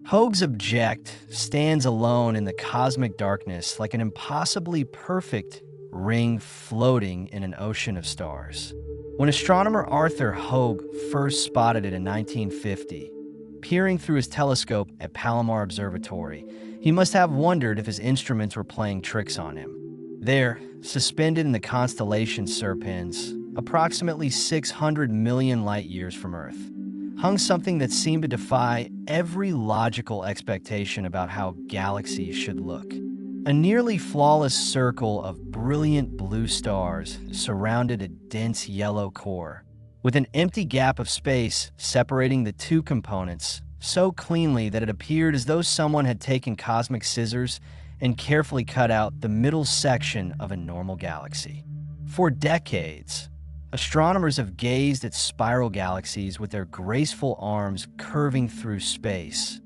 Hoag's object stands alone in the cosmic darkness like an impossibly perfect ring floating in an ocean of stars. When astronomer Arthur Hoag first spotted it in 1950, peering through his telescope at Palomar Observatory, he must have wondered if his instruments were playing tricks on him. There, suspended in the constellation Serpens, approximately 600 million light-years from Earth, hung something that seemed to defy every logical expectation about how galaxies should look. A nearly flawless circle of brilliant blue stars surrounded a dense yellow core, with an empty gap of space separating the two components so cleanly that it appeared as though someone had taken cosmic scissors and carefully cut out the middle section of a normal galaxy. For decades, astronomers have gazed at spiral galaxies with their graceful arms curving through space,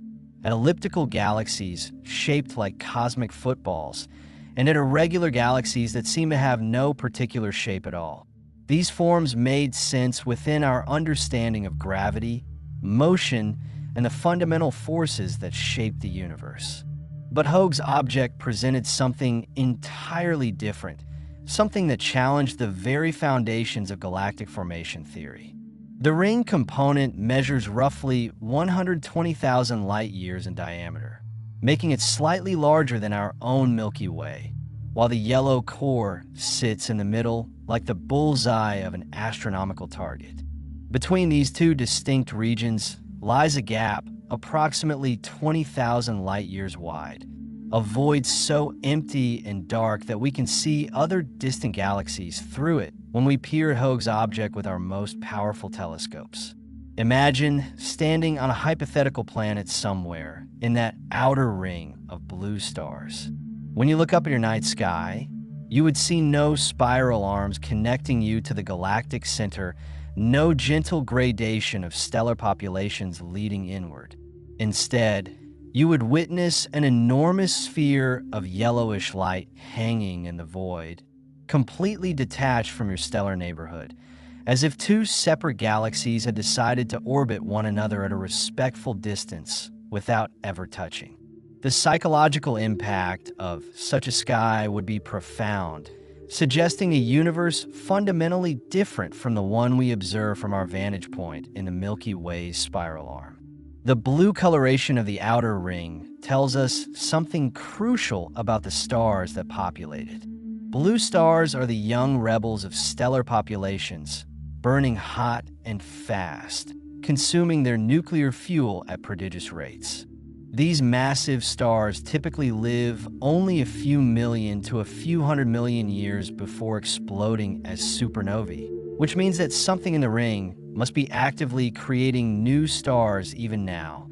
at elliptical galaxies shaped like cosmic footballs, and at irregular galaxies that seem to have no particular shape at all. These forms made sense within our understanding of gravity, motion, and the fundamental forces that shape the universe. But Hoag's object presented something entirely different, something that challenged the very foundations of galactic formation theory. The ring component measures roughly 120,000 light-years in diameter, making it slightly larger than our own Milky Way, while the yellow core sits in the middle like the bullseye of an astronomical target. Between these two distinct regions lies a gap approximately 20,000 light-years wide, a void so empty and dark that we can see other distant galaxies through it when we peer at Hoag's object with our most powerful telescopes. Imagine standing on a hypothetical planet somewhere in that outer ring of blue stars. When you look up at your night sky, you would see no spiral arms connecting you to the galactic center, no gentle gradation of stellar populations leading inward. Instead, you would witness an enormous sphere of yellowish light hanging in the void, completely detached from your stellar neighborhood, as if two separate galaxies had decided to orbit one another at a respectful distance without ever touching. The psychological impact of such a sky would be profound, suggesting a universe fundamentally different from the one we observe from our vantage point in the Milky Way's spiral arm. The blue coloration of the outer ring tells us something crucial about the stars that populate it. Blue stars are the young rebels of stellar populations, burning hot and fast, consuming their nuclear fuel at prodigious rates. These massive stars typically live only a few million to a few hundred million years before exploding as supernovae, which means that something in the ring must be actively creating new stars even now,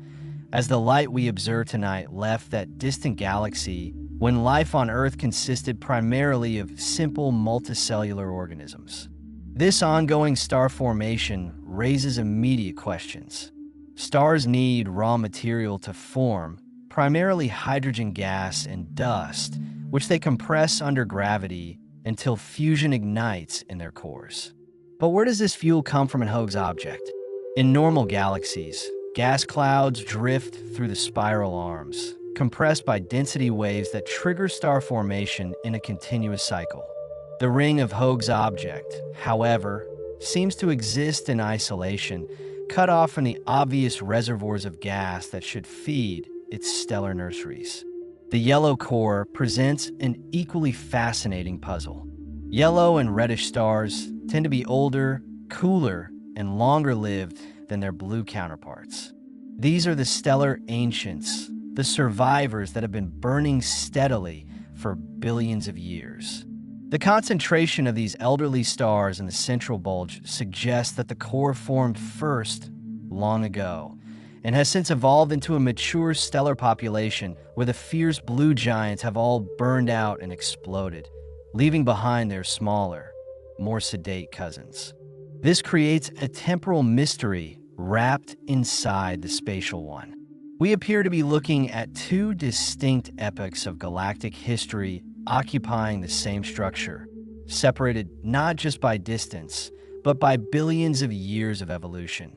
as the light we observe tonight left that distant galaxy when life on Earth consisted primarily of simple multicellular organisms. This ongoing star formation raises immediate questions. Stars need raw material to form, primarily hydrogen gas and dust, which they compress under gravity until fusion ignites in their cores. But where does this fuel come from in Hoag's object? In normal galaxies, gas clouds drift through the spiral arms, compressed by density waves that trigger star formation in a continuous cycle. The ring of Hoag's object, however, seems to exist in isolation, cut off from the obvious reservoirs of gas that should feed its stellar nurseries. The yellow core presents an equally fascinating puzzle. Yellow and reddish stars tend to be older, cooler, and longer-lived than their blue counterparts. These are the stellar ancients, the survivors that have been burning steadily for billions of years. The concentration of these elderly stars in the central bulge suggests that the core formed first long ago and has since evolved into a mature stellar population where the fierce blue giants have all burned out and exploded, leaving behind their smaller, more sedate cousins. This creates a temporal mystery wrapped inside the spatial one. We appear to be looking at two distinct epochs of galactic history occupying the same structure, separated not just by distance, but by billions of years of evolution.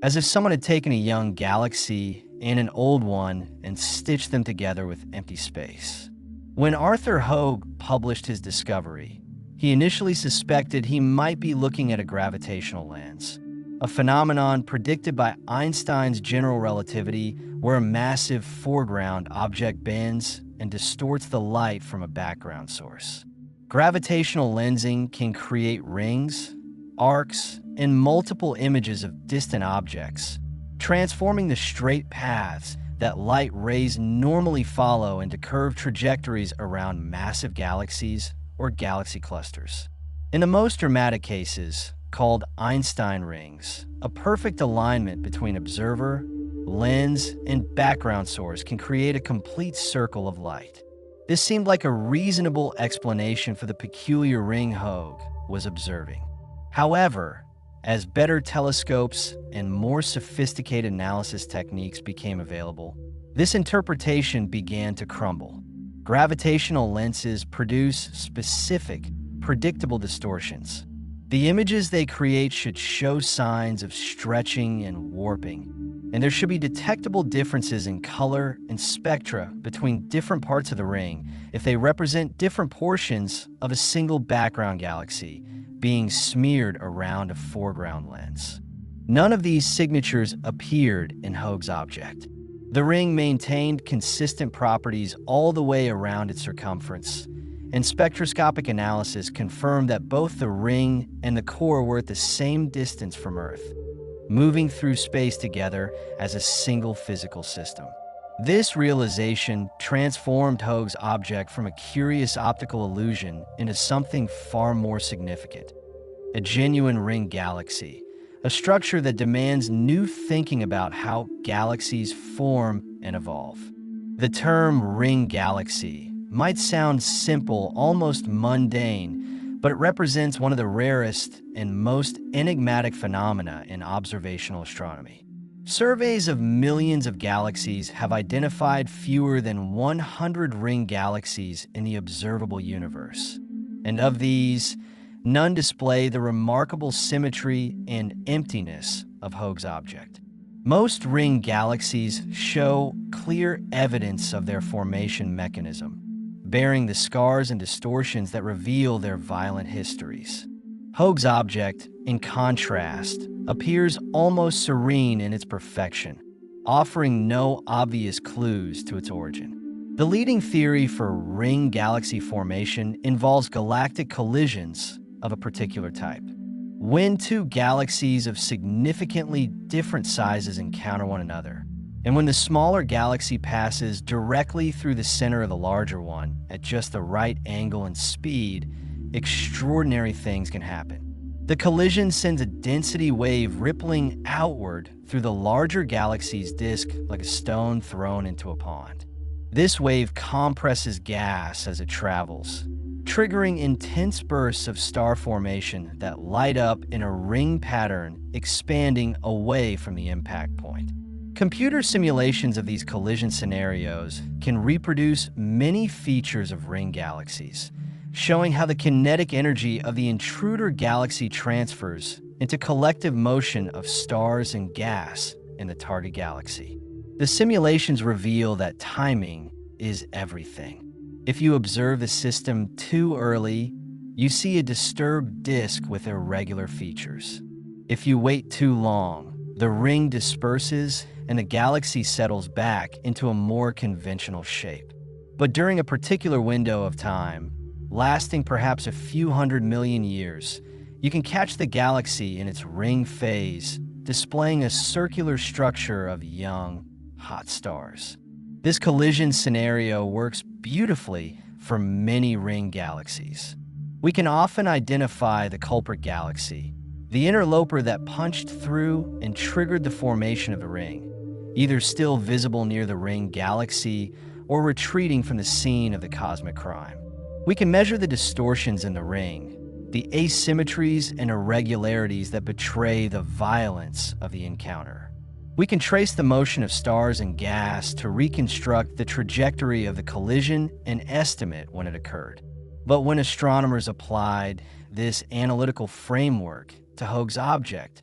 As if someone had taken a young galaxy and an old one and stitch them together with empty space. When Arthur Hoag published his discovery, he initially suspected he might be looking at a gravitational lens, a phenomenon predicted by Einstein's general relativity where a massive foreground object bends and distorts the light from a background source. Gravitational lensing can create rings, arcs, and multiple images of distant objects, transforming the straight paths that light rays normally follow into curved trajectories around massive galaxies or galaxy clusters. In the most dramatic cases, called Einstein rings, a perfect alignment between observer, lens, and background source can create a complete circle of light. This seemed like a reasonable explanation for the peculiar ring Hoag was observing. However, as better telescopes and more sophisticated analysis techniques became available, this interpretation began to crumble. Gravitational lenses produce specific, predictable distortions. The images they create should show signs of stretching and warping, and there should be detectable differences in color and spectra between different parts of the ring if they represent different portions of a single background galaxy being smeared around a foreground lens. None of these signatures appeared in Hoag's object. The ring maintained consistent properties all the way around its circumference, and spectroscopic analysis confirmed that both the ring and the core were at the same distance from Earth, moving through space together as a single physical system. This realization transformed Hoag's object from a curious optical illusion into something far more significant: a genuine ring galaxy, a structure that demands new thinking about how galaxies form and evolve. The term ring galaxy might sound simple, almost mundane, but it represents one of the rarest and most enigmatic phenomena in observational astronomy. Surveys of millions of galaxies have identified fewer than 100 ring galaxies in the observable universe. And of these, none display the remarkable symmetry and emptiness of Hoag's object. Most ring galaxies show clear evidence of their formation mechanism, bearing the scars and distortions that reveal their violent histories. Hoag's object, in contrast, appears almost serene in its perfection, offering no obvious clues to its origin. The leading theory for ring galaxy formation involves galactic collisions of a particular type. When two galaxies of significantly different sizes encounter one another, and when the smaller galaxy passes directly through the center of the larger one at just the right angle and speed, extraordinary things can happen. The collision sends a density wave rippling outward through the larger galaxy's disk like a stone thrown into a pond. This wave compresses gas as it travels, triggering intense bursts of star formation that light up in a ring pattern expanding away from the impact point. Computer simulations of these collision scenarios can reproduce many features of ring galaxies, showing how the kinetic energy of the intruder galaxy transfers into collective motion of stars and gas in the target galaxy. The simulations reveal that timing is everything. If you observe the system too early, you see a disturbed disk with irregular features. If you wait too long, the ring disperses and the galaxy settles back into a more conventional shape. But during a particular window of time, lasting perhaps a few 100 million years, you can catch the galaxy in its ring phase, displaying a circular structure of young, hot stars. This collision scenario works beautifully for many ring galaxies. We can often identify the culprit galaxy, the interloper that punched through and triggered the formation of the ring, either still visible near the ring galaxy or retreating from the scene of the cosmic crime. We can measure the distortions in the ring, the asymmetries and irregularities that betray the violence of the encounter. We can trace the motion of stars and gas to reconstruct the trajectory of the collision and estimate when it occurred. But when astronomers applied this analytical framework to Hoag's object,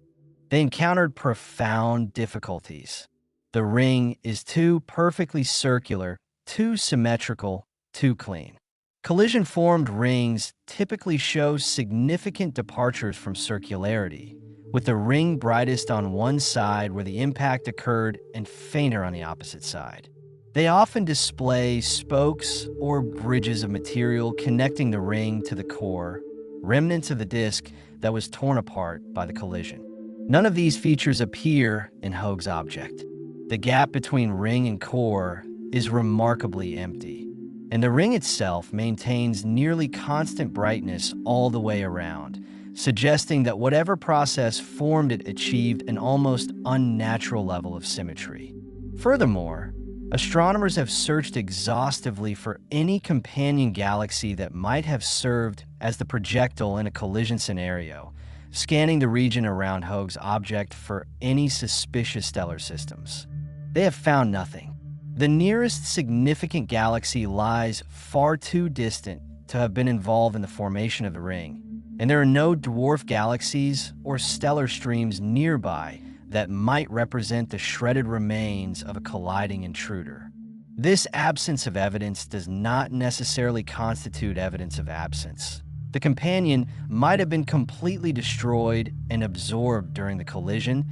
they encountered profound difficulties. The ring is too perfectly circular, too symmetrical, too clean. Collision-formed rings typically show significant departures from circularity, with the ring brightest on one side where the impact occurred and fainter on the opposite side. They often display spokes or bridges of material connecting the ring to the core, remnants of the disk that was torn apart by the collision. None of these features appear in Hoag's object. The gap between ring and core is remarkably empty, and the ring itself maintains nearly constant brightness all the way around, suggesting that whatever process formed it achieved an almost unnatural level of symmetry. Furthermore, astronomers have searched exhaustively for any companion galaxy that might have served as the projectile in a collision scenario, scanning the region around Hoag's object for any suspicious stellar systems. They have found nothing. The nearest significant galaxy lies far too distant to have been involved in the formation of the ring, and there are no dwarf galaxies or stellar streams nearby that might represent the shredded remains of a colliding intruder. This absence of evidence does not necessarily constitute evidence of absence. The companion might have been completely destroyed and absorbed during the collision,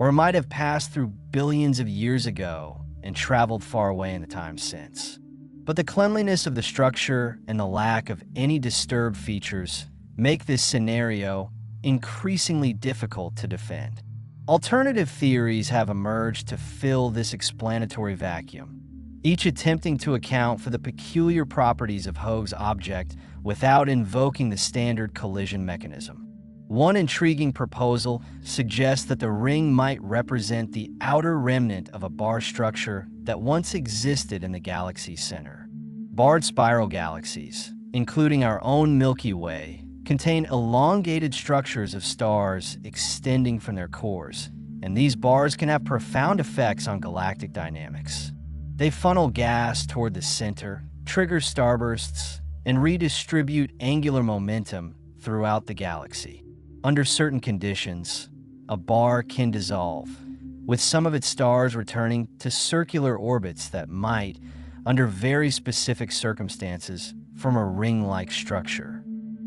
or it might have passed through billions of years ago and traveled far away in the time since. But the cleanliness of the structure and the lack of any disturbed features make this scenario increasingly difficult to defend. Alternative theories have emerged to fill this explanatory vacuum, each attempting to account for the peculiar properties of Hoag's object without invoking the standard collision mechanism. One intriguing proposal suggests that the ring might represent the outer remnant of a bar structure that once existed in the galaxy's center. Barred spiral galaxies, including our own Milky Way, contain elongated structures of stars extending from their cores, and these bars can have profound effects on galactic dynamics. They funnel gas toward the center, trigger starbursts, and redistribute angular momentum throughout the galaxy. Under certain conditions, a bar can dissolve, with some of its stars returning to circular orbits that might, under very specific circumstances, form a ring-like structure.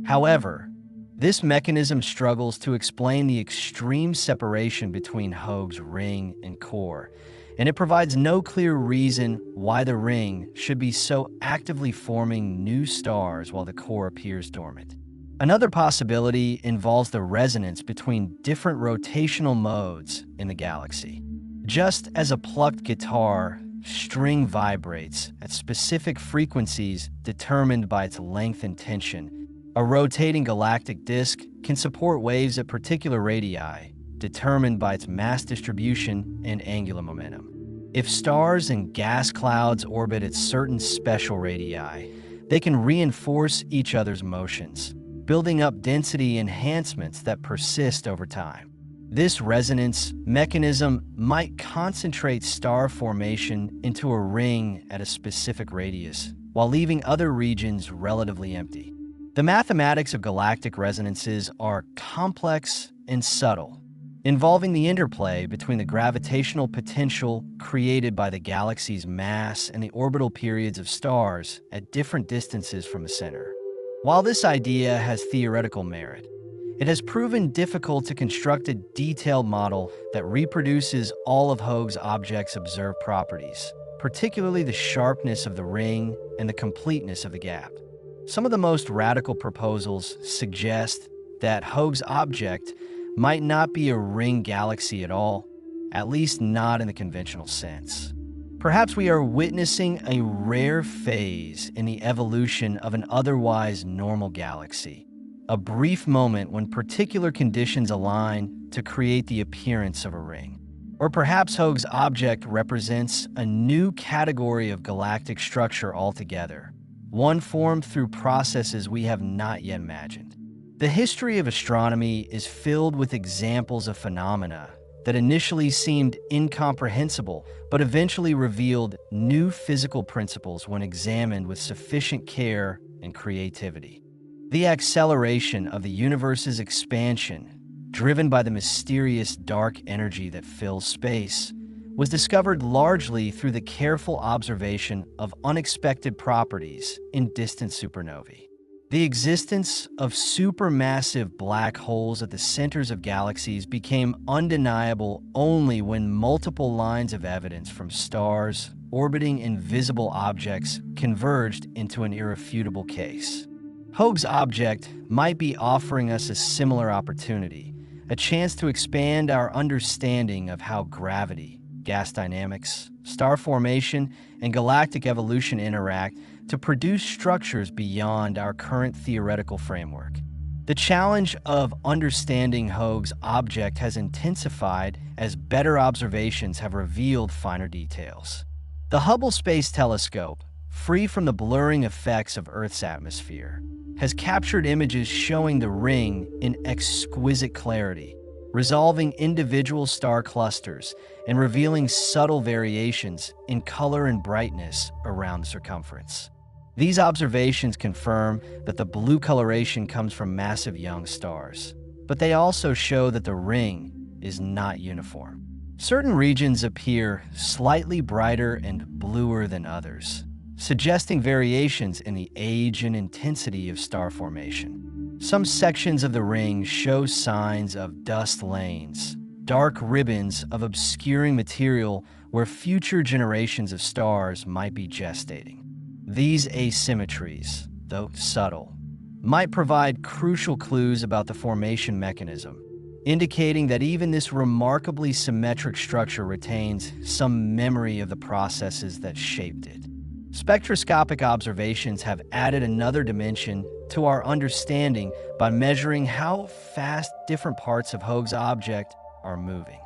However, this mechanism struggles to explain the extreme separation between Hoag's ring and core, and it provides no clear reason why the ring should be so actively forming new stars while the core appears dormant. Another possibility involves the resonance between different rotational modes in the galaxy. Just as a plucked guitar string vibrates at specific frequencies determined by its length and tension, a rotating galactic disk can support waves at particular radii, determined by its mass distribution and angular momentum. If stars and gas clouds orbit at certain special radii, they can reinforce each other's motions, building up density enhancements that persist over time. This resonance mechanism might concentrate star formation into a ring at a specific radius, while leaving other regions relatively empty. The mathematics of galactic resonances are complex and subtle, involving the interplay between the gravitational potential created by the galaxy's mass and the orbital periods of stars at different distances from the center. While this idea has theoretical merit, it has proven difficult to construct a detailed model that reproduces all of Hoag's object's observed properties, particularly the sharpness of the ring and the completeness of the gap. Some of the most radical proposals suggest that Hoag's object might not be a ring galaxy at all, at least not in the conventional sense. Perhaps we are witnessing a rare phase in the evolution of an otherwise normal galaxy, a brief moment when particular conditions align to create the appearance of a ring. Or perhaps Hoag's object represents a new category of galactic structure altogether, one formed through processes we have not yet imagined. The history of astronomy is filled with examples of phenomena that initially seemed incomprehensible, but eventually revealed new physical principles when examined with sufficient care and creativity. The acceleration of the universe's expansion, driven by the mysterious dark energy that fills space, was discovered largely through the careful observation of unexpected properties in distant supernovae. The existence of supermassive black holes at the centers of galaxies became undeniable only when multiple lines of evidence from stars orbiting invisible objects converged into an irrefutable case. Hoag's object might be offering us a similar opportunity, a chance to expand our understanding of how gravity, gas dynamics, star formation, and galactic evolution interact to produce structures beyond our current theoretical framework. The challenge of understanding Hoag's object has intensified as better observations have revealed finer details. The Hubble Space Telescope, free from the blurring effects of Earth's atmosphere, has captured images showing the ring in exquisite clarity, resolving individual star clusters and revealing subtle variations in color and brightness around the circumference. These observations confirm that the blue coloration comes from massive young stars, but they also show that the ring is not uniform. Certain regions appear slightly brighter and bluer than others, suggesting variations in the age and intensity of star formation. Some sections of the ring show signs of dust lanes, dark ribbons of obscuring material where future generations of stars might be gestating. These asymmetries, though subtle, might provide crucial clues about the formation mechanism, indicating that even this remarkably symmetric structure retains some memory of the processes that shaped it. Spectroscopic observations have added another dimension to our understanding by measuring how fast different parts of Hoag's object are moving.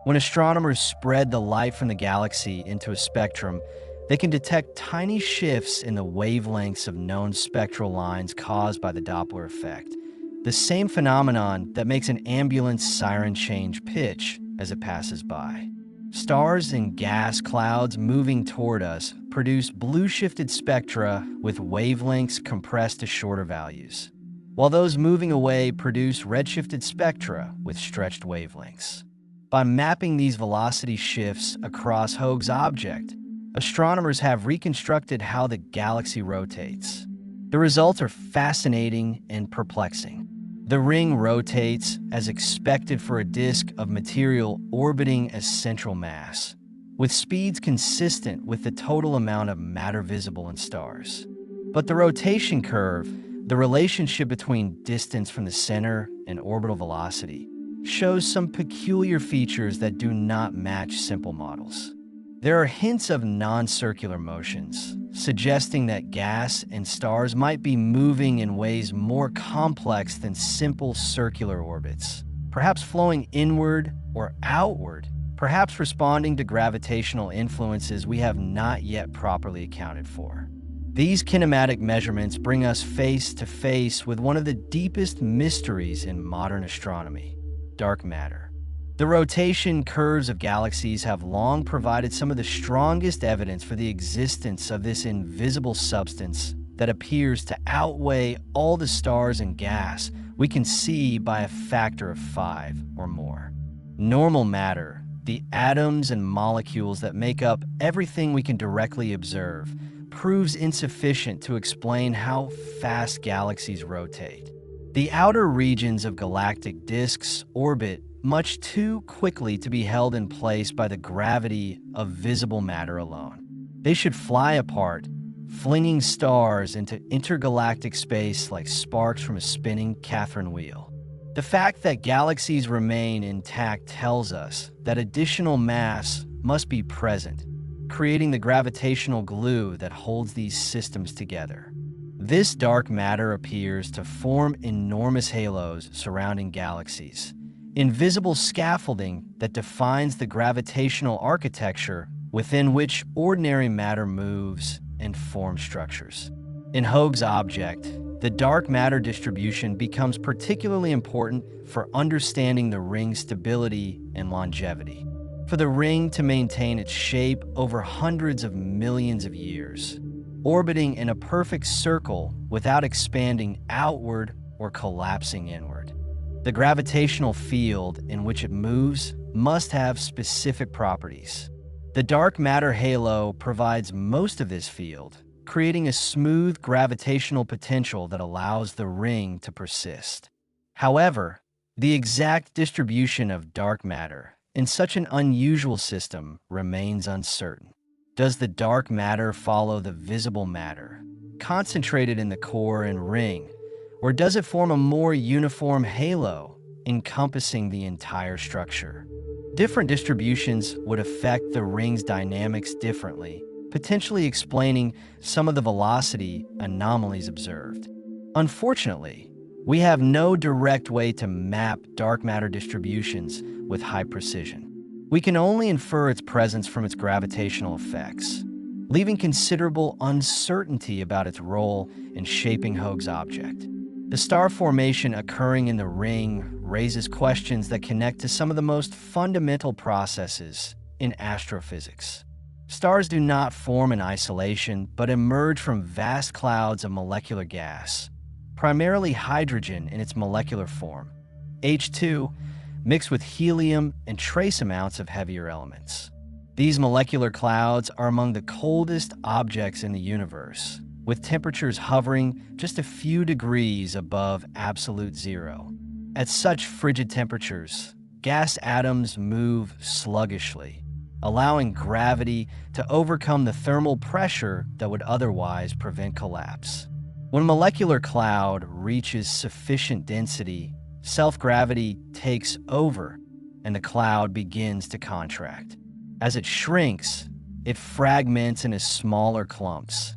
When astronomers spread the light from the galaxy into a spectrum, they can detect tiny shifts in the wavelengths of known spectral lines caused by the Doppler effect, the same phenomenon that makes an ambulance siren change pitch as it passes by. Stars and gas clouds moving toward us produce blue-shifted spectra with wavelengths compressed to shorter values, while those moving away produce red-shifted spectra with stretched wavelengths. By mapping these velocity shifts across Hoag's object, astronomers have reconstructed how the galaxy rotates. The results are fascinating and perplexing. The ring rotates as expected for a disk of material orbiting a central mass, with speeds consistent with the total amount of matter visible in stars. But the rotation curve, the relationship between distance from the center and orbital velocity, shows some peculiar features that do not match simple models. There are hints of non-circular motions, suggesting that gas and stars might be moving in ways more complex than simple circular orbits, perhaps flowing inward or outward, perhaps responding to gravitational influences we have not yet properly accounted for. These kinematic measurements bring us face to face with one of the deepest mysteries in modern astronomy: dark matter. The rotation curves of galaxies have long provided some of the strongest evidence for the existence of this invisible substance that appears to outweigh all the stars and gas we can see by a factor of 5 or more. Normal matter, the atoms and molecules that make up everything we can directly observe, proves insufficient to explain how fast galaxies rotate. The outer regions of galactic disks orbit much too quickly to be held in place by the gravity of visible matter alone. They should fly apart, flinging stars into intergalactic space like sparks from a spinning Catherine wheel. The fact that galaxies remain intact tells us that additional mass must be present, creating the gravitational glue that holds these systems together. This dark matter appears to form enormous halos surrounding galaxies, invisible scaffolding that defines the gravitational architecture within which ordinary matter moves and forms structures. In Hoag's object, the dark matter distribution becomes particularly important for understanding the ring's stability and longevity. For the ring to maintain its shape over hundreds of millions of years, orbiting in a perfect circle without expanding outward or collapsing inward. The gravitational field in which it moves must have specific properties, The dark matter halo provides most of this field, creating a smooth gravitational potential that allows the ring to persist. However, the exact distribution of dark matter in such an unusual system remains uncertain. Does the dark matter follow the visible matter, concentrated in the core and ring, or does it form a more uniform halo encompassing the entire structure? Different distributions would affect the ring's dynamics differently, potentially explaining some of the velocity anomalies observed. Unfortunately, we have no direct way to map dark matter distributions with high precision. We can only infer its presence from its gravitational effects, leaving considerable uncertainty about its role in shaping Hoag's object. The star formation occurring in the ring raises questions that connect to some of the most fundamental processes in astrophysics. Stars do not form in isolation, but emerge from vast clouds of molecular gas, primarily hydrogen in its molecular form, H2, mixed with helium and trace amounts of heavier elements. These molecular clouds are among the coldest objects in the universe, with temperatures hovering just a few degrees above absolute zero. At such frigid temperatures, gas atoms move sluggishly, allowing gravity to overcome the thermal pressure that would otherwise prevent collapse. When a molecular cloud reaches sufficient density, self-gravity takes over and the cloud begins to contract. As it shrinks, it fragments into smaller clumps,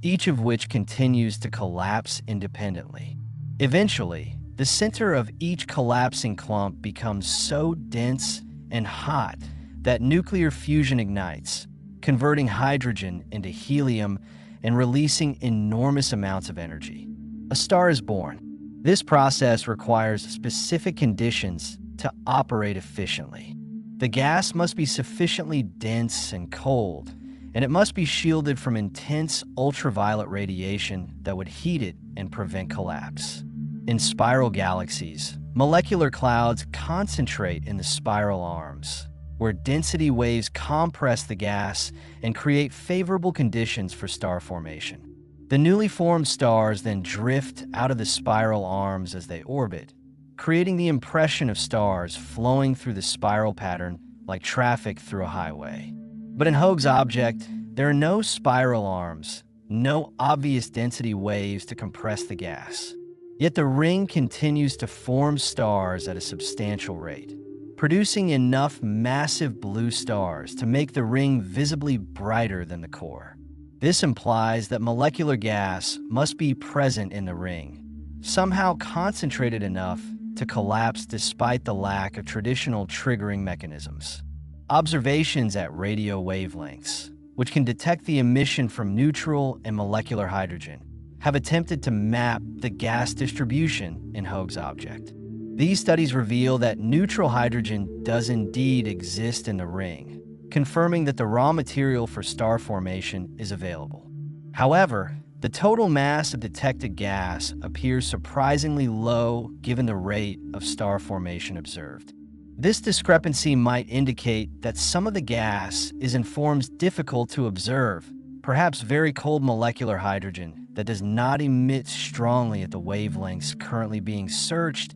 each of which continues to collapse independently. Eventually, the center of each collapsing clump becomes so dense and hot that nuclear fusion ignites, converting hydrogen into helium and releasing enormous amounts of energy. A star is born. This process requires specific conditions to operate efficiently. The gas must be sufficiently dense and cold, and it must be shielded from intense ultraviolet radiation that would heat it and prevent collapse. In spiral galaxies, molecular clouds concentrate in the spiral arms, where density waves compress the gas and create favorable conditions for star formation. The newly formed stars then drift out of the spiral arms as they orbit, creating the impression of stars flowing through the spiral pattern like traffic through a highway. But in Hoag's object, there are no spiral arms, no obvious density waves to compress the gas. Yet the ring continues to form stars at a substantial rate, producing enough massive blue stars to make the ring visibly brighter than the core. This implies that molecular gas must be present in the ring, somehow concentrated enough to collapse despite the lack of traditional triggering mechanisms. Observations at radio wavelengths, which can detect the emission from neutral and molecular hydrogen, have attempted to map the gas distribution in Hoag's object. These studies reveal that neutral hydrogen does indeed exist in the ring, confirming that the raw material for star formation is available. However, the total mass of detected gas appears surprisingly low given the rate of star formation observed. This discrepancy might indicate that some of the gas is in forms difficult to observe, perhaps very cold molecular hydrogen that does not emit strongly at the wavelengths currently being searched,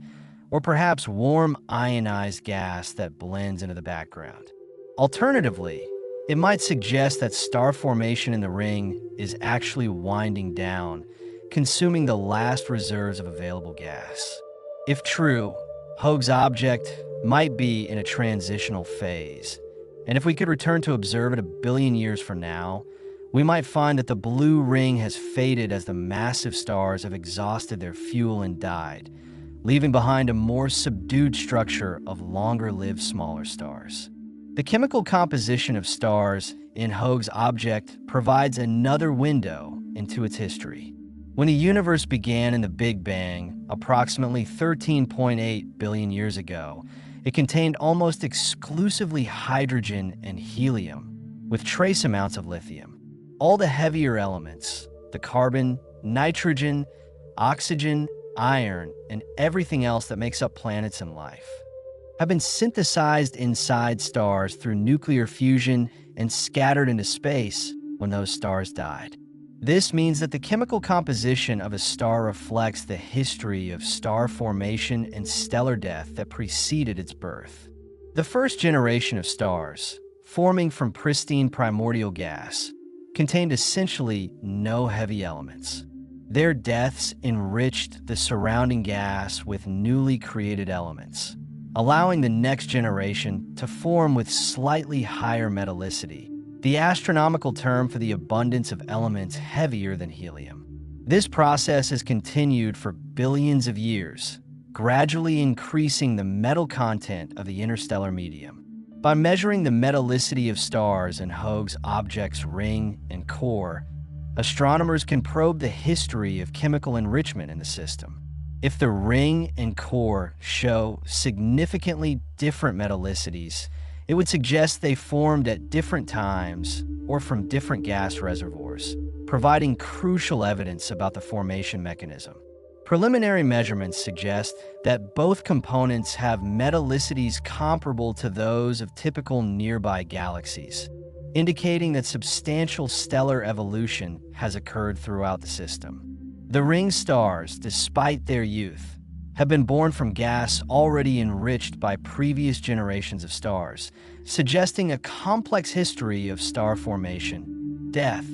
or perhaps warm ionized gas that blends into the background. Alternatively, it might suggest that star formation in the ring is actually winding down, consuming the last reserves of available gas. If true, Hoag's object might be in a transitional phase, and if we could return to observe it 1 billion years from now, we might find that the blue ring has faded as the massive stars have exhausted their fuel and died, leaving behind a more subdued structure of longer-lived smaller stars. The chemical composition of stars in Hoag's object provides another window into its history. When the universe began in the Big Bang, approximately 13.8 billion years ago, it contained almost exclusively hydrogen and helium, with trace amounts of lithium. All the heavier elements, the carbon, nitrogen, oxygen, iron, and everything else that makes up planets and life, have been synthesized inside stars through nuclear fusion and scattered into space when those stars died. This means that the chemical composition of a star reflects the history of star formation and stellar death that preceded its birth. The first generation of stars, forming from pristine primordial gas, contained essentially no heavy elements. Their deaths enriched the surrounding gas with newly created elements, allowing the next generation to form with slightly higher metallicity, the astronomical term for the abundance of elements heavier than helium. This process has continued for billions of years, gradually increasing the metal content of the interstellar medium. By measuring the metallicity of stars and Hoag's object's ring and core, astronomers can probe the history of chemical enrichment in the system. If the ring and core show significantly different metallicities, it would suggest they formed at different times or from different gas reservoirs, providing crucial evidence about the formation mechanism. Preliminary measurements suggest that both components have metallicities comparable to those of typical nearby galaxies, indicating that substantial stellar evolution has occurred throughout the system. The ring stars, despite their youth, have been born from gas already enriched by previous generations of stars, suggesting a complex history of star formation, death,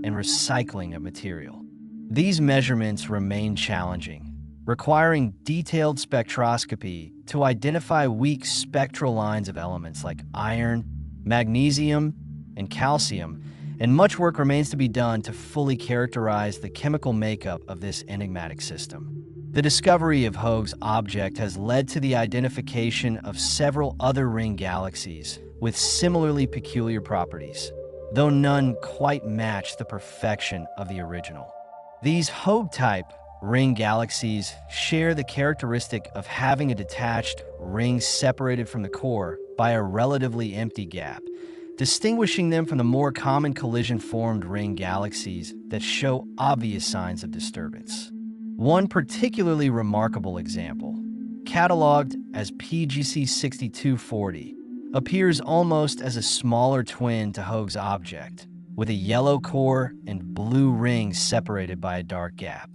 and recycling of material. These measurements remain challenging, requiring detailed spectroscopy to identify weak spectral lines of elements like iron, magnesium, and calcium, and much work remains to be done to fully characterize the chemical makeup of this enigmatic system. The discovery of Hoag's object has led to the identification of several other ring galaxies with similarly peculiar properties, though none quite match the perfection of the original. These Hoag-type ring galaxies share the characteristic of having a detached ring separated from the core by a relatively empty gap, distinguishing them from the more common collision-formed ring galaxies that show obvious signs of disturbance. One particularly remarkable example, cataloged as PGC 6240, appears almost as a smaller twin to Hoag's object, with a yellow core and blue rings separated by a dark gap.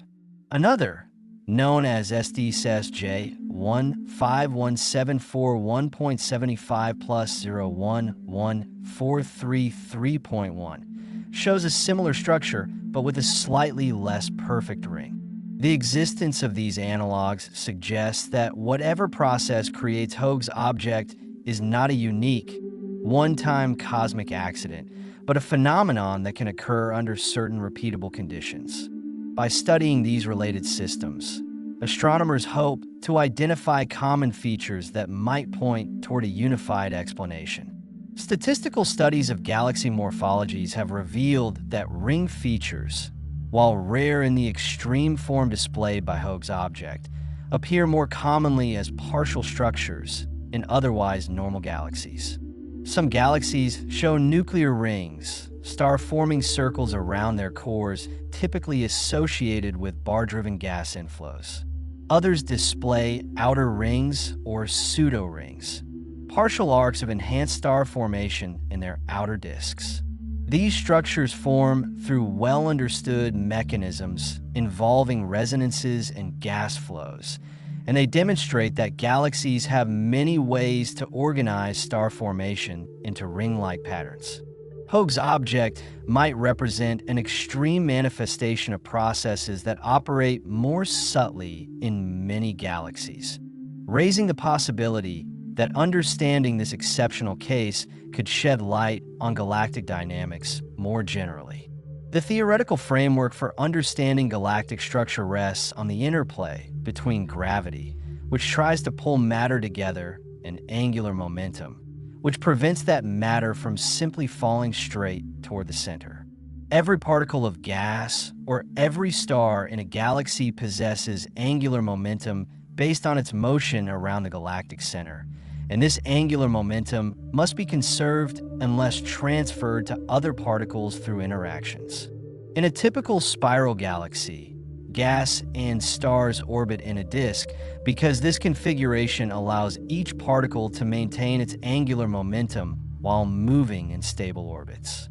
Another, known as SDSJ 15174.1.75 plus 01143.3.1, shows a similar structure but with a slightly less perfect ring. The existence of these analogs suggests that whatever process creates Hoag's object is not a unique, one-time cosmic accident, but a phenomenon that can occur under certain repeatable conditions. By studying these related systems, astronomers hope to identify common features that might point toward a unified explanation. Statistical studies of galaxy morphologies have revealed that ring features, while rare in the extreme form displayed by Hoag's object, appear more commonly as partial structures in otherwise normal galaxies. Some galaxies show nuclear rings, star-forming circles around their cores typically associated with bar-driven gas inflows. Others display outer rings or pseudo-rings, partial arcs of enhanced star formation in their outer disks. These structures form through well-understood mechanisms involving resonances and gas flows, and they demonstrate that galaxies have many ways to organize star formation into ring-like patterns. Hoag's object might represent an extreme manifestation of processes that operate more subtly in many galaxies, raising the possibility that understanding this exceptional case could shed light on galactic dynamics more generally. The theoretical framework for understanding galactic structure rests on the interplay between gravity, which tries to pull matter together, and angular momentum, which prevents that matter from simply falling straight toward the center. Every particle of gas or every star in a galaxy possesses angular momentum based on its motion around the galactic center, and this angular momentum must be conserved unless transferred to other particles through interactions. In a typical spiral galaxy, gas and stars orbit in a disk because this configuration allows each particle to maintain its angular momentum while moving in stable orbits.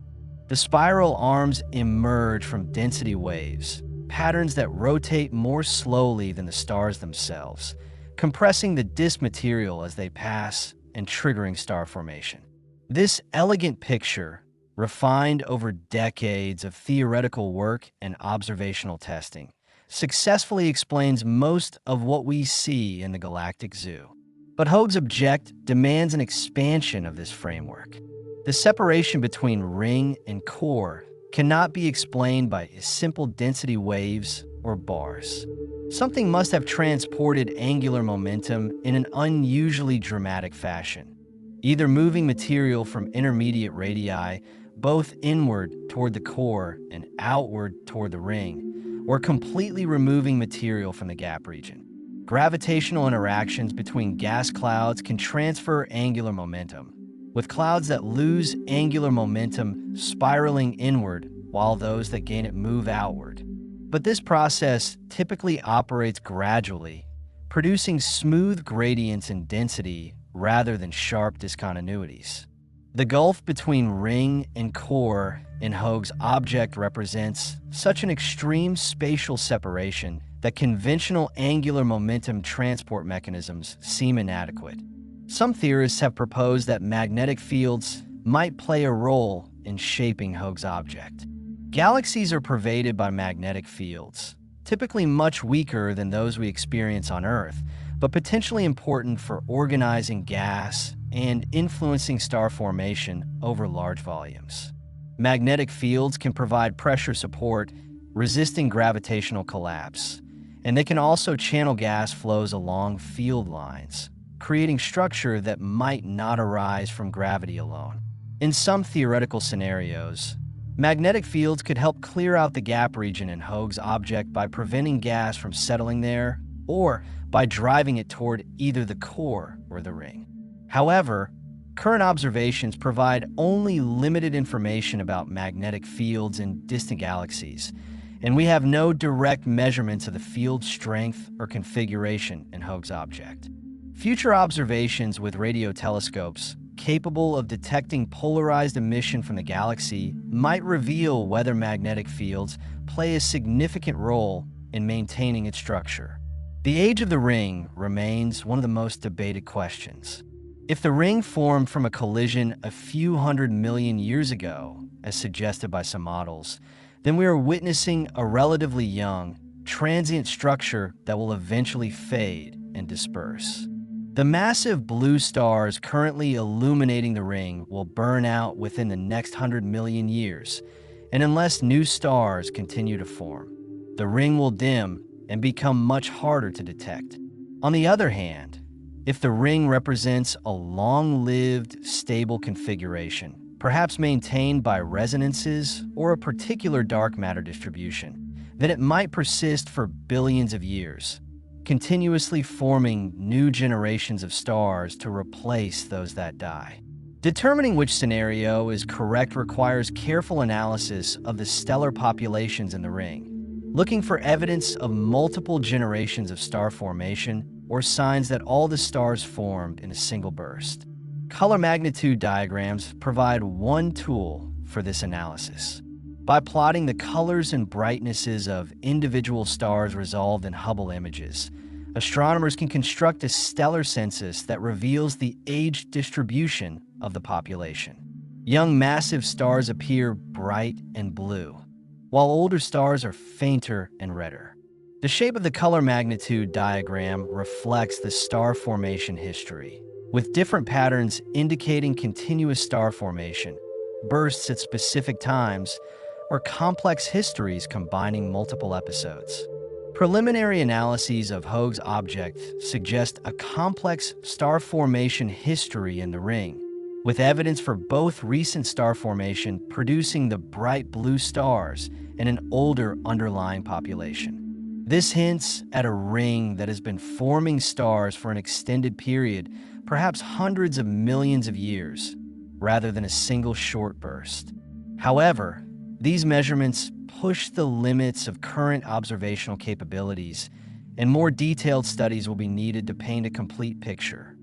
The spiral arms emerge from density waves, patterns that rotate more slowly than the stars themselves, compressing the disk material as they pass and triggering star formation. This elegant picture, refined over decades of theoretical work and observational testing, successfully explains most of what we see in the galactic zoo. But Hoag's object demands an expansion of this framework. The separation between ring and core cannot be explained by simple density waves or bars. Something must have transported angular momentum in an unusually dramatic fashion, either moving material from intermediate radii both inward toward the core and outward toward the ring, or completely removing material from the gap region. Gravitational interactions between gas clouds can transfer angular momentum, with clouds that lose angular momentum spiraling inward while those that gain it move outward. But this process typically operates gradually, producing smooth gradients in density rather than sharp discontinuities. The gulf between ring and core in Hoag's object represents such an extreme spatial separation that conventional angular momentum transport mechanisms seem inadequate. Some theorists have proposed that magnetic fields might play a role in shaping Hoag's object. Galaxies are pervaded by magnetic fields, typically much weaker than those we experience on Earth, but potentially important for organizing gas and influencing star formation over large volumes. Magnetic fields can provide pressure support, resisting gravitational collapse, and they can also channel gas flows along field lines, creating structure that might not arise from gravity alone. In some theoretical scenarios, magnetic fields could help clear out the gap region in Hoag's object by preventing gas from settling there, or by driving it toward either the core or the ring. However, current observations provide only limited information about magnetic fields in distant galaxies, and we have no direct measurements of the field strength or configuration in Hoag's object. Future observations with radio telescopes capable of detecting polarized emission from the galaxy might reveal whether magnetic fields play a significant role in maintaining its structure. The age of the ring remains one of the most debated questions. If the ring formed from a collision a few 100 million years ago, as suggested by some models, then we are witnessing a relatively young, transient structure that will eventually fade and disperse. The massive blue stars currently illuminating the ring will burn out within the next 100 million years, and unless new stars continue to form, the ring will dim and become much harder to detect. On the other hand, if the ring represents a long-lived, stable configuration, perhaps maintained by resonances or a particular dark matter distribution, then it might persist for billions of years, continuously forming new generations of stars to replace those that die. Determining which scenario is correct requires careful analysis of the stellar populations in the ring, looking for evidence of multiple generations of star formation or signs that all the stars formed in a single burst. Color magnitude diagrams provide one tool for this analysis. By plotting the colors and brightnesses of individual stars resolved in Hubble images, astronomers can construct a stellar census that reveals the age distribution of the population. Young massive stars appear bright and blue, while older stars are fainter and redder. The shape of the color magnitude diagram reflects the star formation history, with different patterns indicating continuous star formation, bursts at specific times, or complex histories combining multiple episodes. Preliminary analyses of Hoag's object suggest a complex star formation history in the ring, with evidence for both recent star formation producing the bright blue stars and an older underlying population. This hints at a ring that has been forming stars for an extended period, perhaps hundreds of millions of years, rather than a single short burst. However, These measurements push the limits of current observational capabilities, and more detailed studies will be needed to paint a complete picture.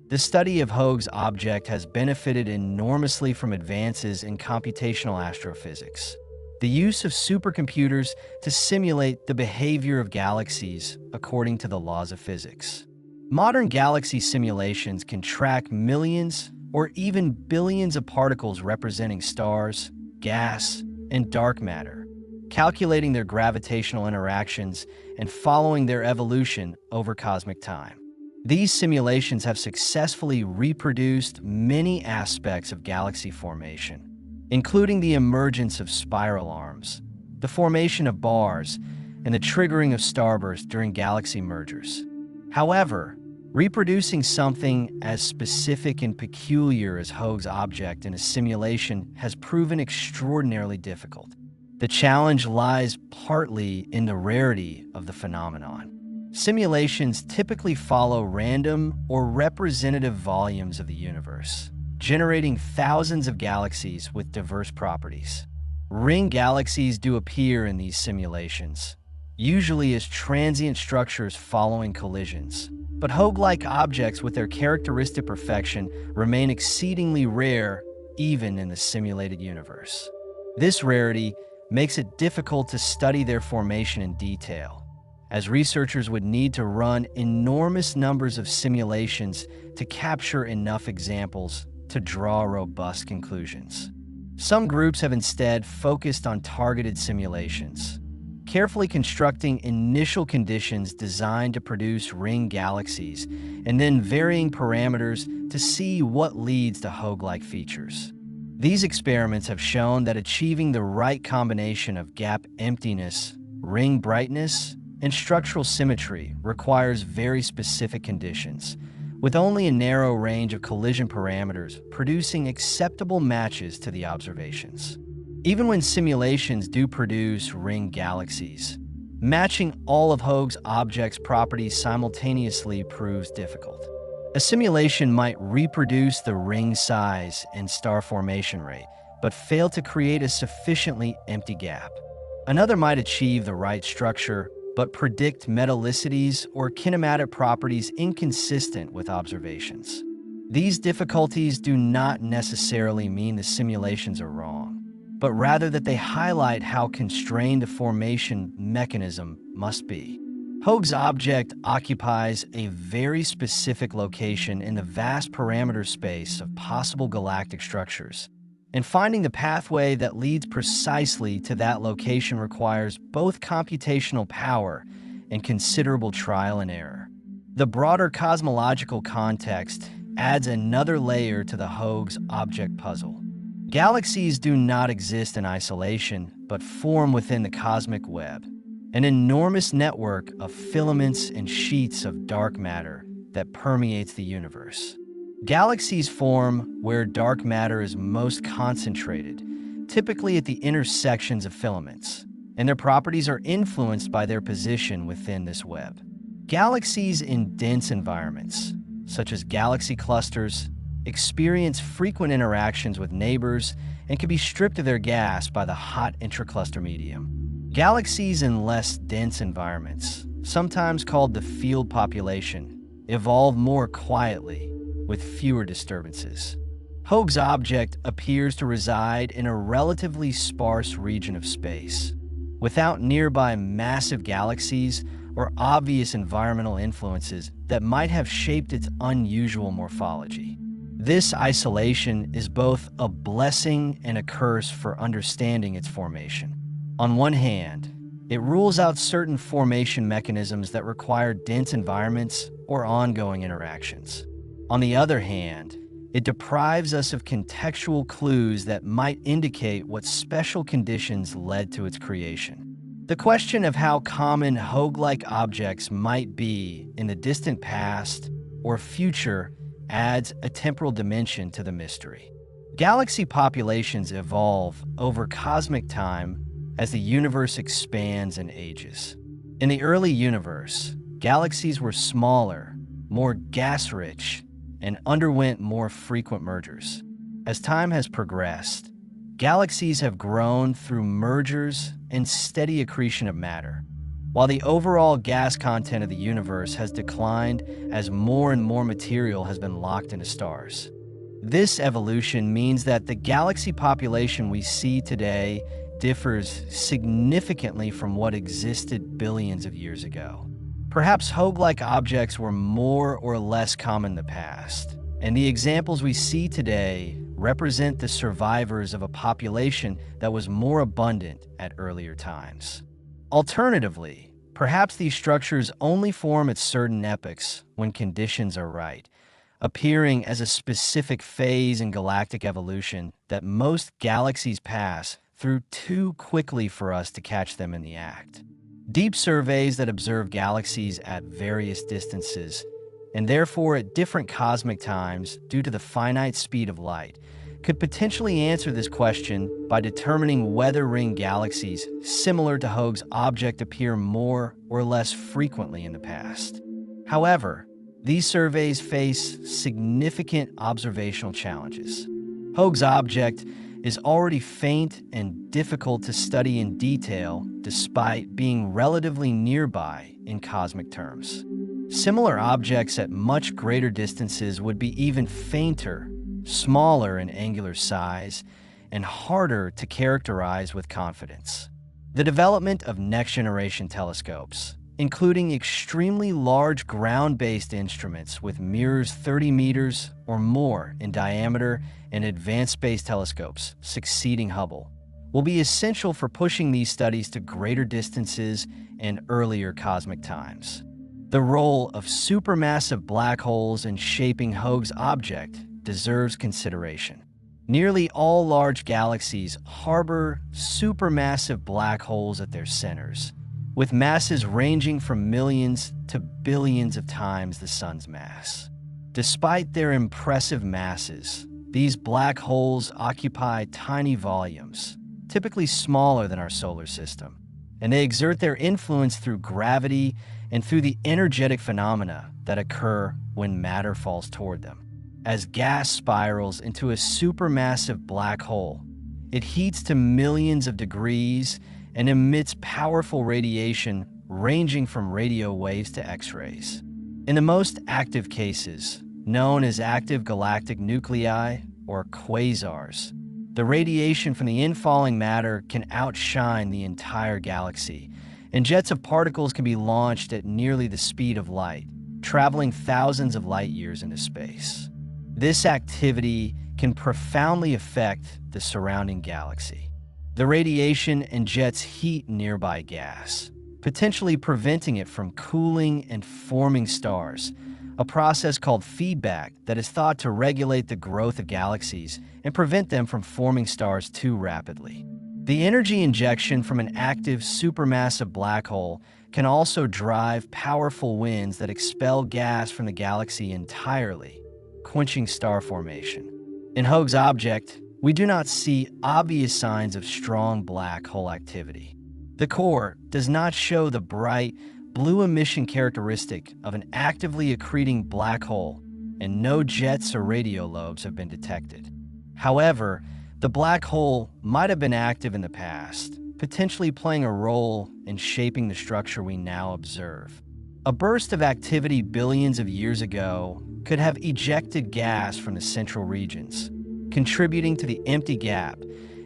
The study of Hoag's object has benefited enormously from advances in computational astrophysics. The use of supercomputers to simulate the behavior of galaxies according to the laws of physics. Modern galaxy simulations can track millions or even billions of particles representing stars, gas, and dark matter, calculating their gravitational interactions and following their evolution over cosmic time. These simulations have successfully reproduced many aspects of galaxy formation, including the emergence of spiral arms, the formation of bars, and the triggering of starbursts during galaxy mergers. However, reproducing something as specific and peculiar as Hoag's object in a simulation has proven extraordinarily difficult. The challenge lies partly in the rarity of the phenomenon. Simulations typically follow random or representative volumes of the universe, generating thousands of galaxies with diverse properties. Ring galaxies do appear in these simulations, usually as transient structures following collisions. But Hoag-like objects with their characteristic perfection remain exceedingly rare even in the simulated universe. This rarity makes it difficult to study their formation in detail, as researchers would need to run enormous numbers of simulations to capture enough examples to draw robust conclusions. Some groups have instead focused on targeted simulations, carefully constructing initial conditions designed to produce ring galaxies, and then varying parameters to see what leads to Hoag-like features. These experiments have shown that achieving the right combination of gap emptiness, ring brightness, and structural symmetry requires very specific conditions, with only a narrow range of collision parameters producing acceptable matches to the observations. Even when simulations do produce ring galaxies, matching all of Hoag's object's properties simultaneously proves difficult. A simulation might reproduce the ring size and star formation rate, but fail to create a sufficiently empty gap. Another might achieve the right structure, but predict metallicities or kinematic properties inconsistent with observations. These difficulties do not necessarily mean the simulations are wrong, but rather that they highlight how constrained the formation mechanism must be. Hoag's object occupies a very specific location in the vast parameter space of possible galactic structures, and finding the pathway that leads precisely to that location requires both computational power and considerable trial and error. The broader cosmological context adds another layer to the Hoag's object puzzle. Galaxies do not exist in isolation, but form within the cosmic web, an enormous network of filaments and sheets of dark matter that permeates the universe. Galaxies form where dark matter is most concentrated, typically at the intersections of filaments, and their properties are influenced by their position within this web. Galaxies in dense environments, such as galaxy clusters, experience frequent interactions with neighbors and can be stripped of their gas by the hot intracluster medium. Galaxies in less dense environments, sometimes called the field population, evolve more quietly with fewer disturbances. Hoag's object appears to reside in a relatively sparse region of space, without nearby massive galaxies or obvious environmental influences that might have shaped its unusual morphology. This isolation is both a blessing and a curse for understanding its formation. On one hand, it rules out certain formation mechanisms that require dense environments or ongoing interactions. On the other hand, it deprives us of contextual clues that might indicate what special conditions led to its creation. The question of how common Hoag-like objects might be in the distant past or future adds a temporal dimension to the mystery. Galaxy populations evolve over cosmic time as the universe expands and ages. In the early universe, galaxies were smaller, more gas-rich, and underwent more frequent mergers. As time has progressed, Galaxies have grown through mergers and steady accretion of matter, while the overall gas content of the universe has declined as more and more material has been locked into stars. This evolution means that the galaxy population we see today differs significantly from what existed billions of years ago. Perhaps Hoag-like objects were more or less common in the past, and the examples we see today represent the survivors of a population that was more abundant at earlier times. Alternatively, perhaps these structures only form at certain epochs when conditions are right, appearing as a specific phase in galactic evolution that most galaxies pass through too quickly for us to catch them in the act. Deep surveys that observe galaxies at various distances, and therefore at different cosmic times due to the finite speed of light, could potentially answer this question by determining whether ring galaxies similar to Hoag's object appear more or less frequently in the past. However, these surveys face significant observational challenges. Hoag's object is already faint and difficult to study in detail despite being relatively nearby in cosmic terms. Similar objects at much greater distances would be even fainter, smaller in angular size, and harder to characterize with confidence. The development of next-generation telescopes, including extremely large ground-based instruments with mirrors 30 meters or more in diameter and advanced space telescopes succeeding Hubble, will be essential for pushing these studies to greater distances and earlier cosmic times. The role of supermassive black holes in shaping Hoag's object deserves consideration. Nearly all large galaxies harbor supermassive black holes at their centers, with masses ranging from millions to billions of times the Sun's mass. Despite their impressive masses, these black holes occupy tiny volumes, typically smaller than our solar system, and they exert their influence through gravity and through the energetic phenomena that occur when matter falls toward them. As gas spirals into a supermassive black hole, it heats to millions of degrees and emits powerful radiation ranging from radio waves to X-rays. In the most active cases, known as active galactic nuclei or quasars, the radiation from the infalling matter can outshine the entire galaxy, and jets of particles can be launched at nearly the speed of light, traveling thousands of light years into space. This activity can profoundly affect the surrounding galaxy. The radiation and jets heat nearby gas, potentially preventing it from cooling and forming stars, a process called feedback that is thought to regulate the growth of galaxies and prevent them from forming stars too rapidly. The energy injection from an active supermassive black hole can also drive powerful winds that expel gas from the galaxy entirely, quenching star formation. In Hoag's object, we do not see obvious signs of strong black hole activity. The core does not show the bright, blue emission characteristic of an actively accreting black hole, and no jets or radio lobes have been detected. However, the black hole might have been active in the past, potentially playing a role in shaping the structure we now observe. A burst of activity billions of years ago could have ejected gas from the central regions, contributing to the empty gap,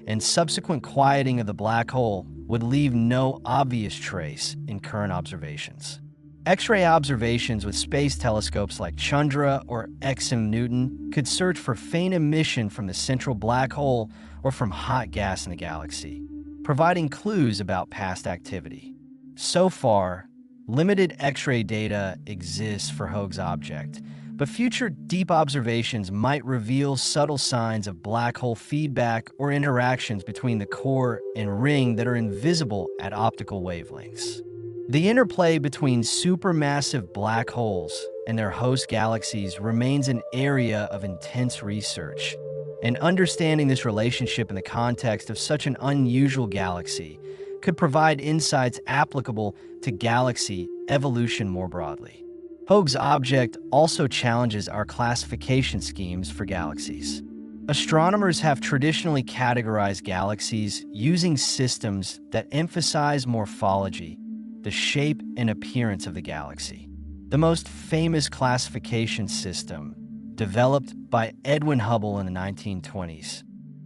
and subsequent quieting of the black hole would leave no obvious trace in current observations. X-ray observations with space telescopes like Chandra or XM Newton could search for faint emission from the central black hole or from hot gas in the galaxy, providing clues about past activity. So far, limited X-ray data exists for Hoag's object, but future deep observations might reveal subtle signs of black hole feedback or interactions between the core and ring that are invisible at optical wavelengths. The interplay between supermassive black holes and their host galaxies remains an area of intense research, and understanding this relationship in the context of such an unusual galaxy could provide insights applicable to galaxy evolution more broadly. Hoag's object also challenges our classification schemes for galaxies. Astronomers have traditionally categorized galaxies using systems that emphasize morphology, the shape and appearance of the galaxy. The most famous classification system, developed by Edwin Hubble in the 1920s,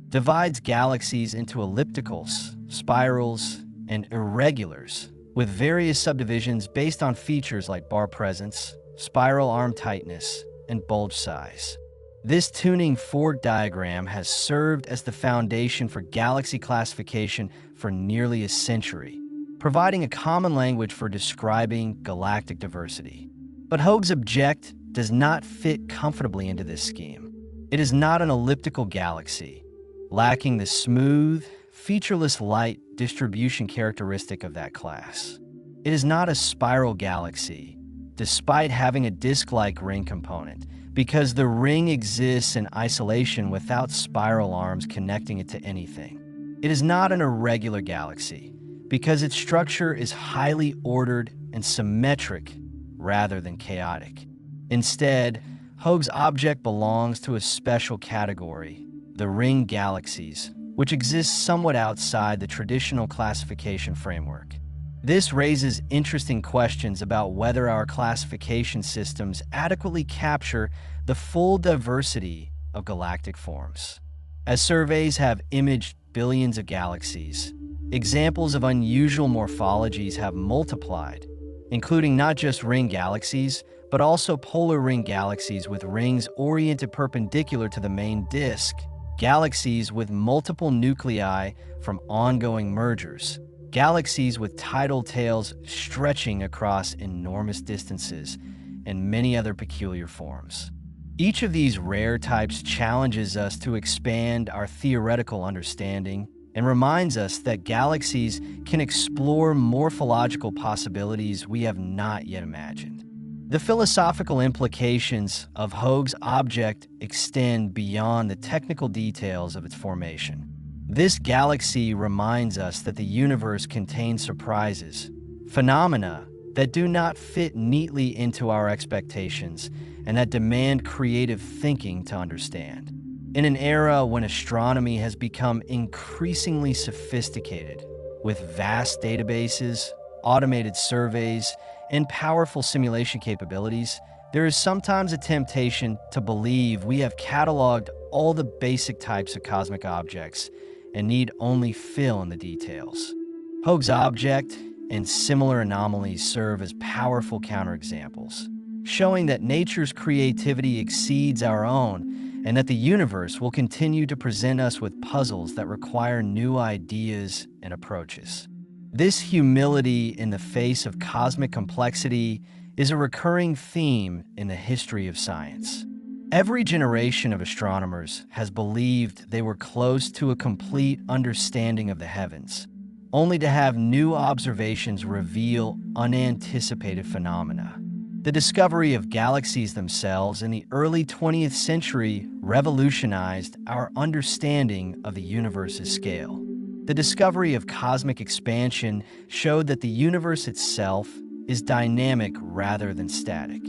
divides galaxies into ellipticals, spirals, and irregulars, with various subdivisions based on features like bar presence, spiral arm tightness, and bulge size. This tuning fork diagram has served as the foundation for galaxy classification for nearly a century, providing a common language for describing galactic diversity. But Hoag's object does not fit comfortably into this scheme. It is not an elliptical galaxy, lacking the smooth, featureless light distribution characteristic of that class. It is not a spiral galaxy, despite having a disk-like ring component, because the ring exists in isolation without spiral arms connecting it to anything. It is not an irregular galaxy, because its structure is highly ordered and symmetric rather than chaotic. Instead, Hoag's object belongs to a special category, the ring galaxies, which exists somewhat outside the traditional classification framework. This raises interesting questions about whether our classification systems adequately capture the full diversity of galactic forms. As surveys have imaged billions of galaxies, examples of unusual morphologies have multiplied, including not just ring galaxies, but also polar ring galaxies with rings oriented perpendicular to the main disk, galaxies with multiple nuclei from ongoing mergers, galaxies with tidal tails stretching across enormous distances, and many other peculiar forms. Each of these rare types challenges us to expand our theoretical understanding and reminds us that galaxies can explore morphological possibilities we have not yet imagined. The philosophical implications of Hoag's object extend beyond the technical details of its formation. This galaxy reminds us that the universe contains surprises, phenomena that do not fit neatly into our expectations and that demand creative thinking to understand. In an era when astronomy has become increasingly sophisticated, with vast databases, automated surveys, and powerful simulation capabilities, there is sometimes a temptation to believe we have cataloged all the basic types of cosmic objects and need only fill in the details. Hoag's object and similar anomalies serve as powerful counterexamples, showing that nature's creativity exceeds our own and that the universe will continue to present us with puzzles that require new ideas and approaches. This humility in the face of cosmic complexity is a recurring theme in the history of science. Every generation of astronomers has believed they were close to a complete understanding of the heavens, only to have new observations reveal unanticipated phenomena. The discovery of galaxies themselves in the early 20th century revolutionized our understanding of the universe's scale. The discovery of cosmic expansion showed that the universe itself is dynamic rather than static.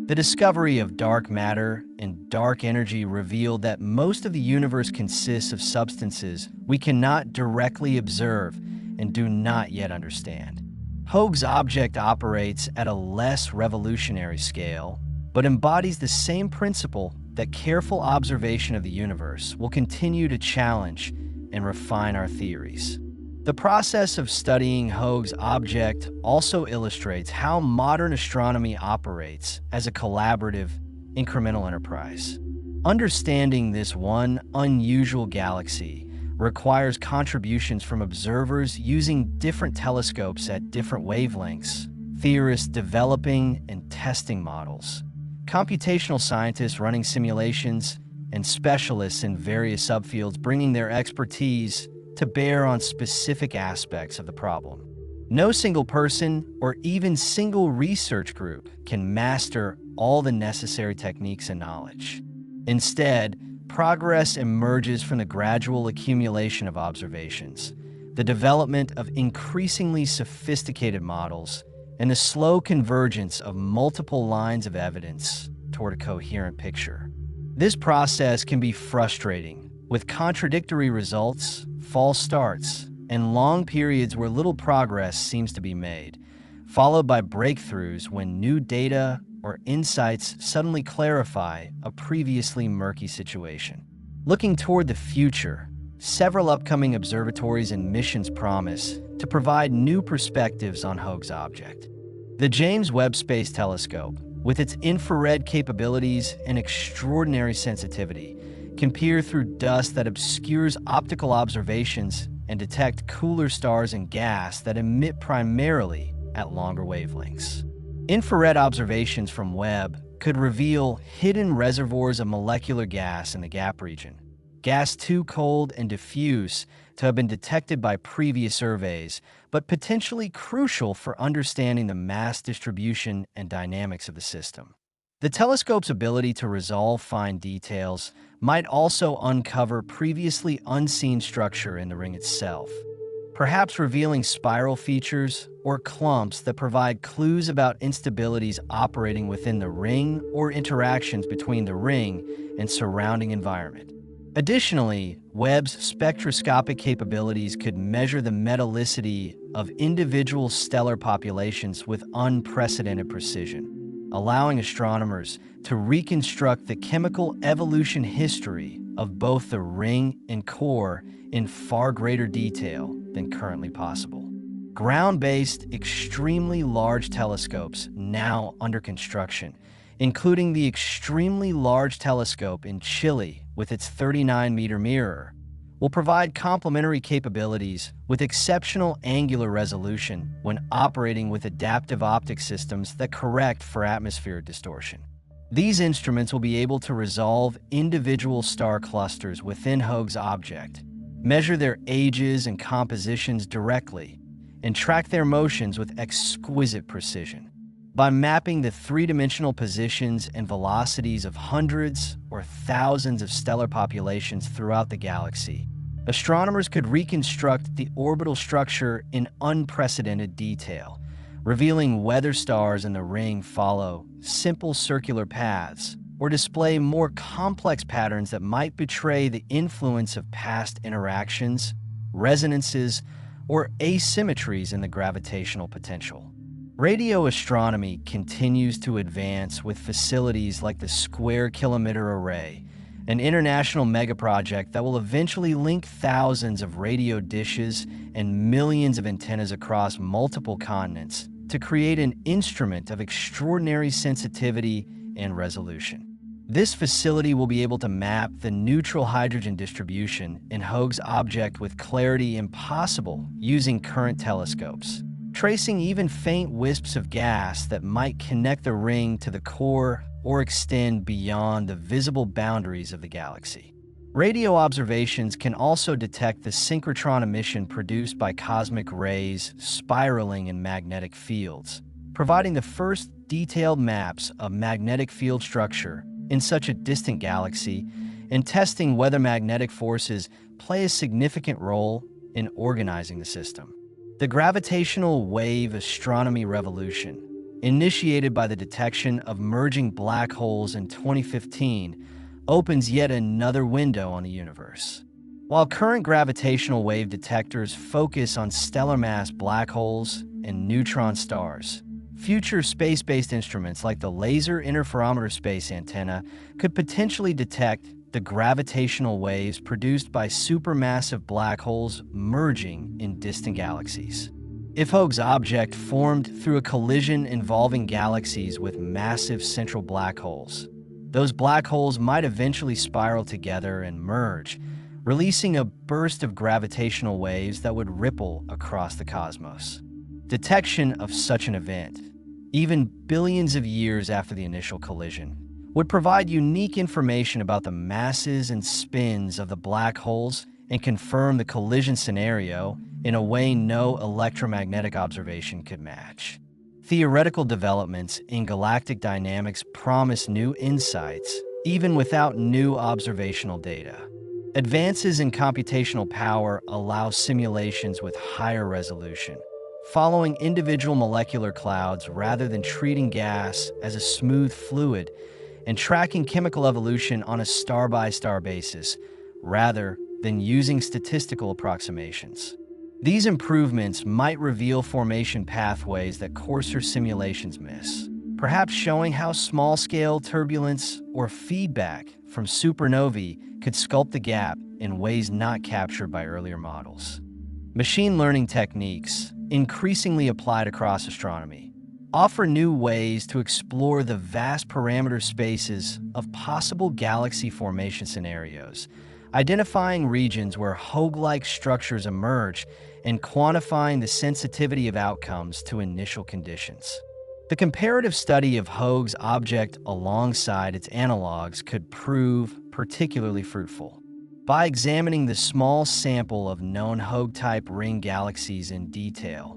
The discovery of dark matter and dark energy revealed that most of the universe consists of substances we cannot directly observe and do not yet understand. Hoag's object operates at a less revolutionary scale, but embodies the same principle that careful observation of the universe will continue to challenge and refine our theories. The process of studying Hoag's object also illustrates how modern astronomy operates as a collaborative, incremental enterprise. Understanding this one unusual galaxy requires contributions from observers using different telescopes at different wavelengths, theorists developing and testing models, computational scientists running simulations, and specialists in various subfields bringing their expertise to bear on specific aspects of the problem. No single person or even single research group can master all the necessary techniques and knowledge. Instead, progress emerges from the gradual accumulation of observations, the development of increasingly sophisticated models, and the slow convergence of multiple lines of evidence toward a coherent picture. This process can be frustrating, with contradictory results, false starts, and long periods where little progress seems to be made, followed by breakthroughs when new data or insights suddenly clarify a previously murky situation. Looking toward the future, several upcoming observatories and missions promise to provide new perspectives on Hoag's object. The James Webb Space Telescope, with its infrared capabilities and extraordinary sensitivity, can peer through dust that obscures optical observations and detect cooler stars and gas that emit primarily at longer wavelengths. Infrared observations from Webb could reveal hidden reservoirs of molecular gas in the gap region, gas too cold and diffuse to have been detected by previous surveys, but potentially crucial for understanding the mass distribution and dynamics of the system. The telescope's ability to resolve fine details might also uncover previously unseen structure in the ring itself, perhaps revealing spiral features or clumps that provide clues about instabilities operating within the ring or interactions between the ring and surrounding environment. Additionally, Webb's spectroscopic capabilities could measure the metallicity of individual stellar populations with unprecedented precision, allowing astronomers to reconstruct the chemical evolution history of both the ring and core in far greater detail than currently possible. Ground-based, extremely large telescopes now under construction, including the extremely large telescope in Chile with its 39-meter mirror, will provide complementary capabilities with exceptional angular resolution when operating with adaptive optic systems that correct for atmospheric distortion. These instruments will be able to resolve individual star clusters within Hoag's object, measure their ages and compositions directly, and track their motions with exquisite precision. By mapping the three-dimensional positions and velocities of hundreds or thousands of stellar populations throughout the galaxy, astronomers could reconstruct the orbital structure in unprecedented detail, revealing whether stars in the ring follow simple circular paths or display more complex patterns that might betray the influence of past interactions, resonances, or asymmetries in the gravitational potential. Radio astronomy continues to advance with facilities like the Square Kilometer Array, an international megaproject that will eventually link thousands of radio dishes and millions of antennas across multiple continents to create an instrument of extraordinary sensitivity and resolution. This facility will be able to map the neutral hydrogen distribution in Hoag's object with clarity impossible using current telescopes, tracing even faint wisps of gas that might connect the ring to the core or extend beyond the visible boundaries of the galaxy. Radio observations can also detect the synchrotron emission produced by cosmic rays spiraling in magnetic fields, providing the first detailed maps of magnetic field structure in such a distant galaxy and testing whether magnetic forces play a significant role in organizing the system. The gravitational wave astronomy revolution, initiated by the detection of merging black holes in 2015, opens yet another window on the universe. While current gravitational wave detectors focus on stellar mass black holes and neutron stars, future space-based instruments like the Laser Interferometer Space Antenna could potentially detect the gravitational waves produced by supermassive black holes merging in distant galaxies. If Hoag's object formed through a collision involving galaxies with massive central black holes, those black holes might eventually spiral together and merge, releasing a burst of gravitational waves that would ripple across the cosmos. Detection of such an event, even billions of years after the initial collision, would provide unique information about the masses and spins of the black holes and confirm the collision scenario in a way no electromagnetic observation could match. Theoretical developments in galactic dynamics promise new insights, even without new observational data. Advances in computational power allow simulations with higher resolution, following individual molecular clouds rather than treating gas as a smooth fluid, and tracking chemical evolution on a star-by-star basis, rather than using statistical approximations. These improvements might reveal formation pathways that coarser simulations miss, perhaps showing how small-scale turbulence or feedback from supernovae could sculpt the gap in ways not captured by earlier models. Machine learning techniques, increasingly applied across astronomy, offer new ways to explore the vast parameter spaces of possible galaxy formation scenarios, identifying regions where Hoag-like structures emerge and quantifying the sensitivity of outcomes to initial conditions. The comparative study of Hoag's object alongside its analogs could prove particularly fruitful. By examining the small sample of known Hoag-type ring galaxies in detail,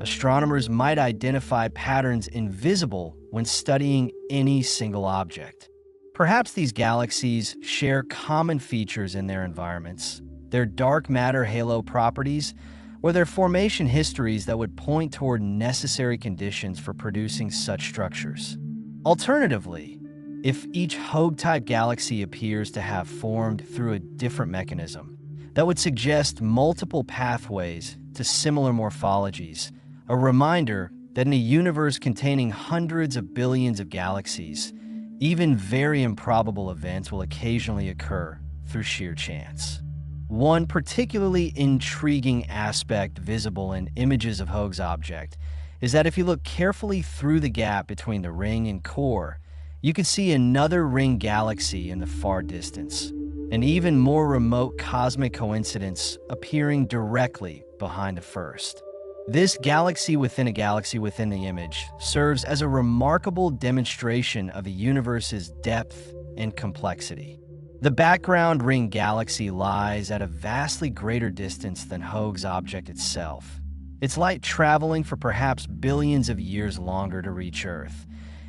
astronomers might identify patterns invisible when studying any single object. Perhaps these galaxies share common features in their environments, their dark matter halo properties, or their formation histories that would point toward necessary conditions for producing such structures. Alternatively, if each Hoag-type galaxy appears to have formed through a different mechanism, that would suggest multiple pathways to similar morphologies, a reminder that in a universe containing hundreds of billions of galaxies, even very improbable events will occasionally occur through sheer chance. One particularly intriguing aspect visible in images of Hoag's object is that if you look carefully through the gap between the ring and core, you can see another ring galaxy in the far distance, an even more remote cosmic coincidence appearing directly behind the first. This galaxy within a galaxy within the image serves as a remarkable demonstration of a universe's depth and complexity. The background ring galaxy lies at a vastly greater distance than Hoag's object itself, its light traveling for perhaps billions of years longer to reach Earth,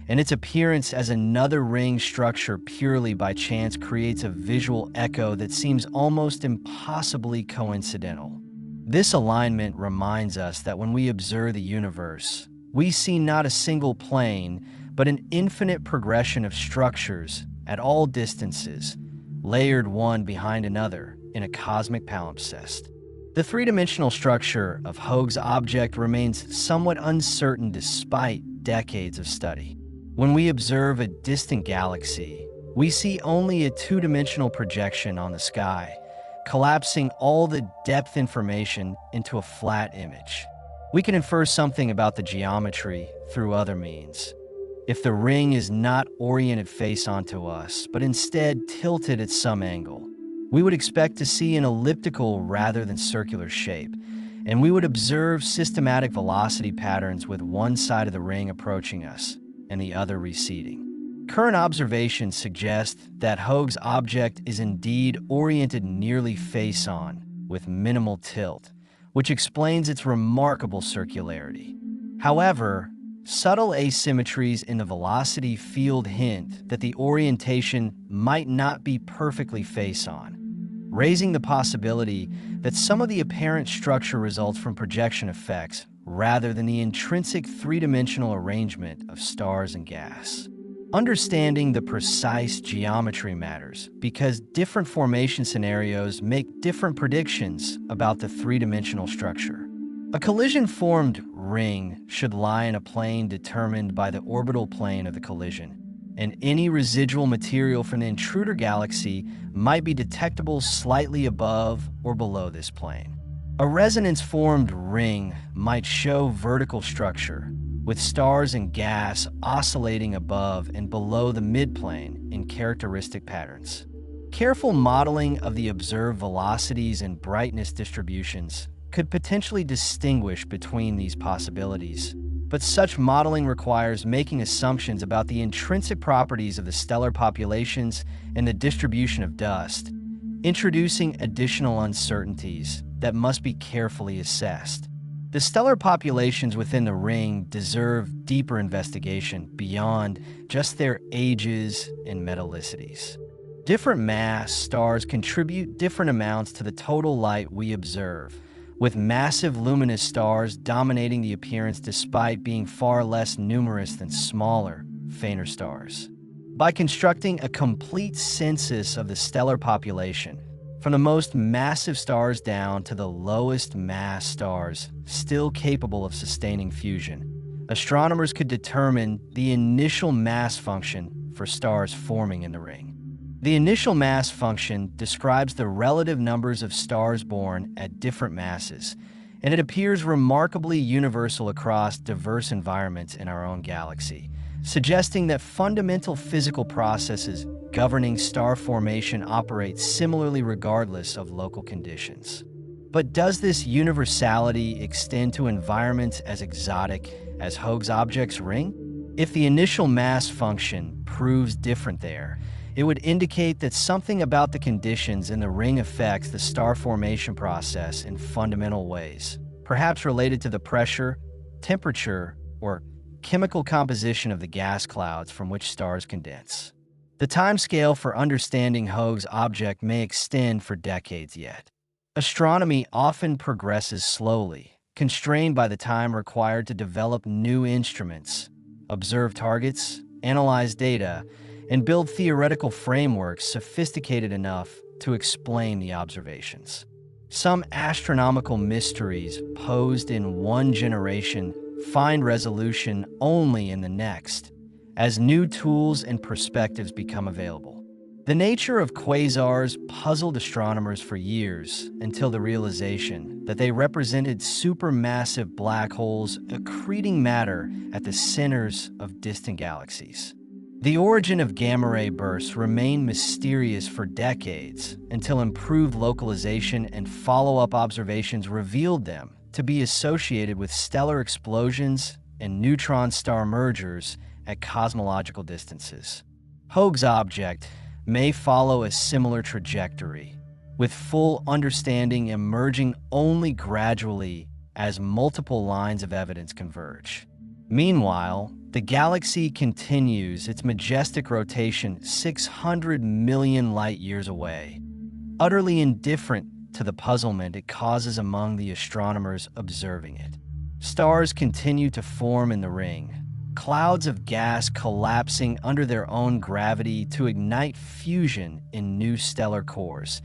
and its appearance as another ring structure purely by chance creates a visual echo that seems almost impossibly coincidental. This alignment reminds us that when we observe the universe, we see not a single plane, but an infinite progression of structures at all distances, layered one behind another in a cosmic palimpsest. The three-dimensional structure of Hoag's object remains somewhat uncertain despite decades of study. When we observe a distant galaxy, we see only a two-dimensional projection on the sky, collapsing all the depth information into a flat image. We can infer something about the geometry through other means. If the ring is not oriented face onto us, but instead tilted at some angle, we would expect to see an elliptical rather than circular shape, and we would observe systematic velocity patterns with one side of the ring approaching us and the other receding. Current observations suggest that Hoag's object is indeed oriented nearly face-on, with minimal tilt, which explains its remarkable circularity. However, subtle asymmetries in the velocity field hint that the orientation might not be perfectly face-on, raising the possibility that some of the apparent structure results from projection effects rather than the intrinsic three-dimensional arrangement of stars and gas. Understanding the precise geometry matters because different formation scenarios make different predictions about the three-dimensional structure. A collision-formed ring should lie in a plane determined by the orbital plane of the collision, and any residual material from the intruder galaxy might be detectable slightly above or below this plane. A resonance-formed ring might show vertical structure, with stars and gas oscillating above and below the midplane in characteristic patterns. Careful modeling of the observed velocities and brightness distributions could potentially distinguish between these possibilities, but such modeling requires making assumptions about the intrinsic properties of the stellar populations and the distribution of dust, introducing additional uncertainties that must be carefully assessed. The stellar populations within the ring deserve deeper investigation beyond just their ages and metallicities. Different mass stars contribute different amounts to the total light we observe, with massive luminous stars dominating the appearance despite being far less numerous than smaller, fainter stars. By constructing a complete census of the stellar population, from the most massive stars down to the lowest mass stars still capable of sustaining fusion, astronomers could determine the initial mass function for stars forming in the ring. The initial mass function describes the relative numbers of stars born at different masses, and it appears remarkably universal across diverse environments in our own galaxy, suggesting that fundamental physical processes governing star formation operate similarly regardless of local conditions. But does this universality extend to environments as exotic as Hoag's object's ring? If the initial mass function proves different there, it would indicate that something about the conditions in the ring affects the star formation process in fundamental ways, perhaps related to the pressure, temperature, or chemical composition of the gas clouds from which stars condense. The timescale for understanding Hoag's object may extend for decades yet. Astronomy often progresses slowly, constrained by the time required to develop new instruments, observe targets, analyze data, and build theoretical frameworks sophisticated enough to explain the observations. Some astronomical mysteries posed in one generation find resolution only in the next, as new tools and perspectives become available. The nature of quasars puzzled astronomers for years until the realization that they represented supermassive black holes accreting matter at the centers of distant galaxies. The origin of gamma-ray bursts remained mysterious for decades until improved localization and follow-up observations revealed them to be associated with stellar explosions and neutron star mergers at cosmological distances. Hoag's object may follow a similar trajectory, with full understanding emerging only gradually as multiple lines of evidence converge. Meanwhile, the galaxy continues its majestic rotation 600 million light-years away, utterly indifferent to the puzzlement it causes among the astronomers observing it. Stars continue to form in the ring, clouds of gas collapsing under their own gravity to ignite fusion in new stellar cores,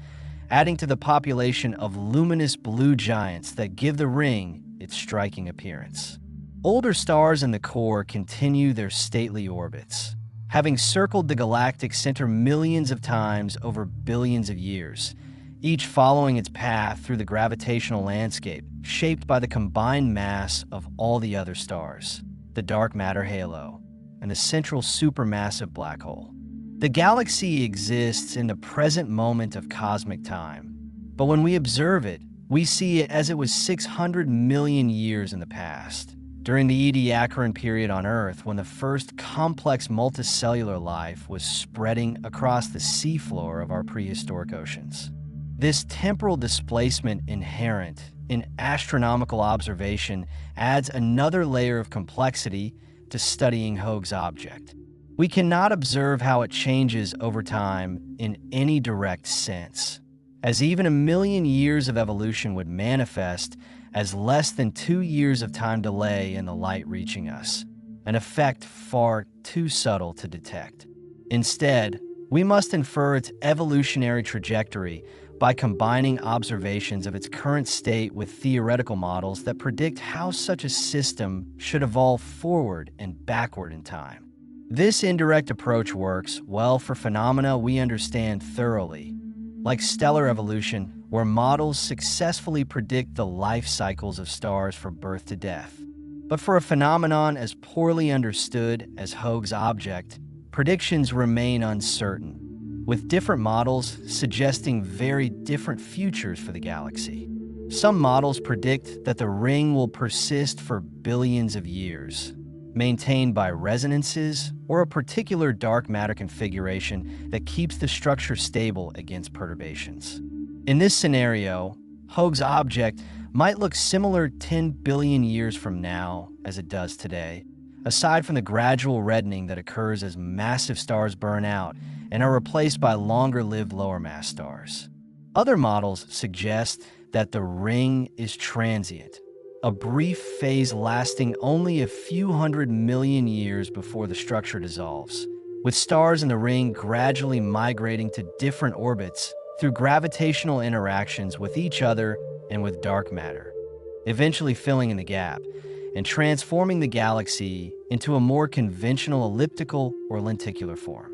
adding to the population of luminous blue giants that give the ring its striking appearance. Older stars in the core continue their stately orbits, having circled the galactic center millions of times over billions of years, each following its path through the gravitational landscape shaped by the combined mass of all the other stars, the dark matter halo, and the central supermassive black hole. The galaxy exists in the present moment of cosmic time, but when we observe it, we see it as it was 600 million years in the past, during the Ediacaran period on Earth, when the first complex multicellular life was spreading across the seafloor of our prehistoric oceans. This temporal displacement inherent in astronomical observation adds another layer of complexity to studying Hoag's object. We cannot observe how it changes over time in any direct sense, as even a million years of evolution would manifest as less than 2 years of time delay in the light reaching us, an effect far too subtle to detect. Instead, we must infer its evolutionary trajectory by combining observations of its current state with theoretical models that predict how such a system should evolve forward and backward in time. This indirect approach works well for phenomena we understand thoroughly, like stellar evolution, where models successfully predict the life cycles of stars from birth to death. But for a phenomenon as poorly understood as Hoag's object, predictions remain uncertain, with different models suggesting very different futures for the galaxy. Some models predict that the ring will persist for billions of years, maintained by resonances or a particular dark matter configuration that keeps the structure stable against perturbations. In this scenario, Hoag's object might look similar 10 billion years from now as it does today, aside from the gradual reddening that occurs as massive stars burn out and are replaced by longer-lived lower-mass stars. Other models suggest that the ring is transient, a brief phase lasting only a few 100 million years before the structure dissolves, with stars in the ring gradually migrating to different orbits through gravitational interactions with each other and with dark matter, eventually filling in the gap and transforming the galaxy into a more conventional elliptical or lenticular form.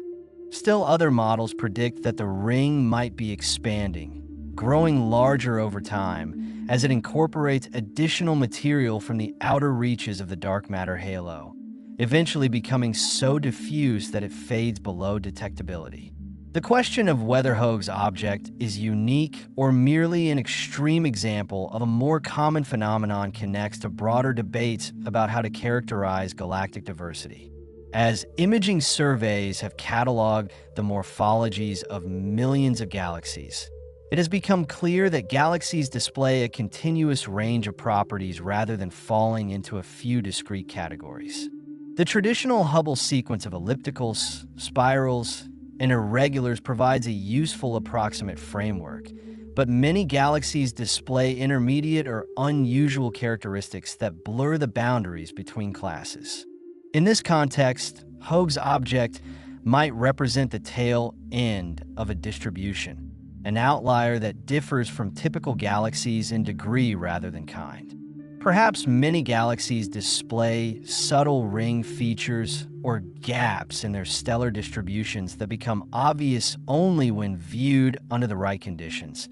Still, other models predict that the ring might be expanding, growing larger over time as it incorporates additional material from the outer reaches of the dark matter halo, eventually becoming so diffuse that it fades below detectability. The question of whether Hoag's object is unique or merely an extreme example of a more common phenomenon connects to broader debates about how to characterize galactic diversity. As imaging surveys have cataloged the morphologies of millions of galaxies, it has become clear that galaxies display a continuous range of properties rather than falling into a few discrete categories. The traditional Hubble sequence of ellipticals, spirals, and irregulars provides a useful approximate framework, but many galaxies display intermediate or unusual characteristics that blur the boundaries between classes. In this context, Hoag's object might represent the tail end of a distribution, an outlier that differs from typical galaxies in degree rather than kind. Perhaps many galaxies display subtle ring features or gaps in their stellar distributions that become obvious only when viewed under the right conditions,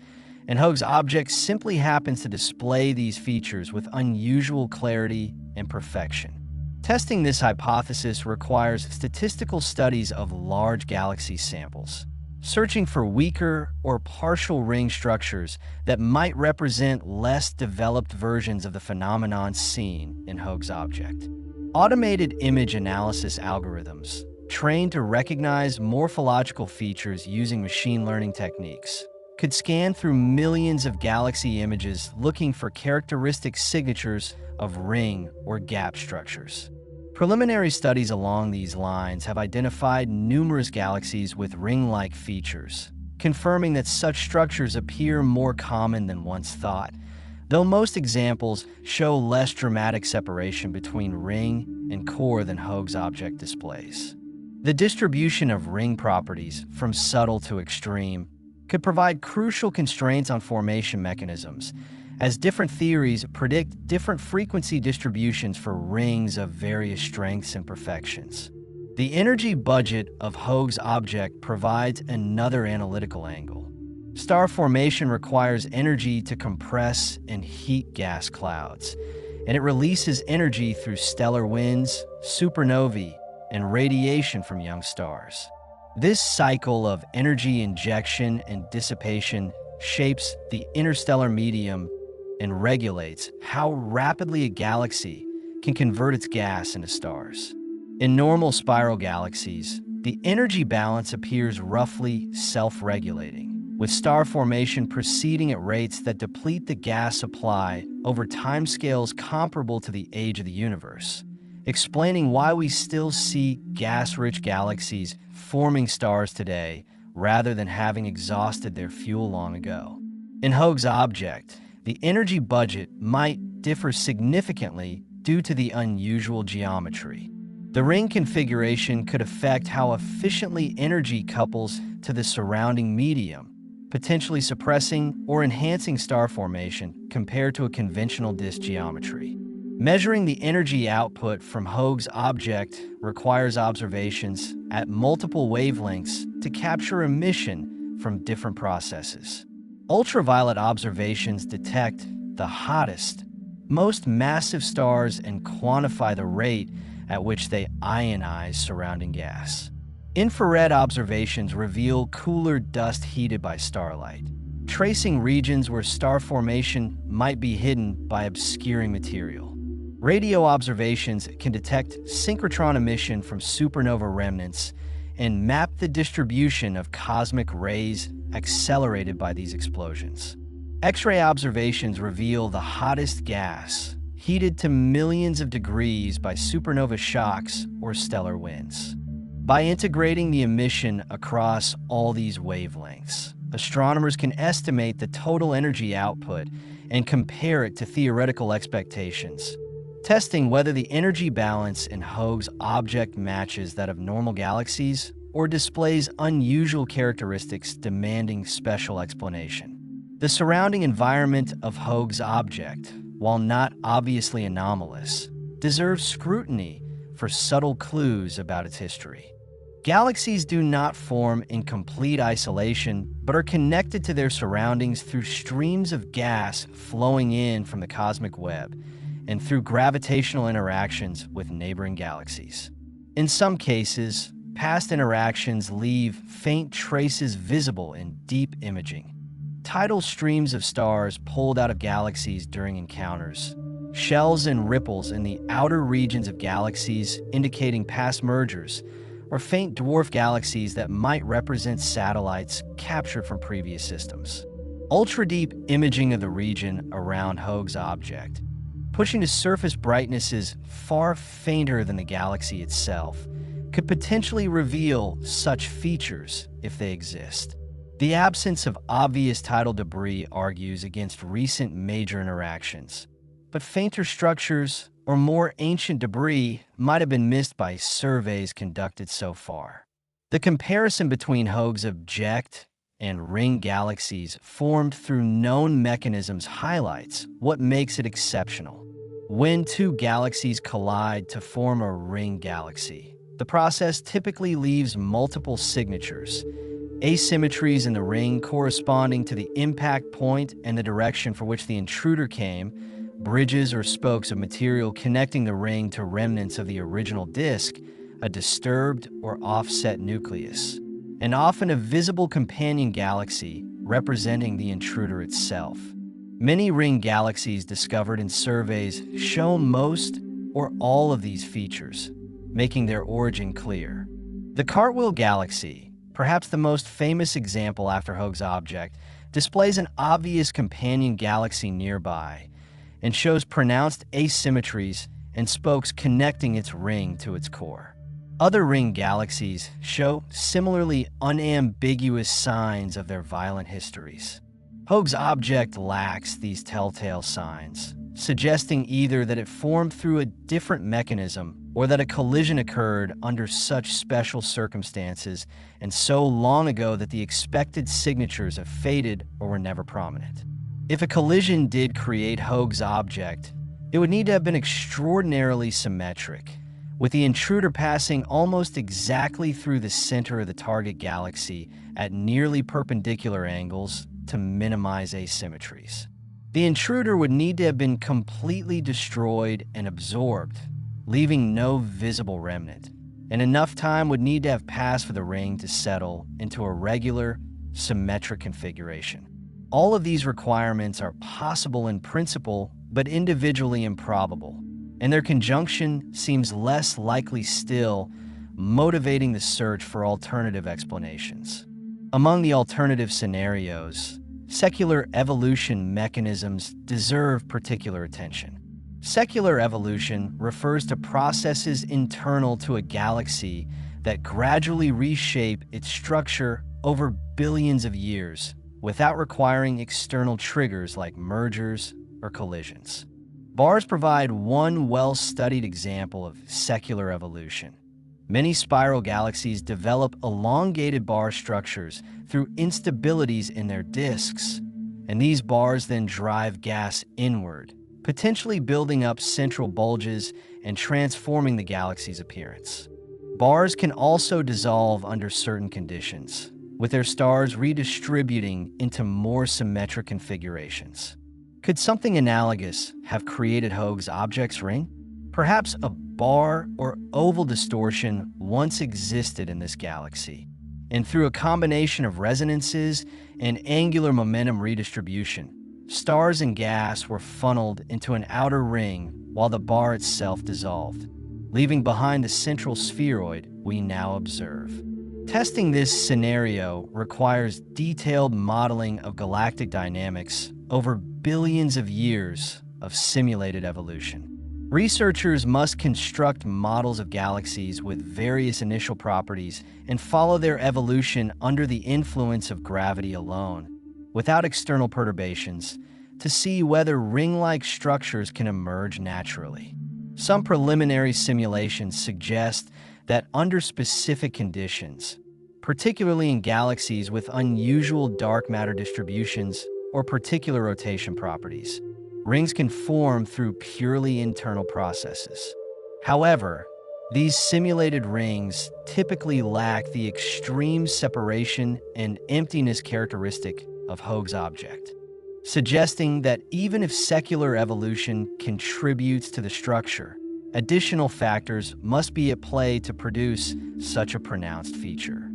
and Hoag's object simply happens to display these features with unusual clarity and perfection. Testing this hypothesis requires statistical studies of large galaxy samples, searching for weaker or partial ring structures that might represent less developed versions of the phenomenon seen in Hoag's object. Automated image analysis algorithms, trained to recognize morphological features using machine learning techniques, could scan through millions of galaxy images looking for characteristic signatures of ring or gap structures. Preliminary studies along these lines have identified numerous galaxies with ring-like features, confirming that such structures appear more common than once thought, though most examples show less dramatic separation between ring and core than Hoag's object displays. The distribution of ring properties, from subtle to extreme, could provide crucial constraints on formation mechanisms, as different theories predict different frequency distributions for rings of various strengths and perfections. The energy budget of Hoag's object provides another analytical angle. Star formation requires energy to compress and heat gas clouds, and it releases energy through stellar winds, supernovae, and radiation from young stars. This cycle of energy injection and dissipation shapes the interstellar medium and regulates how rapidly a galaxy can convert its gas into stars. In normal spiral galaxies, the energy balance appears roughly self-regulating, with star formation proceeding at rates that deplete the gas supply over timescales comparable to the age of the universe, explaining why we still see gas-rich galaxies forming stars today rather than having exhausted their fuel long ago. In Hoag's object, the energy budget might differ significantly due to the unusual geometry. The ring configuration could affect how efficiently energy couples to the surrounding medium, potentially suppressing or enhancing star formation compared to a conventional disk geometry. Measuring the energy output from Hoag's object requires observations at multiple wavelengths to capture emission from different processes. Ultraviolet observations detect the hottest, most massive stars and quantify the rate at which they ionize surrounding gas. Infrared observations reveal cooler dust heated by starlight, tracing regions where star formation might be hidden by obscuring material. Radio observations can detect synchrotron emission from supernova remnants and map the distribution of cosmic rays accelerated by these explosions. X-ray observations reveal the hottest gas, heated to millions of degrees by supernova shocks or stellar winds. By integrating the emission across all these wavelengths, astronomers can estimate the total energy output and compare it to theoretical expectations, testing whether the energy balance in Hoag's object matches that of normal galaxies or displays unusual characteristics demanding special explanation. The surrounding environment of Hoag's object, while not obviously anomalous, deserves scrutiny for subtle clues about its history. Galaxies do not form in complete isolation, but are connected to their surroundings through streams of gas flowing in from the cosmic web and through gravitational interactions with neighboring galaxies. In some cases, past interactions leave faint traces visible in deep imaging. Tidal streams of stars pulled out of galaxies during encounters, shells and ripples in the outer regions of galaxies indicating past mergers, or faint dwarf galaxies that might represent satellites captured from previous systems. Ultra-deep imaging of the region around Hoag's object, pushing to surface brightnesses far fainter than the galaxy itself, could potentially reveal such features if they exist. The absence of obvious tidal debris argues against recent major interactions, but fainter structures or more ancient debris might have been missed by surveys conducted so far. The comparison between Hoag's object and ring galaxies formed through known mechanisms highlights what makes it exceptional. When two galaxies collide to form a ring galaxy, the process typically leaves multiple signatures, asymmetries in the ring corresponding to the impact point and the direction for which the intruder came, bridges or spokes of material connecting the ring to remnants of the original disk, a disturbed or offset nucleus, and often a visible companion galaxy representing the intruder itself. Many ring galaxies discovered in surveys show most or all of these features, making their origin clear. The Cartwheel Galaxy, perhaps the most famous example after Hoag's object, displays an obvious companion galaxy nearby and shows pronounced asymmetries and spokes connecting its ring to its core. Other ring galaxies show similarly unambiguous signs of their violent histories. Hoag's object lacks these telltale signs, suggesting either that it formed through a different mechanism or that a collision occurred under such special circumstances and so long ago that the expected signatures have faded or were never prominent. If a collision did create Hoag's object, it would need to have been extraordinarily symmetric, with the intruder passing almost exactly through the center of the target galaxy at nearly perpendicular angles to minimize asymmetries. The intruder would need to have been completely destroyed and absorbed, leaving no visible remnant, and enough time would need to have passed for the ring to settle into a regular, symmetric configuration. All of these requirements are possible in principle, but individually improbable, and their conjunction seems less likely still, motivating the search for alternative explanations. Among the alternative scenarios, secular evolution mechanisms deserve particular attention. Secular evolution refers to processes internal to a galaxy that gradually reshape its structure over billions of years without requiring external triggers like mergers or collisions. Bars provide one well-studied example of secular evolution. Many spiral galaxies develop elongated bar structures through instabilities in their disks, and these bars then drive gas inward, potentially building up central bulges and transforming the galaxy's appearance. Bars can also dissolve under certain conditions, with their stars redistributing into more symmetric configurations. Could something analogous have created Hoag's object's ring? Perhaps a bar or oval distortion once existed in this galaxy, and through a combination of resonances and angular momentum redistribution, stars and gas were funneled into an outer ring while the bar itself dissolved, leaving behind the central spheroid we now observe. Testing this scenario requires detailed modeling of galactic dynamics over billions of years of simulated evolution. Researchers must construct models of galaxies with various initial properties and follow their evolution under the influence of gravity alone, without external perturbations, to see whether ring-like structures can emerge naturally. Some preliminary simulations suggest that under specific conditions, particularly in galaxies with unusual dark matter distributions or particular rotation properties, rings can form through purely internal processes. However, these simulated rings typically lack the extreme separation and emptiness characteristic of Hoag's object, suggesting that even if secular evolution contributes to the structure, additional factors must be at play to produce such a pronounced feature.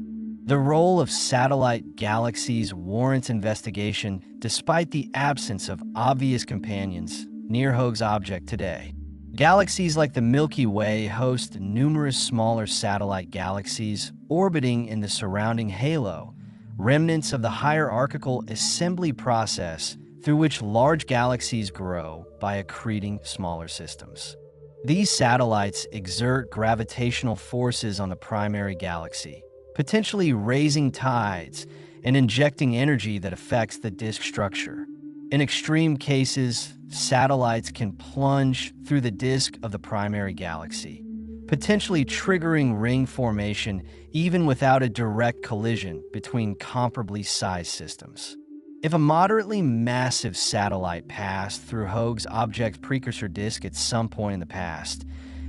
The role of satellite galaxies warrants investigation despite the absence of obvious companions near Hoag's object today. Galaxies like the Milky Way host numerous smaller satellite galaxies orbiting in the surrounding halo, remnants of the hierarchical assembly process through which large galaxies grow by accreting smaller systems. These satellites exert gravitational forces on the primary galaxy, potentially raising tides and injecting energy that affects the disk structure. In extreme cases, satellites can plunge through the disk of the primary galaxy, potentially triggering ring formation even without a direct collision between comparably sized systems. If a moderately massive satellite passed through Hoag's object precursor disk at some point in the past,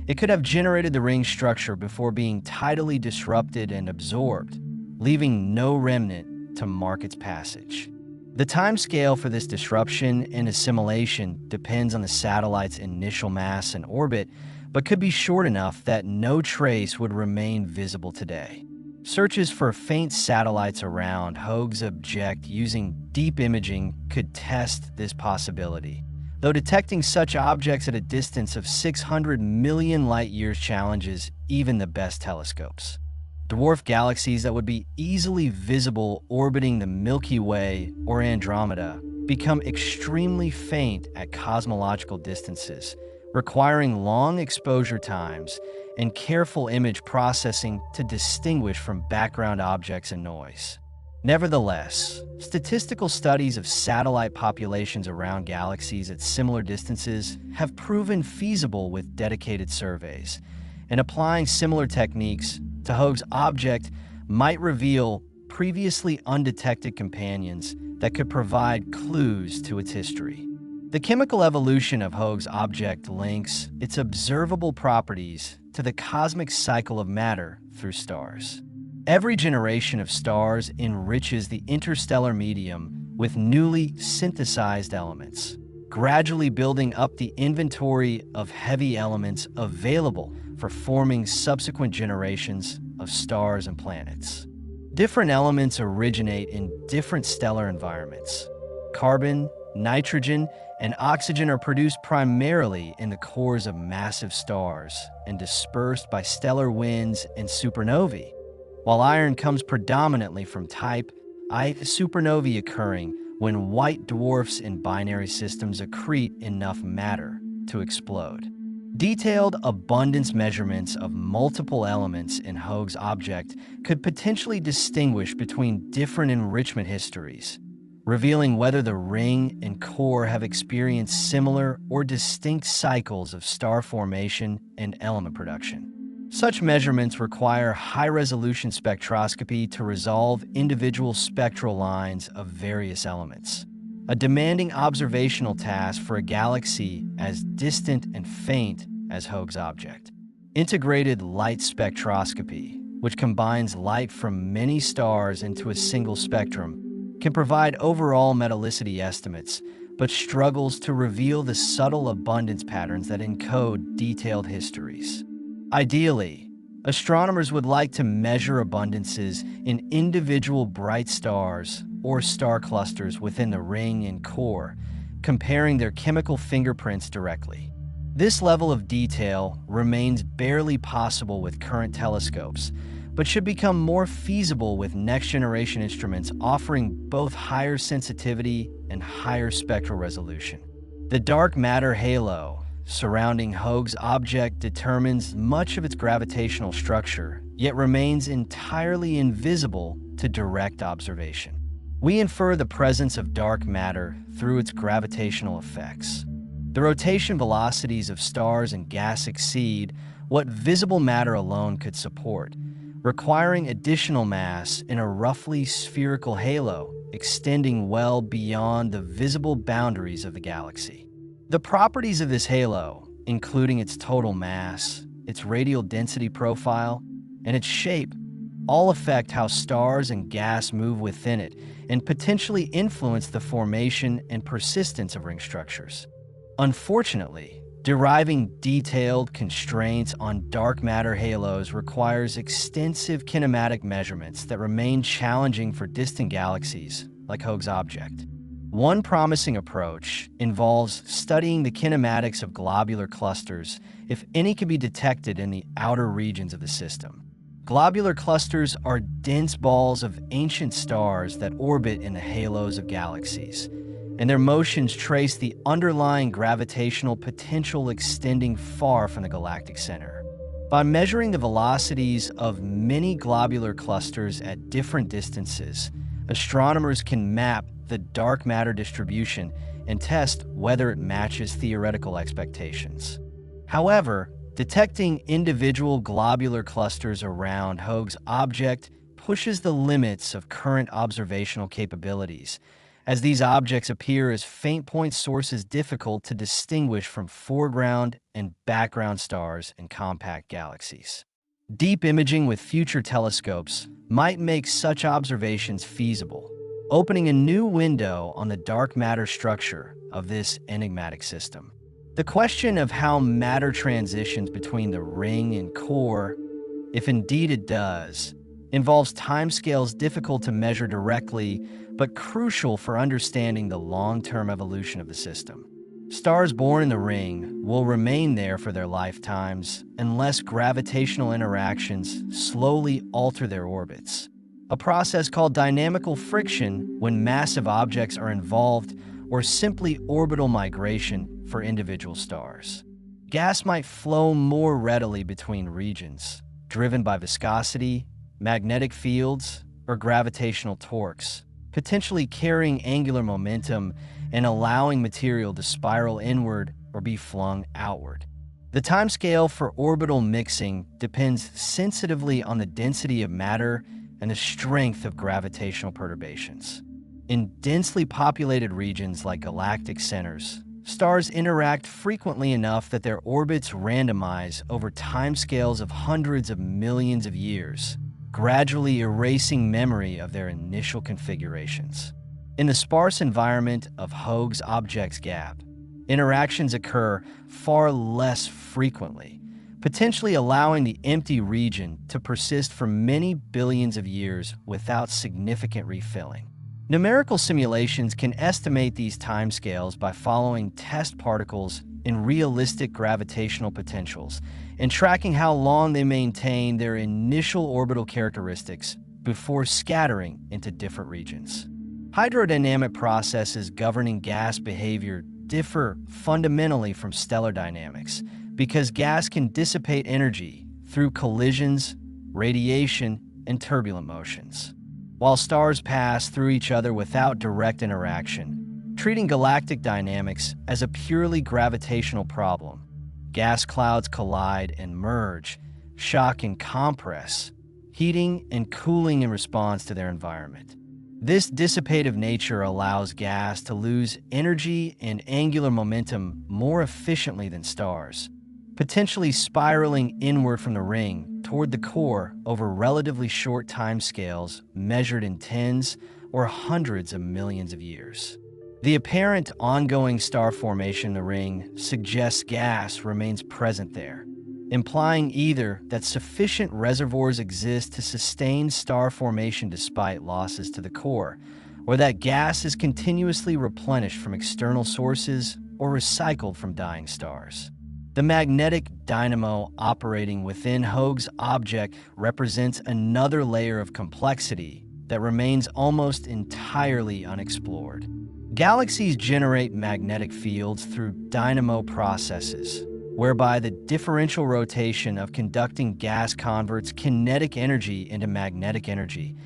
it could have generated the ring structure before being tidally disrupted and absorbed, leaving no remnant to mark its passage. The timescale for this disruption and assimilation depends on the satellite's initial mass and orbit, but could be short enough that no trace would remain visible today. Searches for faint satellites around Hoag's object using deep imaging could test this possibility, though detecting such objects at a distance of 600 million light-years challenges even the best telescopes. Dwarf galaxies that would be easily visible orbiting the Milky Way or Andromeda become extremely faint at cosmological distances, requiring long exposure times and careful image processing to distinguish from background objects and noise. Nevertheless, statistical studies of satellite populations around galaxies at similar distances have proven feasible with dedicated surveys, and applying similar techniques to Hoag's object might reveal previously undetected companions that could provide clues to its history. The chemical evolution of Hoag's object links its observable properties to the cosmic cycle of matter through stars. Every generation of stars enriches the interstellar medium with newly synthesized elements, gradually building up the inventory of heavy elements available for forming subsequent generations of stars and planets. Different elements originate in different stellar environments. Carbon, nitrogen, and oxygen are produced primarily in the cores of massive stars and dispersed by stellar winds and supernovae, while iron comes predominantly from type I supernovae occurring when white dwarfs in binary systems accrete enough matter to explode. Detailed abundance measurements of multiple elements in Hoag's object could potentially distinguish between different enrichment histories, revealing whether the ring and core have experienced similar or distinct cycles of star formation and element production. Such measurements require high-resolution spectroscopy to resolve individual spectral lines of various elements, a demanding observational task for a galaxy as distant and faint as Hoag's object. Integrated light spectroscopy, which combines light from many stars into a single spectrum, can provide overall metallicity estimates, but struggles to reveal the subtle abundance patterns that encode detailed histories. Ideally, astronomers would like to measure abundances in individual bright stars or star clusters within the ring and core, comparing their chemical fingerprints directly. This level of detail remains barely possible with current telescopes, but should become more feasible with next-generation instruments offering both higher sensitivity and higher spectral resolution. The dark matter halo surrounding Hoag's object determines much of its gravitational structure, yet remains entirely invisible to direct observation. We infer the presence of dark matter through its gravitational effects. The rotation velocities of stars and gas exceed what visible matter alone could support, requiring additional mass in a roughly spherical halo extending well beyond the visible boundaries of the galaxy. The properties of this halo, including its total mass, its radial density profile, and its shape, all affect how stars and gas move within it and potentially influence the formation and persistence of ring structures. Unfortunately, deriving detailed constraints on dark matter halos requires extensive kinematic measurements that remain challenging for distant galaxies like Hoag's object. One promising approach involves studying the kinematics of globular clusters, if any can be detected in the outer regions of the system. Globular clusters are dense balls of ancient stars that orbit in the halos of galaxies, and their motions trace the underlying gravitational potential extending far from the galactic center. By measuring the velocities of many globular clusters at different distances, astronomers can map the dark matter distribution and test whether it matches theoretical expectations. However, detecting individual globular clusters around Hoag's object pushes the limits of current observational capabilities, as these objects appear as faint point sources difficult to distinguish from foreground and background stars and compact galaxies. Deep imaging with future telescopes might make such observations feasible, opening a new window on the dark matter structure of this enigmatic system. The question of how matter transitions between the ring and core, if indeed it does, involves timescales difficult to measure directly, but crucial for understanding the long-term evolution of the system. Stars born in the ring will remain there for their lifetimes unless gravitational interactions slowly alter their orbits, a process called dynamical friction when massive objects are involved, or simply orbital migration for individual stars. Gas might flow more readily between regions, driven by viscosity, magnetic fields, or gravitational torques, potentially carrying angular momentum and allowing material to spiral inward or be flung outward. The timescale for orbital mixing depends sensitively on the density of matter and the strength of gravitational perturbations. In densely populated regions like galactic centers, stars interact frequently enough that their orbits randomize over timescales of hundreds of millions of years, gradually erasing memory of their initial configurations. In the sparse environment of Hoag's object's gap, interactions occur far less frequently, potentially allowing the empty region to persist for many billions of years without significant refilling. Numerical simulations can estimate these timescales by following test particles in realistic gravitational potentials and tracking how long they maintain their initial orbital characteristics before scattering into different regions. Hydrodynamic processes governing gas behavior differ fundamentally from stellar dynamics because gas can dissipate energy through collisions, radiation, and turbulent motions, while stars pass through each other without direct interaction, treating galactic dynamics as a purely gravitational problem. Gas clouds collide and merge, shock and compress, heating and cooling in response to their environment. This dissipative nature allows gas to lose energy and angular momentum more efficiently than stars, potentially spiraling inward from the ring toward the core over relatively short timescales measured in tens or hundreds of millions of years. The apparent ongoing star formation in the ring suggests gas remains present there, implying either that sufficient reservoirs exist to sustain star formation despite losses to the core, or that gas is continuously replenished from external sources or recycled from dying stars. The magnetic dynamo operating within Hoag's object represents another layer of complexity that remains almost entirely unexplored. Galaxies generate magnetic fields through dynamo processes, whereby the differential rotation of conducting gas converts kinetic energy into magnetic energy,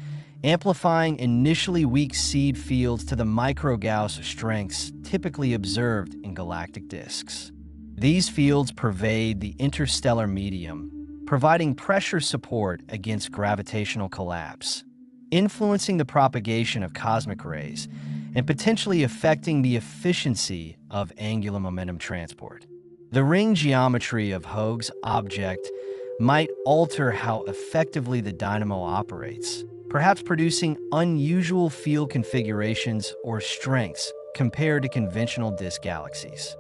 amplifying initially weak seed fields to the micro-Gauss strengths typically observed in galactic disks. These fields pervade the interstellar medium, providing pressure support against gravitational collapse, influencing the propagation of cosmic rays and potentially affecting the efficiency of angular momentum transport. The ring geometry of Hoag's object might alter how effectively the dynamo operates, perhaps producing unusual field configurations or strengths compared to conventional disk galaxies.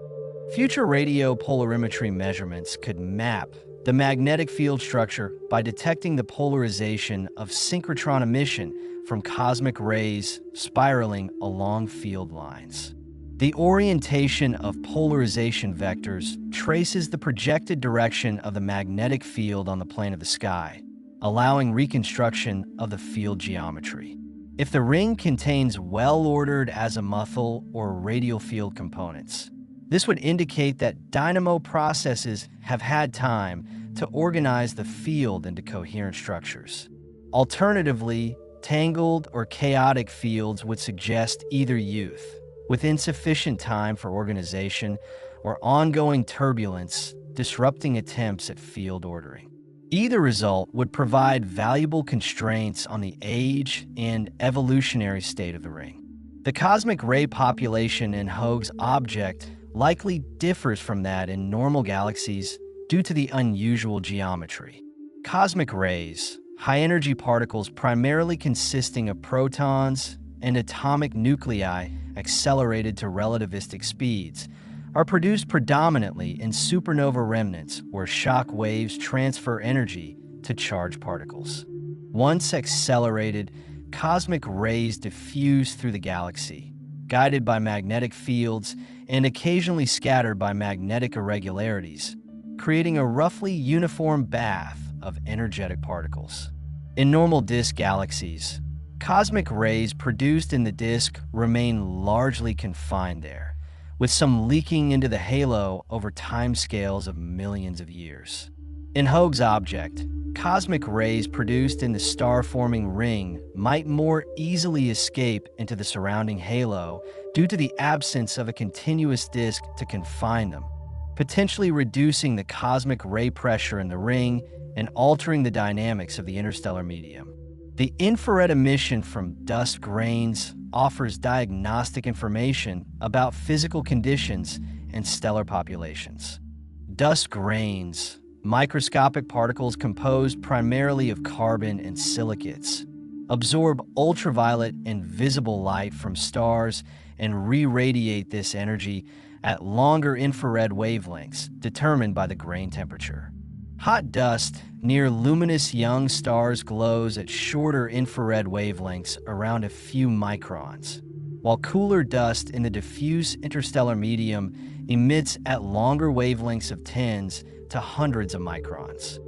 Future radio polarimetry measurements could map the magnetic field structure by detecting the polarization of synchrotron emission from cosmic rays spiraling along field lines. The orientation of polarization vectors traces the projected direction of the magnetic field on the plane of the sky, allowing reconstruction of the field geometry. If the ring contains well-ordered azimuthal or radial field components, this would indicate that dynamo processes have had time to organize the field into coherent structures. Alternatively, tangled or chaotic fields would suggest either youth, with insufficient time for organization, or ongoing turbulence, disrupting attempts at field ordering. Either result would provide valuable constraints on the age and evolutionary state of the ring. The cosmic ray population in Hoag's object likely differs from that in normal galaxies due to the unusual geometry. Cosmic rays, high-energy particles primarily consisting of protons and atomic nuclei accelerated to relativistic speeds, are produced predominantly in supernova remnants where shock waves transfer energy to charged particles. Once accelerated, cosmic rays diffuse through the galaxy, guided by magnetic fields and occasionally scattered by magnetic irregularities, creating a roughly uniform bath of energetic particles. In normal disk galaxies, cosmic rays produced in the disk remain largely confined there, with some leaking into the halo over timescales of millions of years. In Hoag's object, cosmic rays produced in the star-forming ring might more easily escape into the surrounding halo due to the absence of a continuous disk to confine them, potentially reducing the cosmic ray pressure in the ring and altering the dynamics of the interstellar medium. The infrared emission from dust grains offers diagnostic information about physical conditions and stellar populations. Dust grains, microscopic particles composed primarily of carbon and silicates, absorb ultraviolet and visible light from stars and re-radiate this energy at longer infrared wavelengths determined by the grain temperature. Hot dust near luminous young stars glows at shorter infrared wavelengths around a few microns, while cooler dust in the diffuse interstellar medium emits at longer wavelengths of tens to hundreds of microns.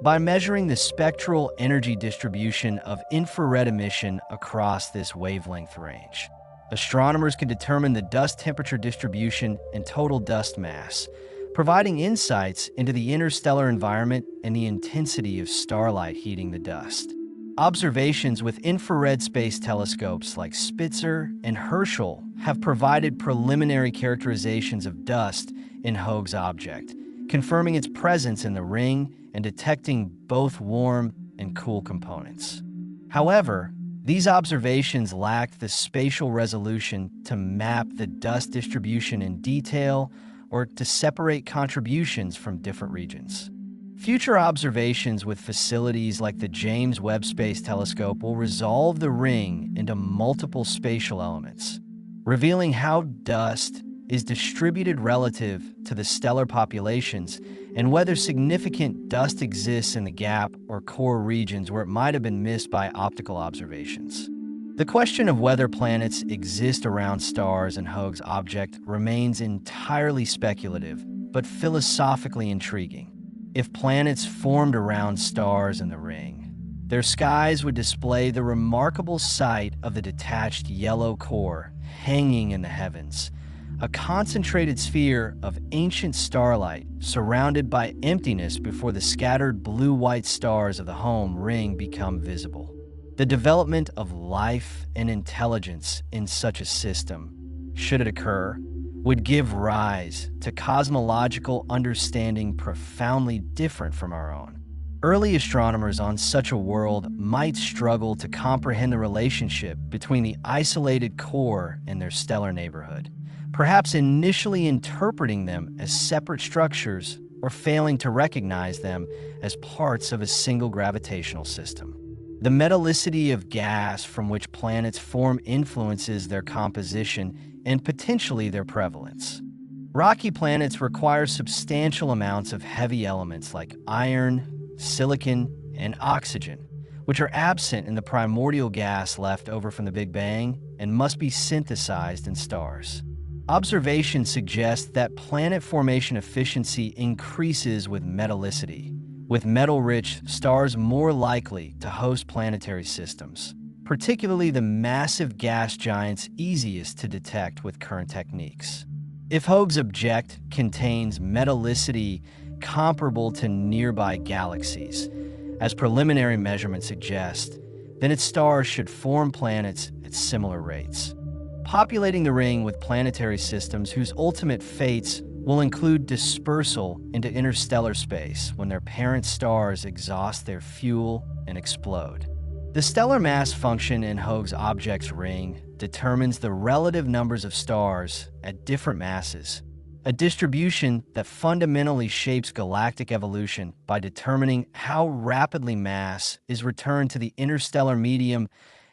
By measuring the spectral energy distribution of infrared emission across this wavelength range, astronomers can determine the dust temperature distribution and total dust mass, providing insights into the interstellar environment and the intensity of starlight heating the dust. Observations with infrared space telescopes like Spitzer and Herschel have provided preliminary characterizations of dust in Hoag's object, confirming its presence in the ring and detecting both warm and cool components. However, these observations lacked the spatial resolution to map the dust distribution in detail or to separate contributions from different regions. Future observations with facilities like the James Webb Space Telescope will resolve the ring into multiple spatial elements, revealing how dust is distributed relative to the stellar populations and whether significant dust exists in the gap or core regions where it might have been missed by optical observations. The question of whether planets exist around stars in Hoag's object remains entirely speculative, but philosophically intriguing. If planets formed around stars in the ring, their skies would display the remarkable sight of the detached yellow core hanging in the heavens, a concentrated sphere of ancient starlight surrounded by emptiness before the scattered blue-white stars of the home ring become visible. The development of life and intelligence in such a system, should it occur, would give rise to cosmological understanding profoundly different from our own. Early astronomers on such a world might struggle to comprehend the relationship between the isolated core and their stellar neighborhood, perhaps initially interpreting them as separate structures or failing to recognize them as parts of a single gravitational system. The metallicity of gas from which planets form influences their composition and potentially their prevalence. Rocky planets require substantial amounts of heavy elements like iron, silicon, and oxygen, which are absent in the primordial gas left over from the Big Bang and must be synthesized in stars. Observations suggest that planet formation efficiency increases with metallicity, with metal-rich stars more likely to host planetary systems, particularly the massive gas giants easiest to detect with current techniques. If Hoag's object contains metallicity comparable to nearby galaxies, as preliminary measurements suggest, then its stars should form planets at similar rates, populating the ring with planetary systems whose ultimate fates will include dispersal into interstellar space when their parent stars exhaust their fuel and explode. The stellar mass function in Hoag's object's ring determines the relative numbers of stars at different masses, a distribution that fundamentally shapes galactic evolution by determining how rapidly mass is returned to the interstellar medium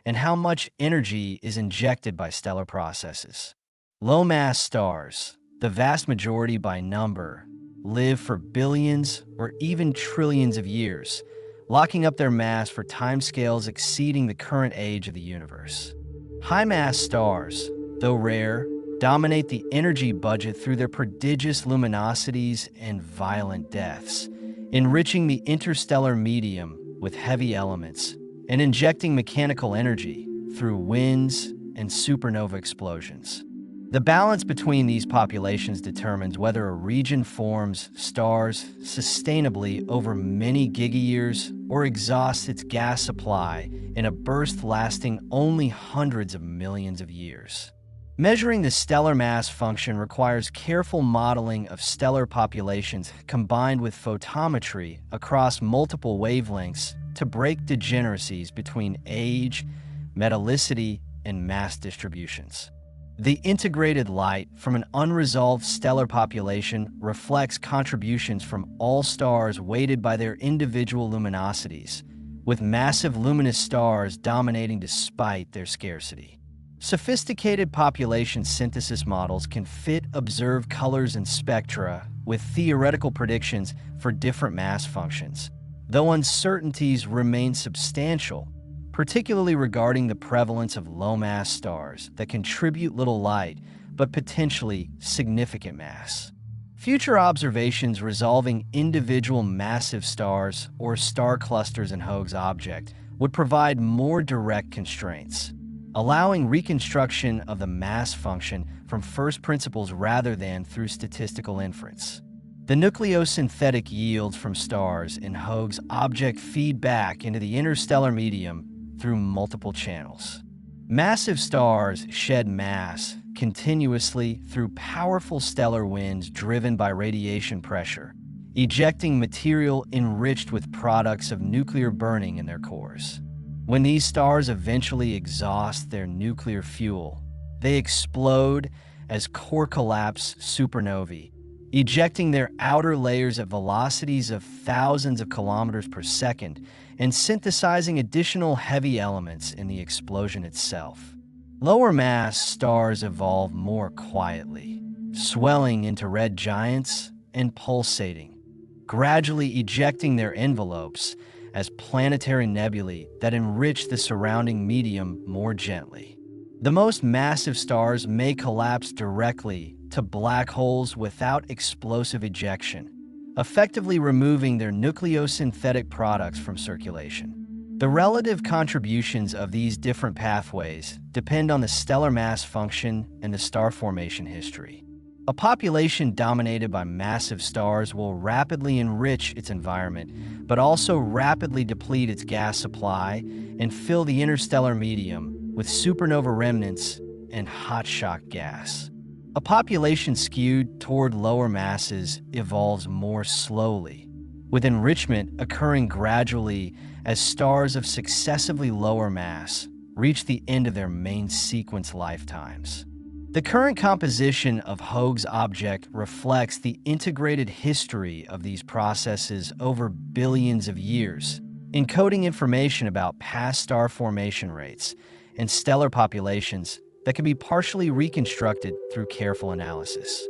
and how much energy is injected by stellar processes. Low-mass stars, the vast majority by number, live for billions or even trillions of years, locking up their mass for timescales exceeding the current age of the universe. High-mass stars, though rare, dominate the energy budget through their prodigious luminosities and violent deaths, enriching the interstellar medium with heavy elements and injecting mechanical energy through winds and supernova explosions. The balance between these populations determines whether a region forms stars sustainably over many gigayears or exhausts its gas supply in a burst lasting only hundreds of millions of years. Measuring the stellar mass function requires careful modeling of stellar populations combined with photometry across multiple wavelengths to break degeneracies between age, metallicity, and mass distributions. The integrated light from an unresolved stellar population reflects contributions from all stars weighted by their individual luminosities, with massive luminous stars dominating despite their scarcity. Sophisticated population synthesis models can fit observed colors and spectra with theoretical predictions for different mass functions, though uncertainties remain substantial, particularly regarding the prevalence of low-mass stars that contribute little light but potentially significant mass. Future observations resolving individual massive stars or star clusters in Hoag's object would provide more direct constraints, allowing reconstruction of the mass function from first principles rather than through statistical inference. The nucleosynthetic yields from stars in Hoag's object feed back into the interstellar medium through multiple channels. Massive stars shed mass continuously through powerful stellar winds driven by radiation pressure, ejecting material enriched with products of nuclear burning in their cores. When these stars eventually exhaust their nuclear fuel, they explode as core collapse supernovae, ejecting their outer layers at velocities of thousands of kilometers per second and synthesizing additional heavy elements in the explosion itself. Lower mass stars evolve more quietly, swelling into red giants and pulsating, gradually ejecting their envelopes as planetary nebulae that enrich the surrounding medium more gently. The most massive stars may collapse directly to black holes without explosive ejection, effectively removing their nucleosynthetic products from circulation. The relative contributions of these different pathways depend on the stellar mass function and the star formation history. A population dominated by massive stars will rapidly enrich its environment, but also rapidly deplete its gas supply and fill the interstellar medium with supernova remnants and hot shock gas. A population skewed toward lower masses evolves more slowly, with enrichment occurring gradually as stars of successively lower mass reach the end of their main sequence lifetimes. The current composition of Hoag's object reflects the integrated history of these processes over billions of years, encoding information about past star formation rates and stellar populations that can be partially reconstructed through careful analysis.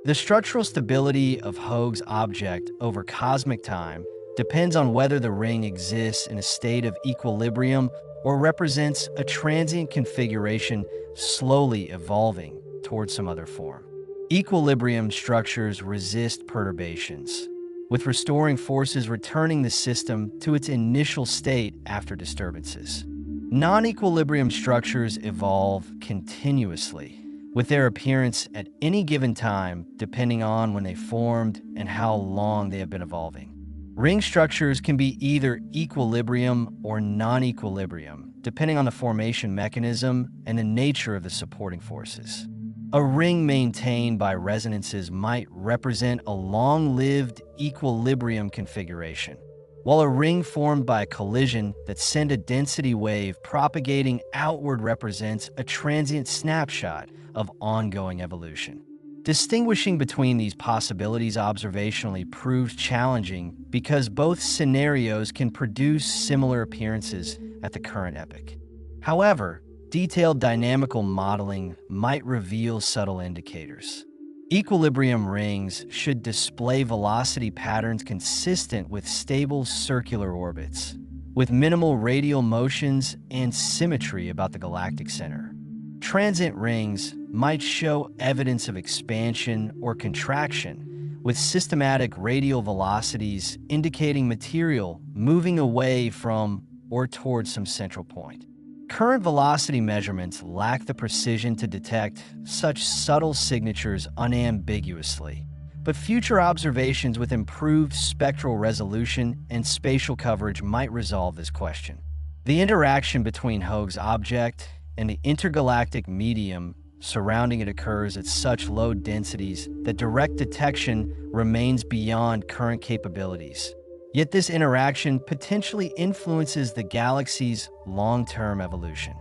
The structural stability of Hoag's object over cosmic time depends on whether the ring exists in a state of equilibrium or represents a transient configuration slowly evolving towards some other form. Equilibrium structures resist perturbations, with restoring forces returning the system to its initial state after disturbances. Non-equilibrium structures evolve continuously, with their appearance at any given time depending on when they formed and how long they have been evolving. Ring structures can be either equilibrium or non-equilibrium, depending on the formation mechanism and the nature of the supporting forces. A ring maintained by resonances might represent a long-lived equilibrium configuration, while a ring formed by a collision that sent a density wave propagating outward represents a transient snapshot of ongoing evolution. Distinguishing between these possibilities observationally proves challenging because both scenarios can produce similar appearances at the current epoch. However, detailed dynamical modeling might reveal subtle indicators. Equilibrium rings should display velocity patterns consistent with stable circular orbits, with minimal radial motions and symmetry about the galactic center. Transient rings might show evidence of expansion or contraction, with systematic radial velocities indicating material moving away from or towards some central point. Current velocity measurements lack the precision to detect such subtle signatures unambiguously, but future observations with improved spectral resolution and spatial coverage might resolve this question. The interaction between Hoag's object and the intergalactic medium surrounding it occurs at such low densities that direct detection remains beyond current capabilities. Yet this interaction potentially influences the galaxy's long-term evolution.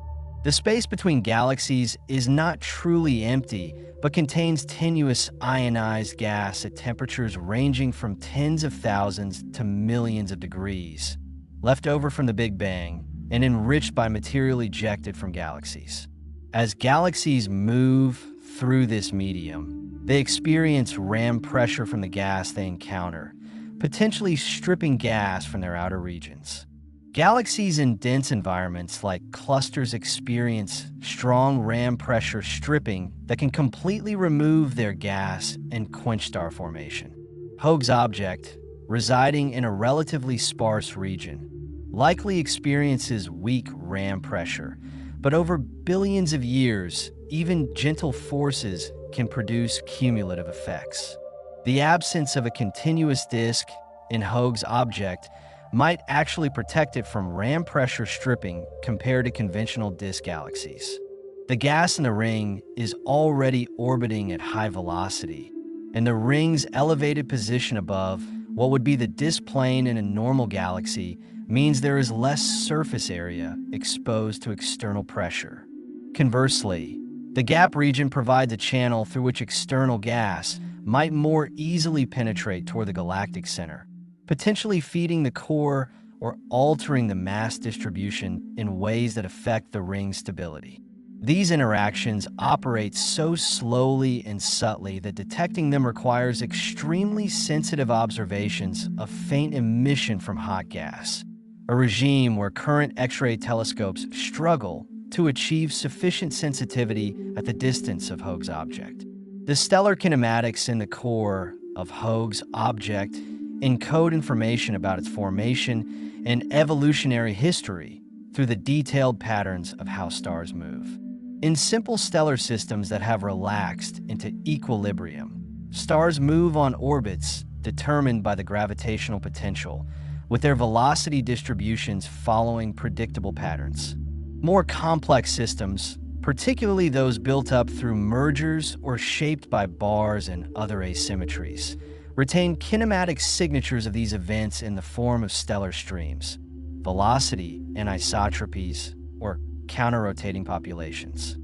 The space between galaxies is not truly empty, but contains tenuous ionized gas at temperatures ranging from tens of thousands to millions of degrees, left over from the Big Bang and enriched by material ejected from galaxies. As galaxies move through this medium, they experience ram pressure from the gas they encounter, potentially stripping gas from their outer regions. Galaxies in dense environments like clusters experience strong ram pressure stripping that can completely remove their gas and quench star formation. Hoag's object, residing in a relatively sparse region, likely experiences weak ram pressure, but over billions of years, even gentle forces can produce cumulative effects. The absence of a continuous disk in Hoag's object might actually protect it from ram pressure stripping compared to conventional disk galaxies. The gas in the ring is already orbiting at high velocity, and the ring's elevated position above what would be the disk plane in a normal galaxy means there is less surface area exposed to external pressure. Conversely, the gap region provides a channel through which external gas might more easily penetrate toward the galactic center, potentially feeding the core or altering the mass distribution in ways that affect the ring's stability. These interactions operate so slowly and subtly that detecting them requires extremely sensitive observations of faint emission from hot gas, a regime where current X-ray telescopes struggle to achieve sufficient sensitivity at the distance of Hoag's object. The stellar kinematics in the core of Hoag's object encode information about its formation and evolutionary history through the detailed patterns of how stars move. In simple stellar systems that have relaxed into equilibrium, stars move on orbits determined by the gravitational potential, with their velocity distributions following predictable patterns. More complex systems, particularly those built up through mergers or shaped by bars and other asymmetries, retain kinematic signatures of these events in the form of stellar streams, velocity anisotropies, or counter-rotating populations.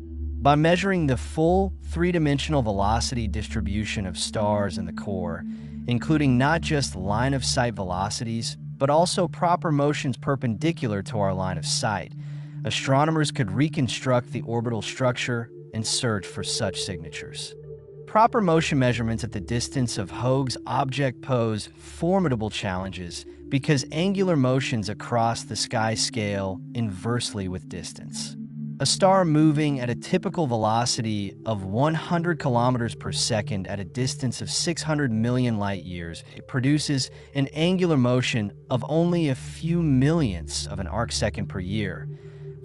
By measuring the full three-dimensional velocity distribution of stars in the core, including not just line-of-sight velocities, but also proper motions perpendicular to our line of sight, astronomers could reconstruct the orbital structure and search for such signatures. Proper motion measurements at the distance of Hoag's object pose formidable challenges because angular motions across the sky scale inversely with distance. A star moving at a typical velocity of 100 kilometers per second at a distance of 600 million light-years produces an angular motion of only a few millionths of an arcsecond per year,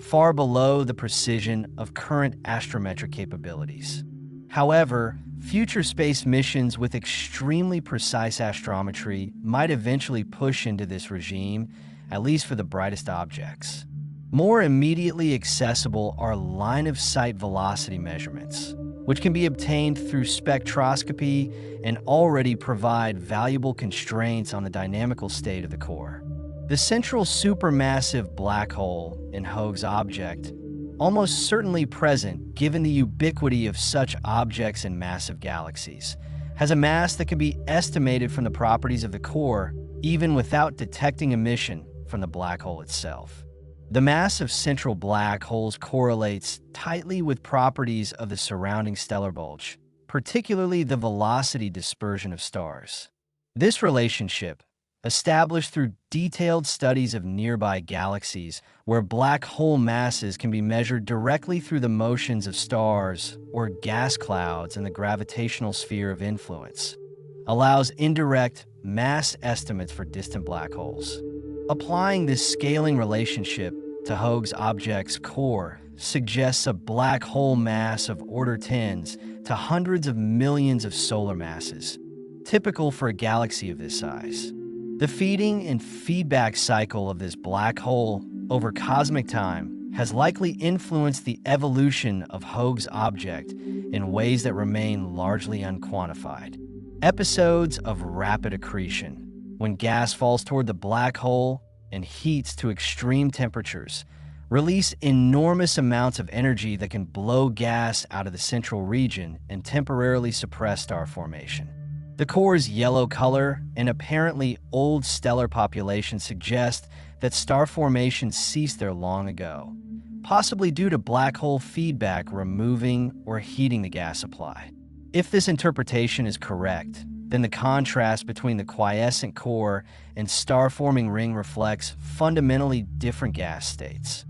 far below the precision of current astrometric capabilities. However, future space missions with extremely precise astrometry might eventually push into this regime, at least for the brightest objects. More immediately accessible are line-of-sight velocity measurements, which can be obtained through spectroscopy and already provide valuable constraints on the dynamical state of the core. The central supermassive black hole in Hoag's object, almost certainly present given the ubiquity of such objects in massive galaxies, has a mass that can be estimated from the properties of the core even without detecting emission from the black hole itself. The mass of central black holes correlates tightly with properties of the surrounding stellar bulge, particularly the velocity dispersion of stars. This relationship, established through detailed studies of nearby galaxies where black hole masses can be measured directly through the motions of stars or gas clouds in the gravitational sphere of influence, allows indirect mass estimates for distant black holes. Applying this scaling relationship to Hoag's object's core suggests a black hole mass of order tens to hundreds of millions of solar masses, typical for a galaxy of this size. The feeding and feedback cycle of this black hole over cosmic time has likely influenced the evolution of Hoag's object in ways that remain largely unquantified. Episodes of rapid accretion, when gas falls toward the black hole and heats to extreme temperatures, release enormous amounts of energy that can blow gas out of the central region and temporarily suppress star formation. The core's yellow color and apparently old stellar population suggest that star formation ceased there long ago, possibly due to black hole feedback removing or heating the gas supply. If this interpretation is correct, then the contrast between the quiescent core and star-forming ring reflects fundamentally different gas states.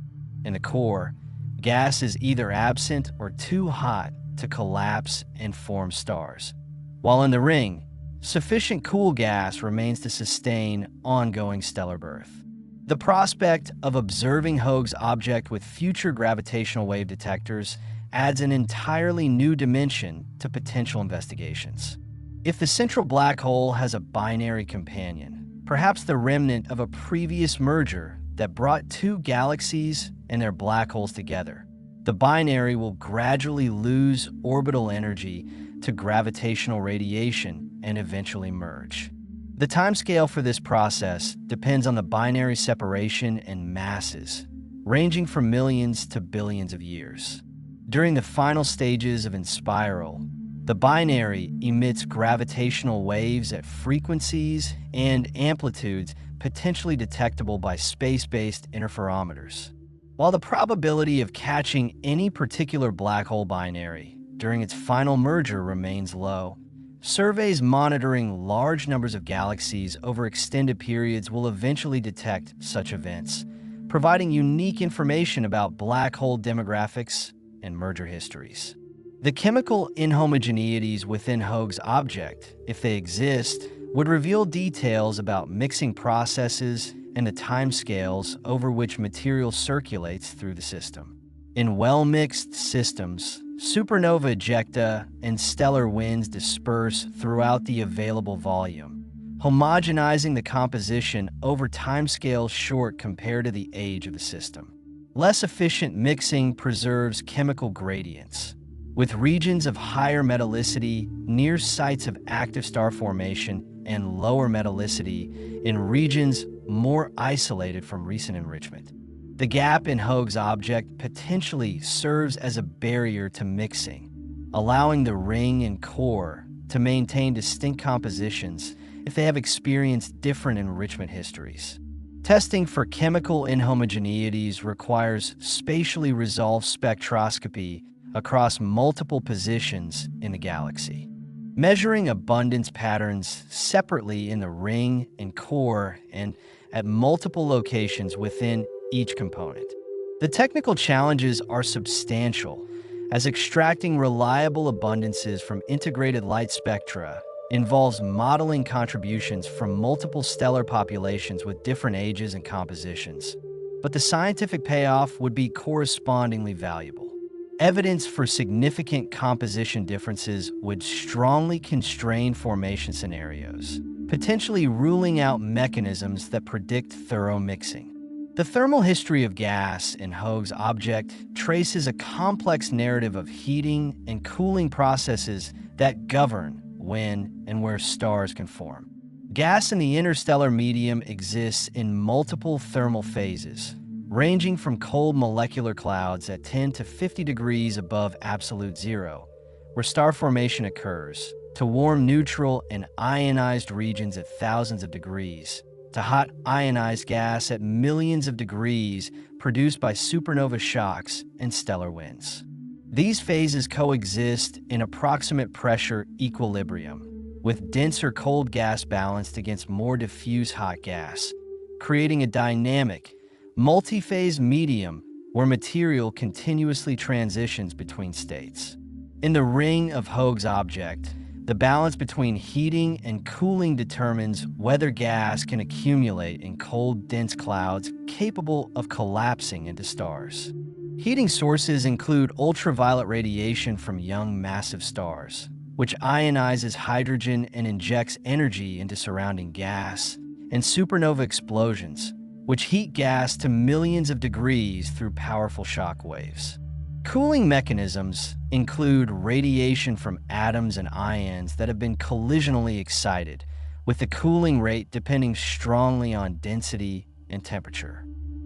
In the core, gas is either absent or too hot to collapse and form stars, while in the ring, sufficient cool gas remains to sustain ongoing stellar birth. The prospect of observing Hoag's object with future gravitational wave detectors adds an entirely new dimension to potential investigations. If the central black hole has a binary companion, perhaps the remnant of a previous merger that brought two galaxies and their black holes together, the binary will gradually lose orbital energy to gravitational radiation and eventually merge. The timescale for this process depends on the binary separation and masses, ranging from millions to billions of years. During the final stages of inspiral, the binary emits gravitational waves at frequencies and amplitudes potentially detectable by space-based interferometers. While the probability of catching any particular black hole binary during its final merger remains low, surveys monitoring large numbers of galaxies over extended periods will eventually detect such events, providing unique information about black hole demographics and merger histories. The chemical inhomogeneities within Hoag's object, if they exist, would reveal details about mixing processes and the timescales over which material circulates through the system. In well-mixed systems, supernova ejecta and stellar winds disperse throughout the available volume, homogenizing the composition over timescales short compared to the age of the system. Less efficient mixing preserves chemical gradients, with regions of higher metallicity near sites of active star formation and lower metallicity in regions more isolated from recent enrichment. The gap in Hoag's object potentially serves as a barrier to mixing, allowing the ring and core to maintain distinct compositions if they have experienced different enrichment histories. Testing for chemical inhomogeneities requires spatially resolved spectroscopy across multiple positions in the galaxy, measuring abundance patterns separately in the ring and core and at multiple locations within each component. The technical challenges are substantial, as extracting reliable abundances from integrated light spectra involves modeling contributions from multiple stellar populations with different ages and compositions. But the scientific payoff would be correspondingly valuable. Evidence for significant composition differences would strongly constrain formation scenarios, potentially ruling out mechanisms that predict thorough mixing. The thermal history of gas in Hoag's object traces a complex narrative of heating and cooling processes that govern when and where stars can form. Gas in the interstellar medium exists in multiple thermal phases, ranging from cold molecular clouds at 10 to 50 degrees above absolute zero, where star formation occurs, to warm neutral and ionized regions at thousands of degrees, to hot ionized gas at millions of degrees produced by supernova shocks and stellar winds. These phases coexist in approximate pressure equilibrium, with denser cold gas balanced against more diffuse hot gas, creating a dynamic, multi-phase medium where material continuously transitions between states. In the ring of Hoag's object, the balance between heating and cooling determines whether gas can accumulate in cold, dense clouds capable of collapsing into stars. Heating sources include ultraviolet radiation from young, massive stars, which ionizes hydrogen and injects energy into surrounding gas, and supernova explosions, which heat gas to millions of degrees through powerful shock waves. Cooling mechanisms include radiation from atoms and ions that have been collisionally excited, with the cooling rate depending strongly on density and temperature.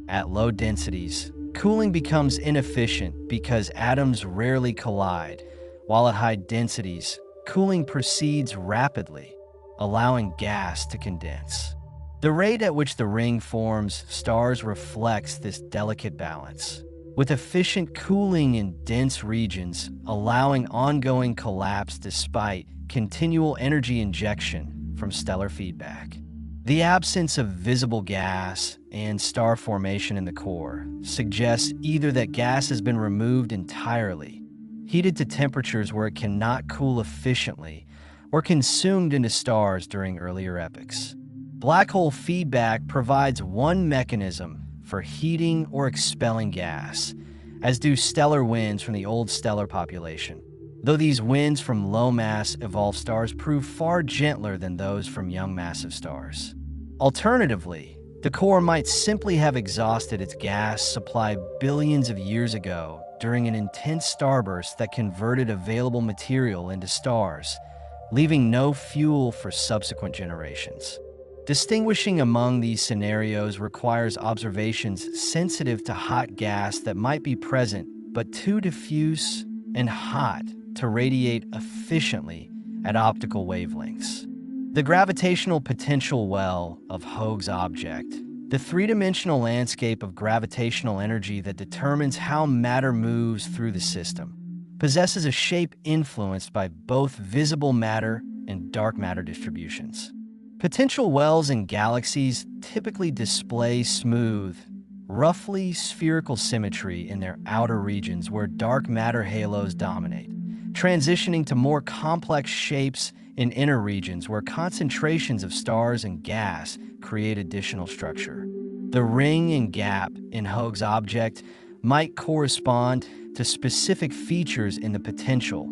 At low densities, cooling becomes inefficient because atoms rarely collide, while at high densities, cooling proceeds rapidly, allowing gas to condense. The rate at which the ring forms stars reflects this delicate balance, with efficient cooling in dense regions allowing ongoing collapse despite continual energy injection from stellar feedback. The absence of visible gas and star formation in the core suggests either that gas has been removed entirely, heated to temperatures where it cannot cool efficiently, or consumed into stars during earlier epochs. Black hole feedback provides one mechanism for heating or expelling gas, as do stellar winds from the old stellar population, though these winds from low-mass evolved stars prove far gentler than those from young massive stars. Alternatively, the core might simply have exhausted its gas supply billions of years ago during an intense starburst that converted available material into stars, leaving no fuel for subsequent generations. Distinguishing among these scenarios requires observations sensitive to hot gas that might be present but too diffuse and hot to radiate efficiently at optical wavelengths. The gravitational potential well of Hoag's object, the three-dimensional landscape of gravitational energy that determines how matter moves through the system, possesses a shape influenced by both visible matter and dark matter distributions. Potential wells in galaxies typically display smooth, roughly spherical symmetry in their outer regions where dark matter halos dominate, transitioning to more complex shapes in inner regions where concentrations of stars and gas create additional structure. The ring and gap in Hoag's object might correspond to specific features in the potential,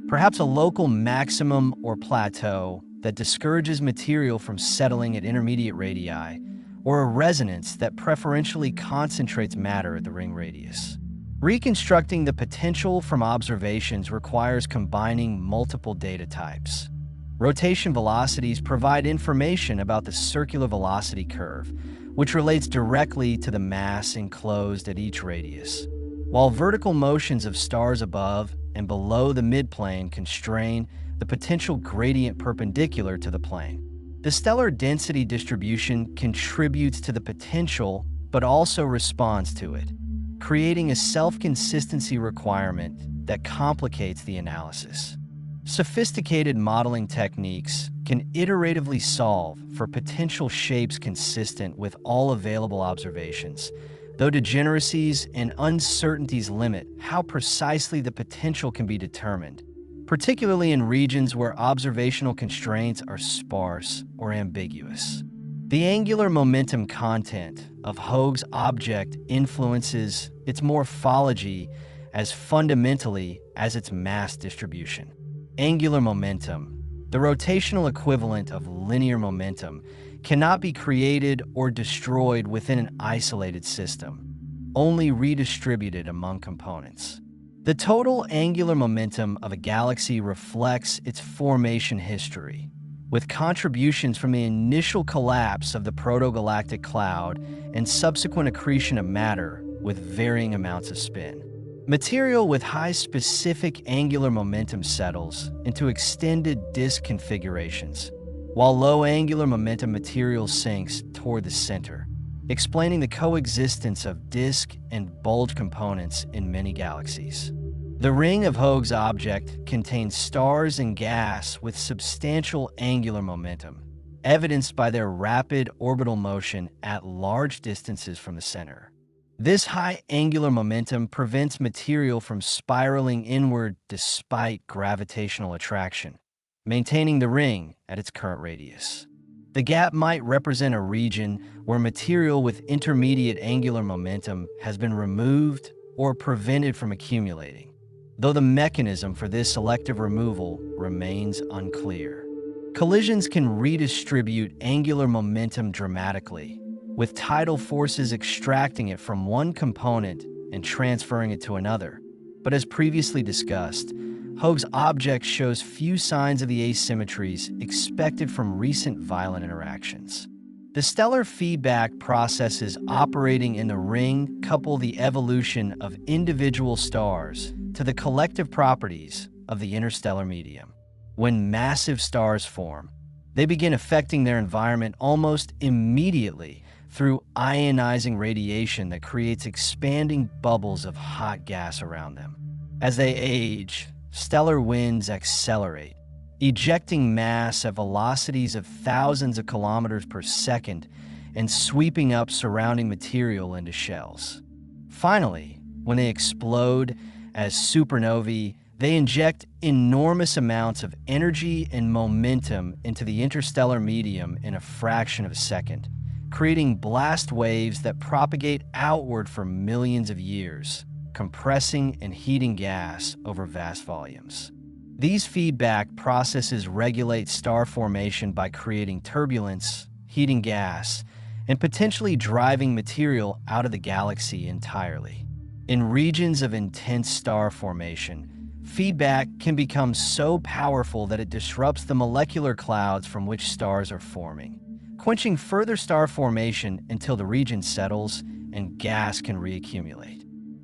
perhaps a local maximum or plateau that discourages material from settling at intermediate radii, or a resonance that preferentially concentrates matter at the ring radius. Reconstructing the potential from observations requires combining multiple data types. Rotation velocities provide information about the circular velocity curve, which relates directly to the mass enclosed at each radius, while vertical motions of stars above and below the midplane constrain the potential gradient perpendicular to the plane. The stellar density distribution contributes to the potential but also responds to it, creating a self-consistency requirement that complicates the analysis. Sophisticated modeling techniques can iteratively solve for potential shapes consistent with all available observations, though degeneracies and uncertainties limit how precisely the potential can be determined, particularly in regions where observational constraints are sparse or ambiguous. The angular momentum content of Hoag's object influences its morphology as fundamentally as its mass distribution. Angular momentum, the rotational equivalent of linear momentum, cannot be created or destroyed within an isolated system, only redistributed among components. The total angular momentum of a galaxy reflects its formation history, with contributions from the initial collapse of the protogalactic cloud and subsequent accretion of matter with varying amounts of spin. Material with high specific angular momentum settles into extended disk configurations, while low angular momentum material sinks toward the center, explaining the coexistence of disk and bulge components in many galaxies. The ring of Hoag's object contains stars and gas with substantial angular momentum, evidenced by their rapid orbital motion at large distances from the center. This high angular momentum prevents material from spiraling inward despite gravitational attraction, maintaining the ring at its current radius. The gap might represent a region where material with intermediate angular momentum has been removed or prevented from accumulating, though the mechanism for this selective removal remains unclear. Collisions can redistribute angular momentum dramatically, with tidal forces extracting it from one component and transferring it to another. But as previously discussed, Hoag's object shows few signs of the asymmetries expected from recent violent interactions. The stellar feedback processes operating in the ring couple the evolution of individual stars to the collective properties of the interstellar medium. When massive stars form, they begin affecting their environment almost immediately through ionizing radiation that creates expanding bubbles of hot gas around them. As they age, stellar winds accelerate, ejecting mass at velocities of thousands of kilometers per second and sweeping up surrounding material into shells. Finally, when they explode as supernovae, they inject enormous amounts of energy and momentum into the interstellar medium in a fraction of a second, creating blast waves that propagate outward for millions of years, compressing and heating gas over vast volumes. These feedback processes regulate star formation by creating turbulence, heating gas, and potentially driving material out of the galaxy entirely. In regions of intense star formation, feedback can become so powerful that it disrupts the molecular clouds from which stars are forming, quenching further star formation until the region settles and gas can reaccumulate.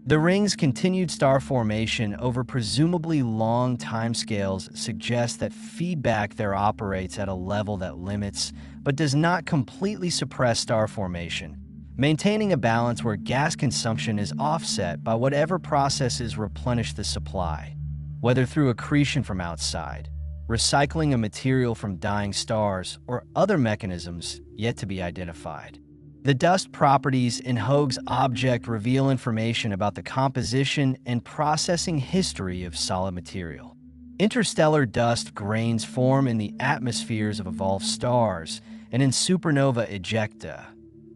The ring's continued star formation over presumably long timescales suggests that feedback there operates at a level that limits but does not completely suppress star formation, maintaining a balance where gas consumption is offset by whatever processes replenish the supply, whether through accretion from outside, recycling a material from dying stars, or other mechanisms yet to be identified. The dust properties in Hoag's object reveal information about the composition and processing history of solid material. Interstellar dust grains form in the atmospheres of evolved stars and in supernova ejecta,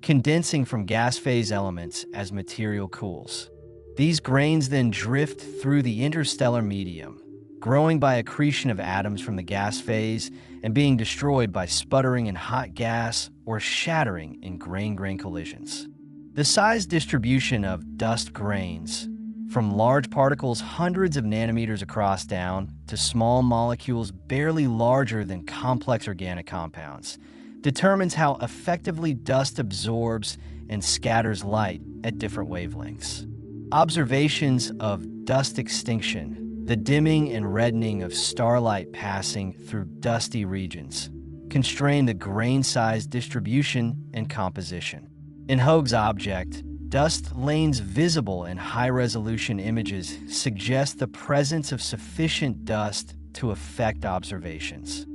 condensing from gas phase elements as material cools. These grains then drift through the interstellar medium, growing by accretion of atoms from the gas phase and being destroyed by sputtering in hot gas or shattering in grain-grain collisions. The size distribution of dust grains, from large particles hundreds of nanometers across down to small molecules barely larger than complex organic compounds, determines how effectively dust absorbs and scatters light at different wavelengths. Observations of dust extinction, the dimming and reddening of starlight passing through dusty regions, constrain the grain size distribution and composition. In Hoag's object, dust lanes visible in high-resolution images suggest the presence of sufficient dust to affect observations,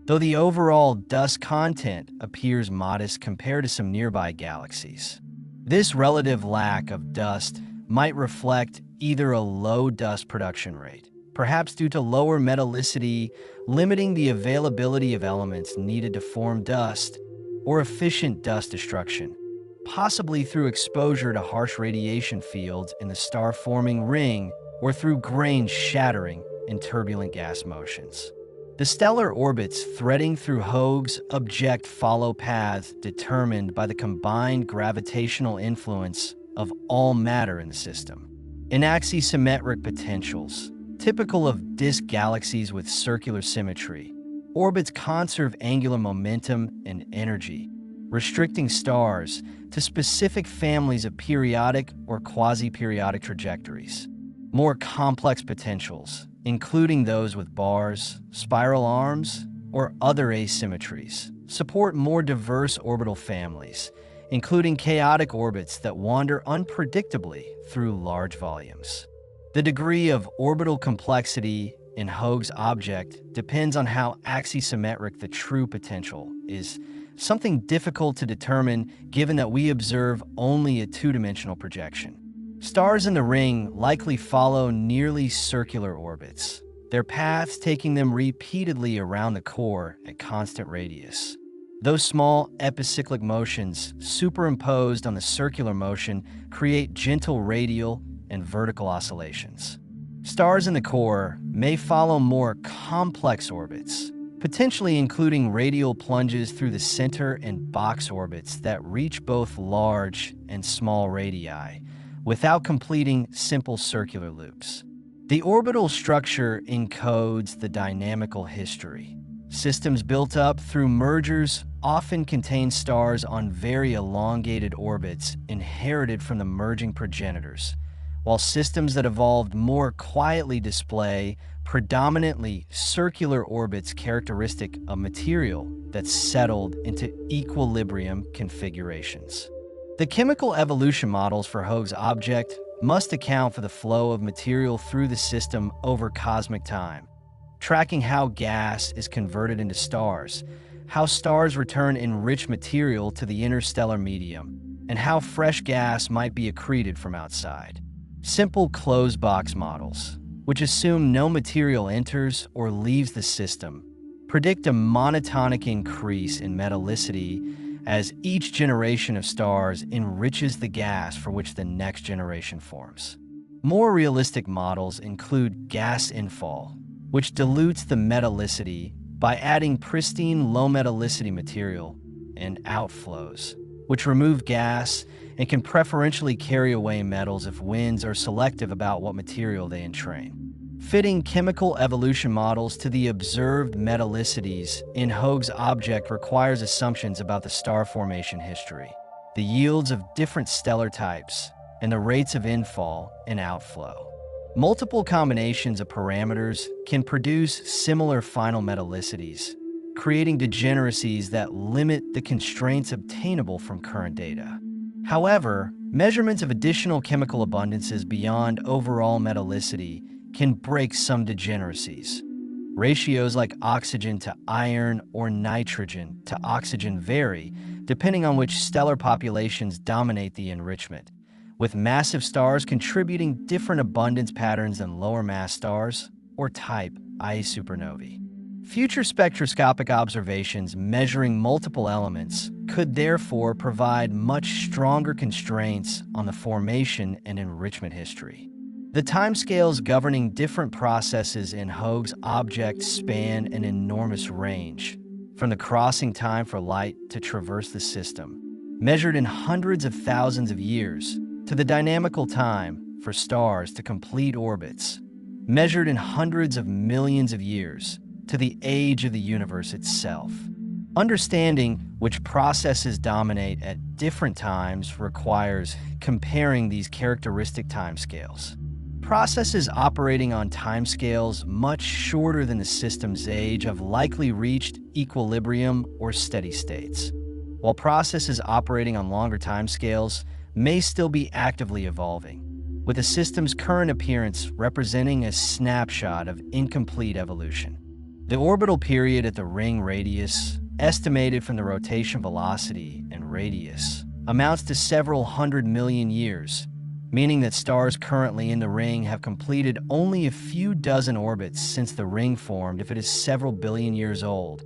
though the overall dust content appears modest compared to some nearby galaxies. This relative lack of dust might reflect either a low dust production rate, perhaps due to lower metallicity limiting the availability of elements needed to form dust, or efficient dust destruction, possibly through exposure to harsh radiation fields in the star-forming ring or through grain shattering in turbulent gas motions. The stellar orbits threading through Hoag's object follow paths determined by the combined gravitational influence of all matter in the system. In axisymmetric potentials, typical of disk galaxies with circular symmetry, orbits conserve angular momentum and energy, restricting stars to specific families of periodic or quasi-periodic trajectories. More complex potentials, including those with bars, spiral arms, or other asymmetries, support more diverse orbital families, including chaotic orbits that wander unpredictably through large volumes. The degree of orbital complexity in Hoag's object depends on how axisymmetric the true potential is, something difficult to determine given that we observe only a two-dimensional projection. Stars in the ring likely follow nearly circular orbits, their paths taking them repeatedly around the core at constant radius. Those small epicyclic motions superimposed on the circular motion create gentle radial and vertical oscillations. Stars in the core may follow more complex orbits, potentially including radial plunges through the center and box orbits that reach both large and small radii, without completing simple circular loops. The orbital structure encodes the dynamical history. Systems built up through mergers often contain stars on very elongated orbits inherited from the merging progenitors, while systems that evolved more quietly display predominantly circular orbits characteristic of material that's settled into equilibrium configurations. The chemical evolution models for Hoag's object must account for the flow of material through the system over cosmic time, tracking how gas is converted into stars, how stars return enriched material to the interstellar medium, and how fresh gas might be accreted from outside. Simple closed-box models, which assume no material enters or leaves the system, predict a monotonic increase in metallicity as each generation of stars enriches the gas for which the next generation forms. More realistic models include gas infall, which dilutes the metallicity by adding pristine low-metallicity material, and outflows, which remove gas and can preferentially carry away metals if winds are selective about what material they entrain. Fitting chemical evolution models to the observed metallicities in Hoag's object requires assumptions about the star formation history, the yields of different stellar types, and the rates of infall and outflow. Multiple combinations of parameters can produce similar final metallicities, creating degeneracies that limit the constraints obtainable from current data. However, measurements of additional chemical abundances beyond overall metallicity can break some degeneracies. Ratios like oxygen to iron or nitrogen to oxygen vary depending on which stellar populations dominate the enrichment, with massive stars contributing different abundance patterns than lower mass stars or type, i.e. supernovae. Future spectroscopic observations measuring multiple elements could therefore provide much stronger constraints on the formation and enrichment history. The timescales governing different processes in Hoag's object span an enormous range, from the crossing time for light to traverse the system, measured in hundreds of thousands of years, to the dynamical time for stars to complete orbits, measured in hundreds of millions of years, to the age of the universe itself. Understanding which processes dominate at different times requires comparing these characteristic timescales. Processes operating on timescales much shorter than the system's age have likely reached equilibrium or steady states, while processes operating on longer timescales may still be actively evolving, with the system's current appearance representing a snapshot of incomplete evolution. The orbital period at the ring radius, estimated from the rotation velocity and radius, amounts to several 100 million years, meaning that stars currently in the ring have completed only a few dozen orbits since the ring formed if it is several billion years old,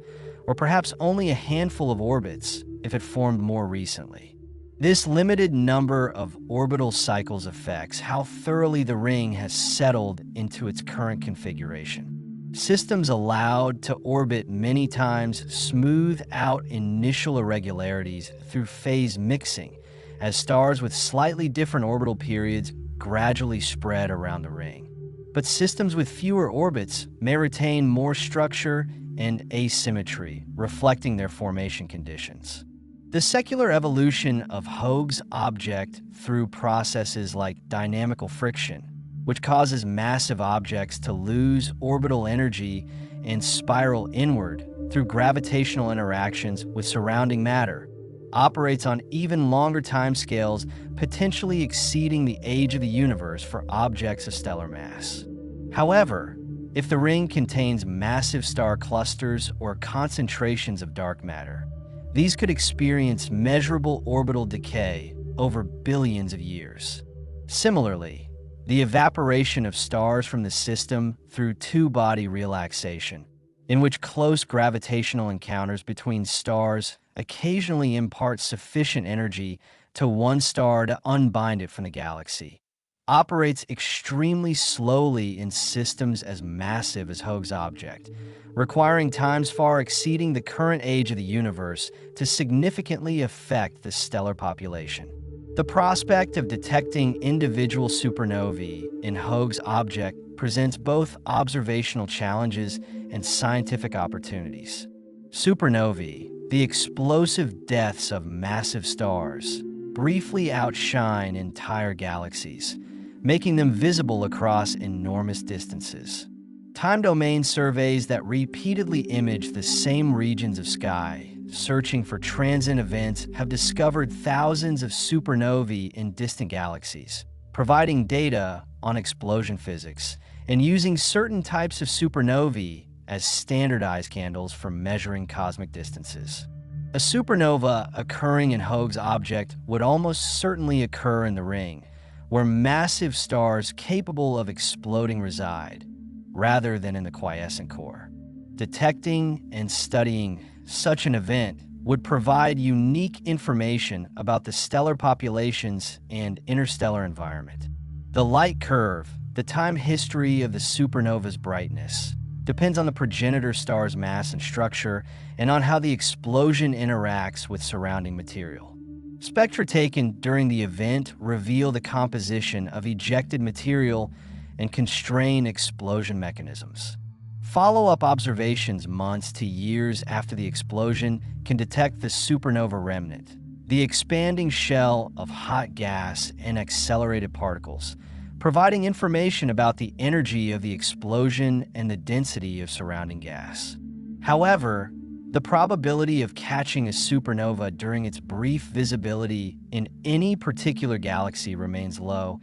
or perhaps only a handful of orbits if it formed more recently. This limited number of orbital cycles affects how thoroughly the ring has settled into its current configuration. Systems allowed to orbit many times smooth out initial irregularities through phase mixing, as stars with slightly different orbital periods gradually spread around the ring. But systems with fewer orbits may retain more structure and asymmetry, reflecting their formation conditions. The secular evolution of Hoag's object through processes like dynamical friction, which causes massive objects to lose orbital energy and spiral inward through gravitational interactions with surrounding matter, operates on even longer timescales, potentially exceeding the age of the universe for objects of stellar mass. However, if the ring contains massive star clusters or concentrations of dark matter, these could experience measurable orbital decay over billions of years. Similarly, the evaporation of stars from the system through two-body relaxation, in which close gravitational encounters between stars occasionally impart sufficient energy to one star to unbind it from the galaxy, operates extremely slowly in systems as massive as Hoag's object, requiring times far exceeding the current age of the universe to significantly affect the stellar population. The prospect of detecting individual supernovae in Hoag's object presents both observational challenges and scientific opportunities. Supernovae, the explosive deaths of massive stars, briefly outshine entire galaxies, making them visible across enormous distances. Time domain surveys that repeatedly image the same regions of sky, searching for transient events, have discovered thousands of supernovae in distant galaxies, providing data on explosion physics and using certain types of supernovae as standardized candles for measuring cosmic distances. A supernova occurring in Hoag's object would almost certainly occur in the ring, where massive stars capable of exploding reside, rather than in the quiescent core. Detecting and studying such an event would provide unique information about the stellar populations and interstellar environment. The light curve, the time history of the supernova's brightness, depends on the progenitor star's mass and structure and on how the explosion interacts with surrounding material. Spectra taken during the event reveal the composition of ejected material and constrain explosion mechanisms. Follow-up observations months to years after the explosion can detect the supernova remnant, the expanding shell of hot gas and accelerated particles, providing information about the energy of the explosion and the density of surrounding gas. However, the probability of catching a supernova during its brief visibility in any particular galaxy remains low,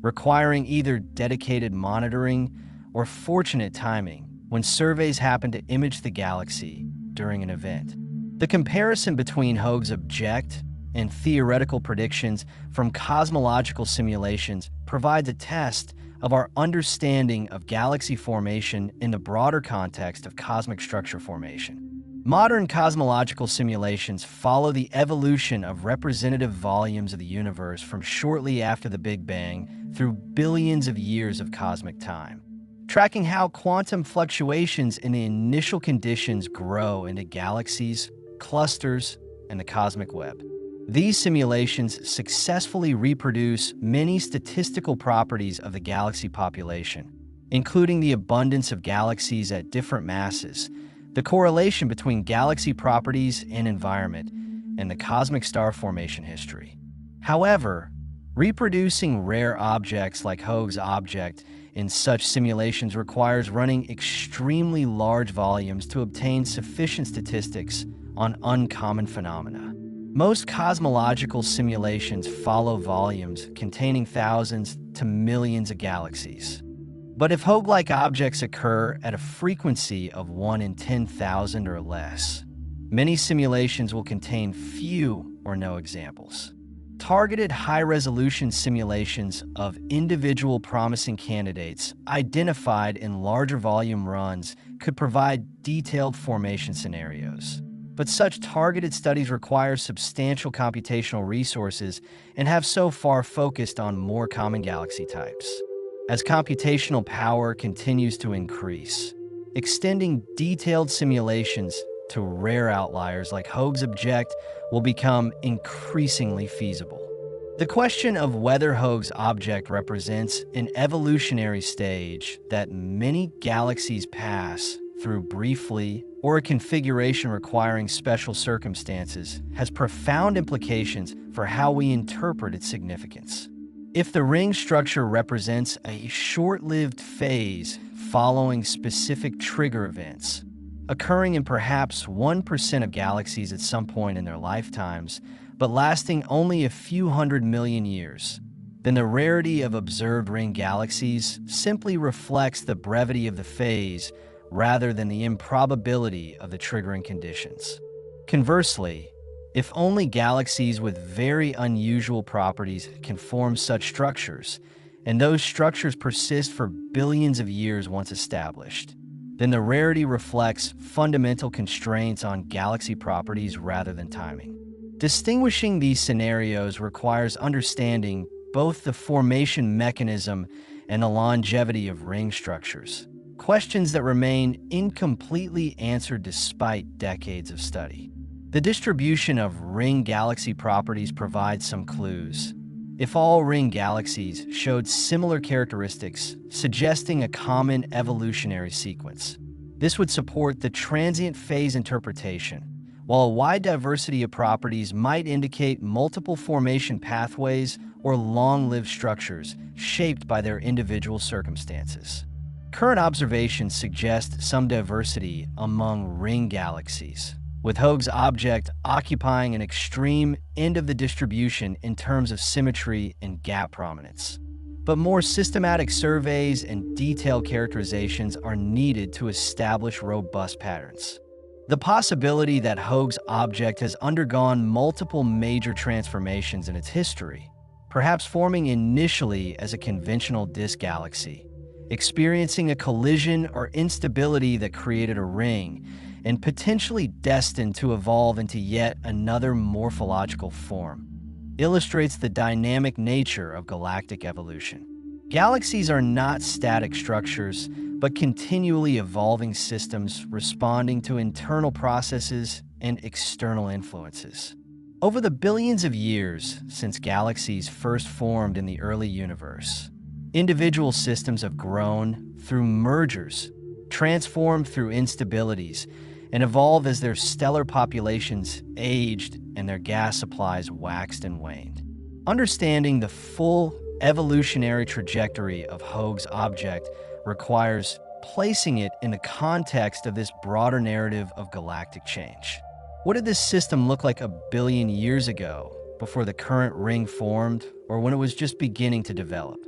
requiring either dedicated monitoring or fortunate timing when surveys happen to image the galaxy during an event. The comparison between Hoag's object and theoretical predictions from cosmological simulations provides a test of our understanding of galaxy formation in the broader context of cosmic structure formation. Modern cosmological simulations follow the evolution of representative volumes of the universe from shortly after the Big Bang through billions of years of cosmic time, tracking how quantum fluctuations in the initial conditions grow into galaxies, clusters, and the cosmic web. These simulations successfully reproduce many statistical properties of the galaxy population, including the abundance of galaxies at different masses, the correlation between galaxy properties and environment, and the cosmic star formation history. However, reproducing rare objects like Hoag's object in such simulations requires running extremely large volumes to obtain sufficient statistics on uncommon phenomena. Most cosmological simulations follow volumes containing thousands to millions of galaxies. But if Hoag-like objects occur at a frequency of 1 in 10,000 or less, many simulations will contain few or no examples. Targeted high-resolution simulations of individual promising candidates identified in larger volume runs could provide detailed formation scenarios. But such targeted studies require substantial computational resources and have so far focused on more common galaxy types. As computational power continues to increase, extending detailed simulations to rare outliers like Hoag's object will become increasingly feasible. The question of whether Hoag's object represents an evolutionary stage that many galaxies pass through briefly or a configuration requiring special circumstances has profound implications for how we interpret its significance. If the ring structure represents a short-lived phase following specific trigger events, occurring in perhaps 1% of galaxies at some point in their lifetimes, but lasting only a few hundred million years, then the rarity of observed ring galaxies simply reflects the brevity of the phase rather than the improbability of the triggering conditions. Conversely, if only galaxies with very unusual properties can form such structures, and those structures persist for billions of years once established, then the rarity reflects fundamental constraints on galaxy properties rather than timing. Distinguishing these scenarios requires understanding both the formation mechanism and the longevity of ring structures, questions that remain incompletely answered despite decades of study. The distribution of ring galaxy properties provides some clues. If all ring galaxies showed similar characteristics, suggesting a common evolutionary sequence, this would support the transient phase interpretation, while a wide diversity of properties might indicate multiple formation pathways or long-lived structures shaped by their individual circumstances. Current observations suggest some diversity among ring galaxies, with Hoag's object occupying an extreme end of the distribution in terms of symmetry and gap prominence. But more systematic surveys and detailed characterizations are needed to establish robust patterns. The possibility that Hoag's object has undergone multiple major transformations in its history, perhaps forming initially as a conventional disk galaxy, experiencing a collision or instability that created a ring, and potentially destined to evolve into yet another morphological form, illustrates the dynamic nature of galactic evolution. Galaxies are not static structures, but continually evolving systems responding to internal processes and external influences. Over the billions of years since galaxies first formed in the early universe, individual systems have grown through mergers, transformed through instabilities, and evolved as their stellar populations aged and their gas supplies waxed and waned. Understanding the full evolutionary trajectory of Hoag's object requires placing it in the context of this broader narrative of galactic change. What did this system look like a billion years ago, before the current ring formed, or when it was just beginning to develop?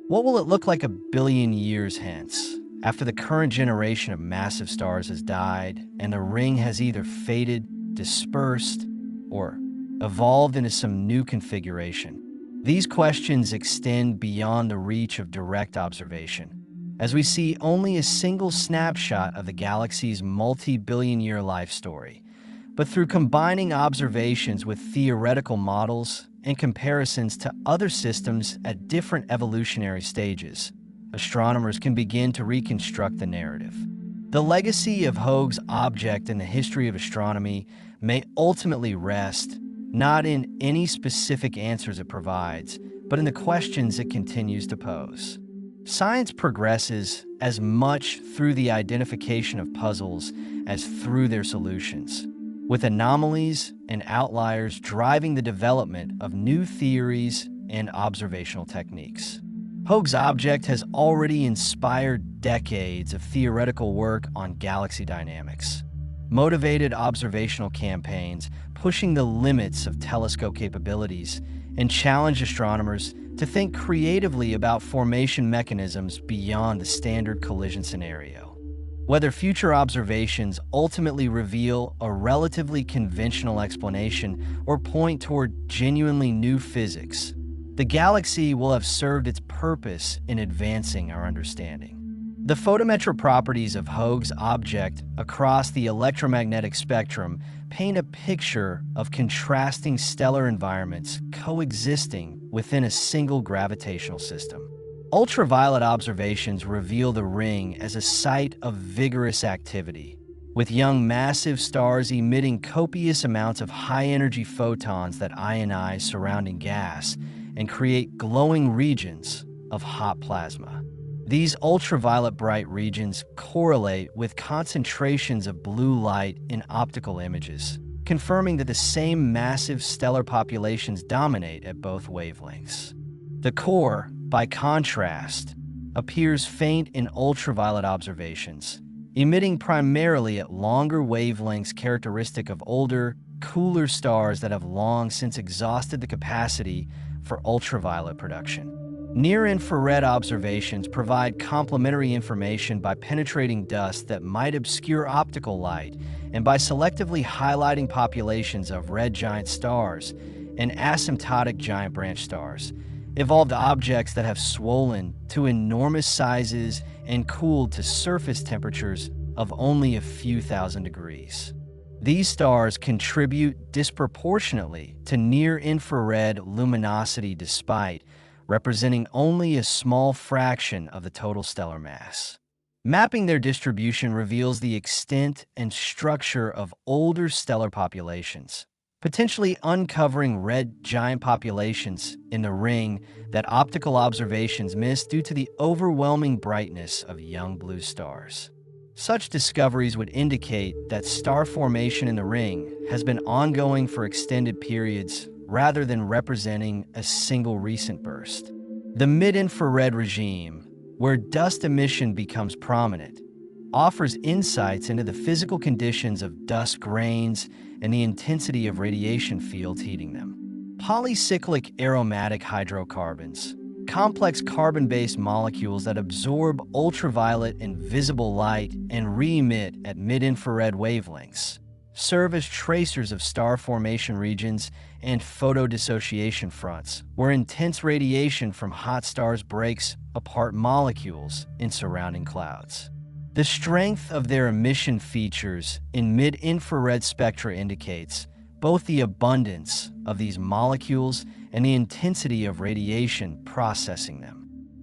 What will it look like a billion years hence, after the current generation of massive stars has died and the ring has either faded, dispersed, or evolved into some new configuration? These questions extend beyond the reach of direct observation, as we see only a single snapshot of the galaxy's multi-billion-year life story. But through combining observations with theoretical models and comparisons to other systems at different evolutionary stages, astronomers can begin to reconstruct the narrative. The legacy of Hoag's object in the history of astronomy may ultimately rest not in any specific answers it provides, but in the questions it continues to pose. Science progresses as much through the identification of puzzles as through their solutions, with anomalies and outliers driving the development of new theories and observational techniques. Hoag's object has already inspired decades of theoretical work on galaxy dynamics, motivated observational campaigns pushing the limits of telescope capabilities, and challenged astronomers to think creatively about formation mechanisms beyond the standard collision scenario. Whether future observations ultimately reveal a relatively conventional explanation or point toward genuinely new physics, the galaxy will have served its purpose in advancing our understanding. The photometric properties of Hoag's object across the electromagnetic spectrum paint a picture of contrasting stellar environments coexisting within a single gravitational system. Ultraviolet observations reveal the ring as a site of vigorous activity, with young massive stars emitting copious amounts of high-energy photons that ionize surrounding gas and create glowing regions of hot plasma. These ultraviolet bright regions correlate with concentrations of blue light in optical images, confirming that the same massive stellar populations dominate at both wavelengths. The core, by contrast, appears faint in ultraviolet observations, emitting primarily at longer wavelengths characteristic of older, cooler stars that have long since exhausted the capacity for ultraviolet production. Near-infrared observations provide complementary information by penetrating dust that might obscure optical light and by selectively highlighting populations of red giant stars and asymptotic giant branch stars, evolved objects that have swollen to enormous sizes and cooled to surface temperatures of only a few thousand degrees. These stars contribute disproportionately to near-infrared luminosity despite representing only a small fraction of the total stellar mass. Mapping their distribution reveals the extent and structure of older stellar populations, potentially uncovering red giant populations in the ring that optical observations miss due to the overwhelming brightness of young blue stars. Such discoveries would indicate that star formation in the ring has been ongoing for extended periods rather than representing a single recent burst. The mid-infrared regime, where dust emission becomes prominent, offers insights into the physical conditions of dust grains and the intensity of radiation fields heating them. Polycyclic aromatic hydrocarbons, complex carbon-based molecules that absorb ultraviolet and visible light and re-emit at mid-infrared wavelengths, serve as tracers of star formation regions and photodissociation fronts, where intense radiation from hot stars breaks apart molecules in surrounding clouds. The strength of their emission features in mid-infrared spectra indicates both the abundance of these molecules and the intensity of radiation processing them.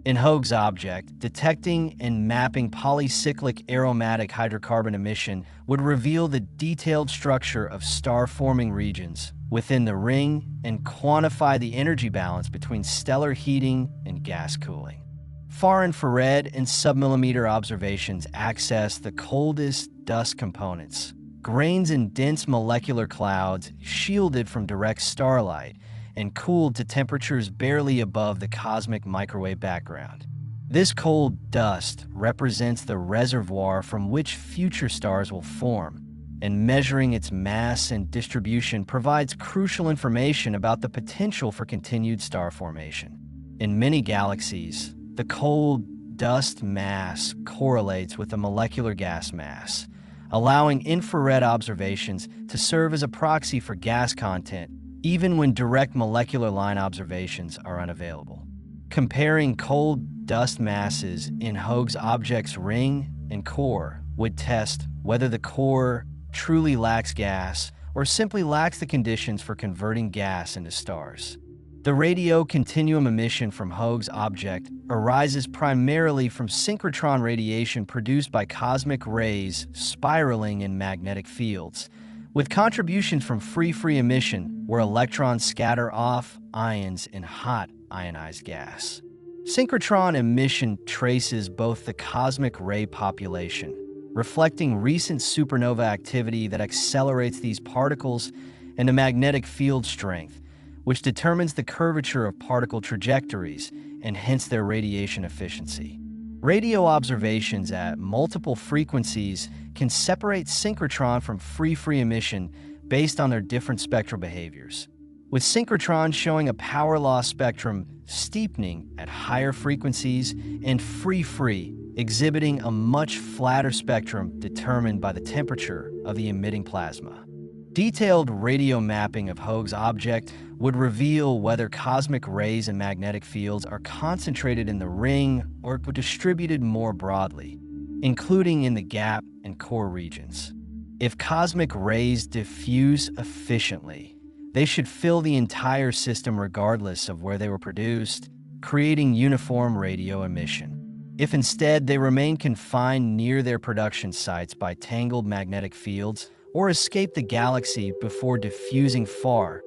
In Hoag's object, detecting and mapping polycyclic aromatic hydrocarbon emission would reveal the detailed structure of star-forming regions within the ring and quantify the energy balance between stellar heating and gas cooling. Far-infrared and submillimeter observations access the coldest dust components, grains in dense molecular clouds shielded from direct starlight and cooled to temperatures barely above the cosmic microwave background. This cold dust represents the reservoir from which future stars will form, and measuring its mass and distribution provides crucial information about the potential for continued star formation. In many galaxies, the cold dust mass correlates with the molecular gas mass, allowing infrared observations to serve as a proxy for gas content even when direct molecular line observations are unavailable. Comparing cold dust masses in Hoag's object's ring and core would test whether the core truly lacks gas or simply lacks the conditions for converting gas into stars. The radio continuum emission from Hoag's object arises primarily from synchrotron radiation produced by cosmic rays spiraling in magnetic fields, with contributions from free emission, where electrons scatter off ions in hot ionized gas. Synchrotron emission traces both the cosmic ray population, reflecting recent supernova activity that accelerates these particles, and the magnetic field strength, which determines the curvature of particle trajectories and hence their radiation efficiency. Radio observations at multiple frequencies can separate synchrotron from free emission based on their different spectral behaviors, with synchrotron showing a power loss spectrum steepening at higher frequencies and free exhibiting a much flatter spectrum determined by the temperature of the emitting plasma. Detailed radio mapping of Hoag's object would reveal whether cosmic rays and magnetic fields are concentrated in the ring or distributed more broadly, including in the gap and core regions. If cosmic rays diffuse efficiently, they should fill the entire system regardless of where they were produced, creating uniform radio emission. If instead they remain confined near their production sites by tangled magnetic fields or escape the galaxy before diffusing far,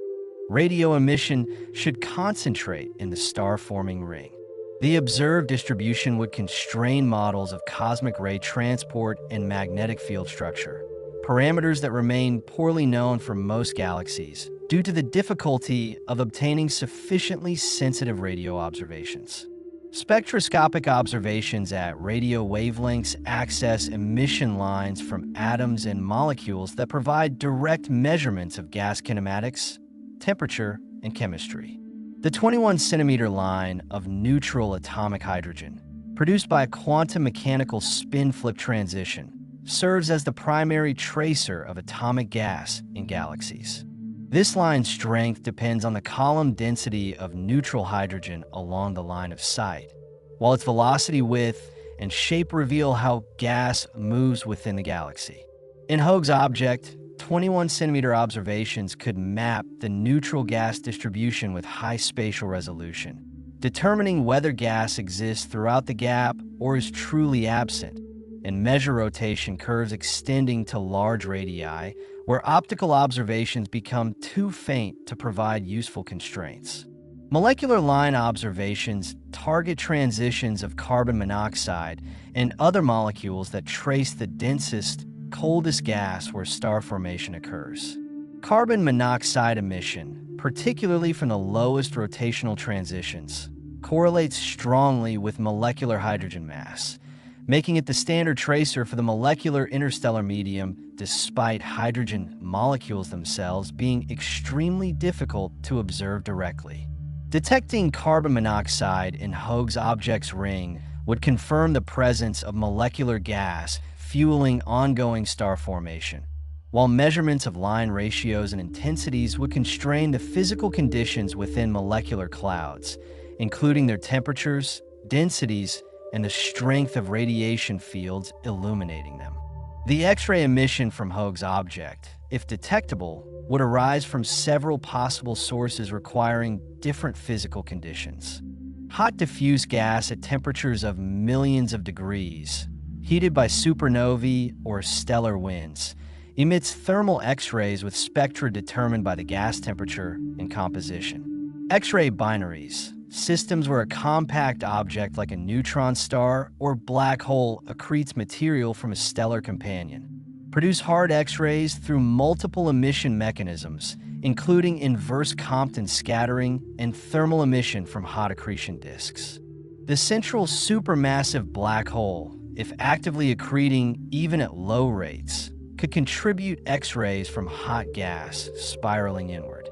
radio emission should concentrate in the star-forming ring. The observed distribution would constrain models of cosmic ray transport and magnetic field structure, parameters that remain poorly known for most galaxies due to the difficulty of obtaining sufficiently sensitive radio observations. Spectroscopic observations at radio wavelengths access emission lines from atoms and molecules that provide direct measurements of gas kinematics, temperature, and chemistry. The 21-centimeter line of neutral atomic hydrogen, produced by a quantum mechanical spin-flip transition, serves as the primary tracer of atomic gas in galaxies. This line's strength depends on the column density of neutral hydrogen along the line of sight, while its velocity, width, and shape reveal how gas moves within the galaxy. In Hoag's object, 21-centimeter observations could map the neutral gas distribution with high spatial resolution, determining whether gas exists throughout the gap or is truly absent, and measure rotation curves extending to large radii, where optical observations become too faint to provide useful constraints. Molecular line observations target transitions of carbon monoxide and other molecules that trace the densest, coldest gas where star formation occurs. Carbon monoxide emission, particularly from the lowest rotational transitions, correlates strongly with molecular hydrogen mass, making it the standard tracer for the molecular interstellar medium, despite hydrogen molecules themselves being extremely difficult to observe directly. Detecting carbon monoxide in Hoag's object's ring would confirm the presence of molecular gas fueling ongoing star formation, while measurements of line ratios and intensities would constrain the physical conditions within molecular clouds, including their temperatures, densities, and the strength of radiation fields illuminating them. The X-ray emission from Hoag's object, if detectable, would arise from several possible sources requiring different physical conditions. Hot diffuse gas at temperatures of millions of degrees, heated by supernovae or stellar winds, emits thermal X-rays with spectra determined by the gas temperature and composition. X-ray binaries, systems where a compact object like a neutron star or black hole accretes material from a stellar companion, produce hard X-rays through multiple emission mechanisms, including inverse Compton scattering and thermal emission from hot accretion disks. The central supermassive black hole, if actively accreting even at low rates, could contribute X-rays from hot gas spiraling inward.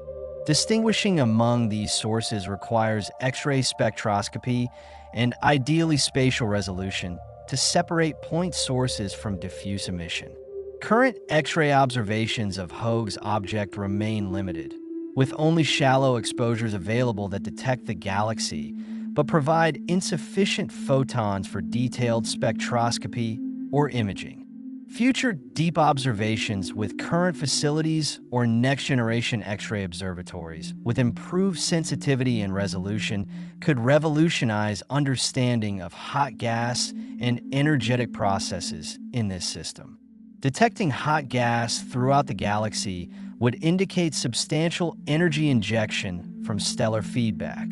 Distinguishing among these sources requires X-ray spectroscopy and ideally spatial resolution to separate point sources from diffuse emission. Current X-ray observations of Hoag's object remain limited, with only shallow exposures available that detect the galaxy, but provide insufficient photons for detailed spectroscopy or imaging. Future deep observations with current facilities or next-generation X-ray observatories with improved sensitivity and resolution could revolutionize understanding of hot gas and energetic processes in this system. Detecting hot gas throughout the galaxy would indicate substantial energy injection from stellar feedback,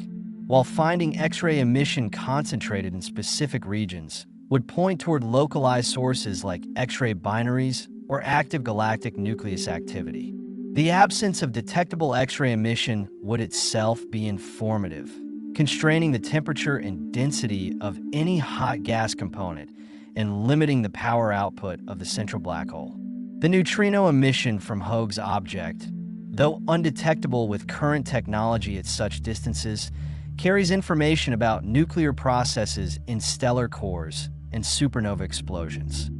while finding X-ray emission concentrated in specific regions would point toward localized sources like X-ray binaries or active galactic nucleus activity. The absence of detectable X-ray emission would itself be informative, constraining the temperature and density of any hot gas component and limiting the power output of the central black hole. The neutrino emission from Hoag's object, though undetectable with current technology at such distances, carries information about nuclear processes in stellar cores and supernova explosions.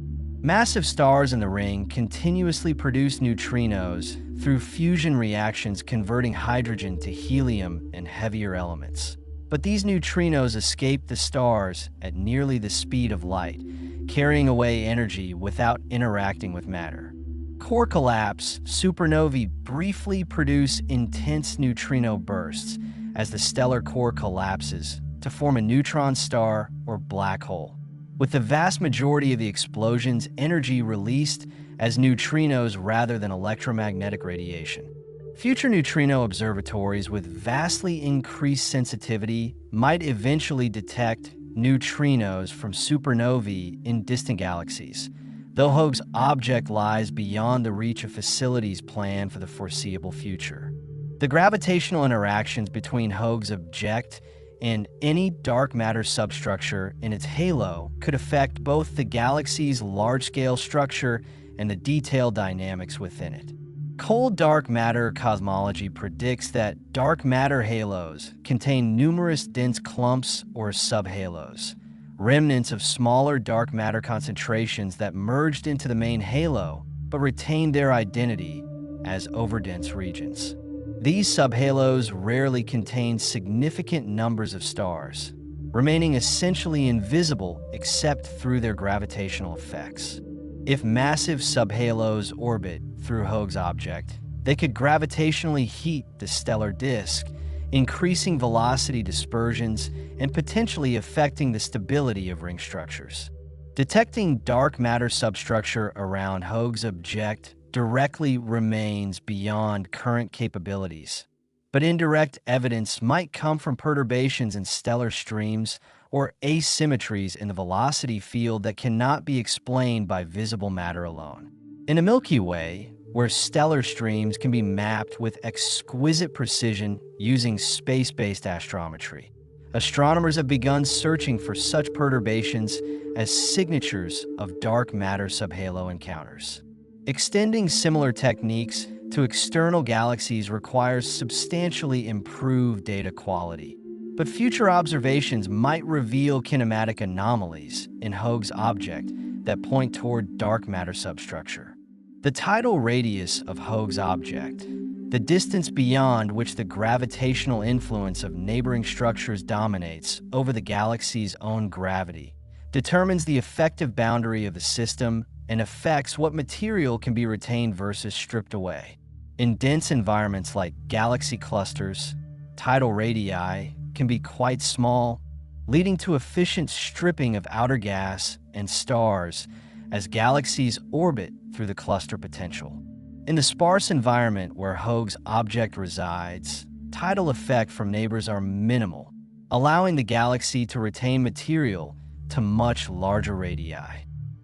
Massive stars in the ring continuously produce neutrinos through fusion reactions converting hydrogen to helium and heavier elements. But these neutrinos escape the stars at nearly the speed of light, carrying away energy without interacting with matter. Core collapse, supernovae briefly produce intense neutrino bursts as the stellar core collapses to form a neutron star or black hole, with the vast majority of the explosion's energy released as neutrinos rather than electromagnetic radiation. Future neutrino observatories with vastly increased sensitivity might eventually detect neutrinos from supernovae in distant galaxies, though Hoag's object lies beyond the reach of facilities planned for the foreseeable future. The gravitational interactions between Hoag's object and any dark matter substructure in its halo could affect both the galaxy's large-scale structure and the detailed dynamics within it. Cold dark matter cosmology predicts that dark matter halos contain numerous dense clumps or subhalos, remnants of smaller dark matter concentrations that merged into the main halo but retained their identity as overdense regions. These subhalos rarely contain significant numbers of stars, remaining essentially invisible except through their gravitational effects. If massive subhalos orbit through Hoag's object, they could gravitationally heat the stellar disk, increasing velocity dispersions and potentially affecting the stability of ring structures. Detecting dark matter substructure around Hoag's object directly remains beyond current capabilities, but indirect evidence might come from perturbations in stellar streams or asymmetries in the velocity field that cannot be explained by visible matter alone. In the Milky Way, where stellar streams can be mapped with exquisite precision using space-based astrometry, astronomers have begun searching for such perturbations as signatures of dark matter subhalo encounters. Extending similar techniques to external galaxies requires substantially improved data quality, but future observations might reveal kinematic anomalies in Hoag's object that point toward dark matter substructure. The tidal radius of Hoag's object, the distance beyond which the gravitational influence of neighboring structures dominates over the galaxy's own gravity, determines the effective boundary of the system and affects what material can be retained versus stripped away. In dense environments like galaxy clusters, tidal radii can be quite small, leading to efficient stripping of outer gas and stars as galaxies orbit through the cluster potential. In the sparse environment where Hoag's object resides, tidal effect from neighbors are minimal, allowing the galaxy to retain material to much larger radii.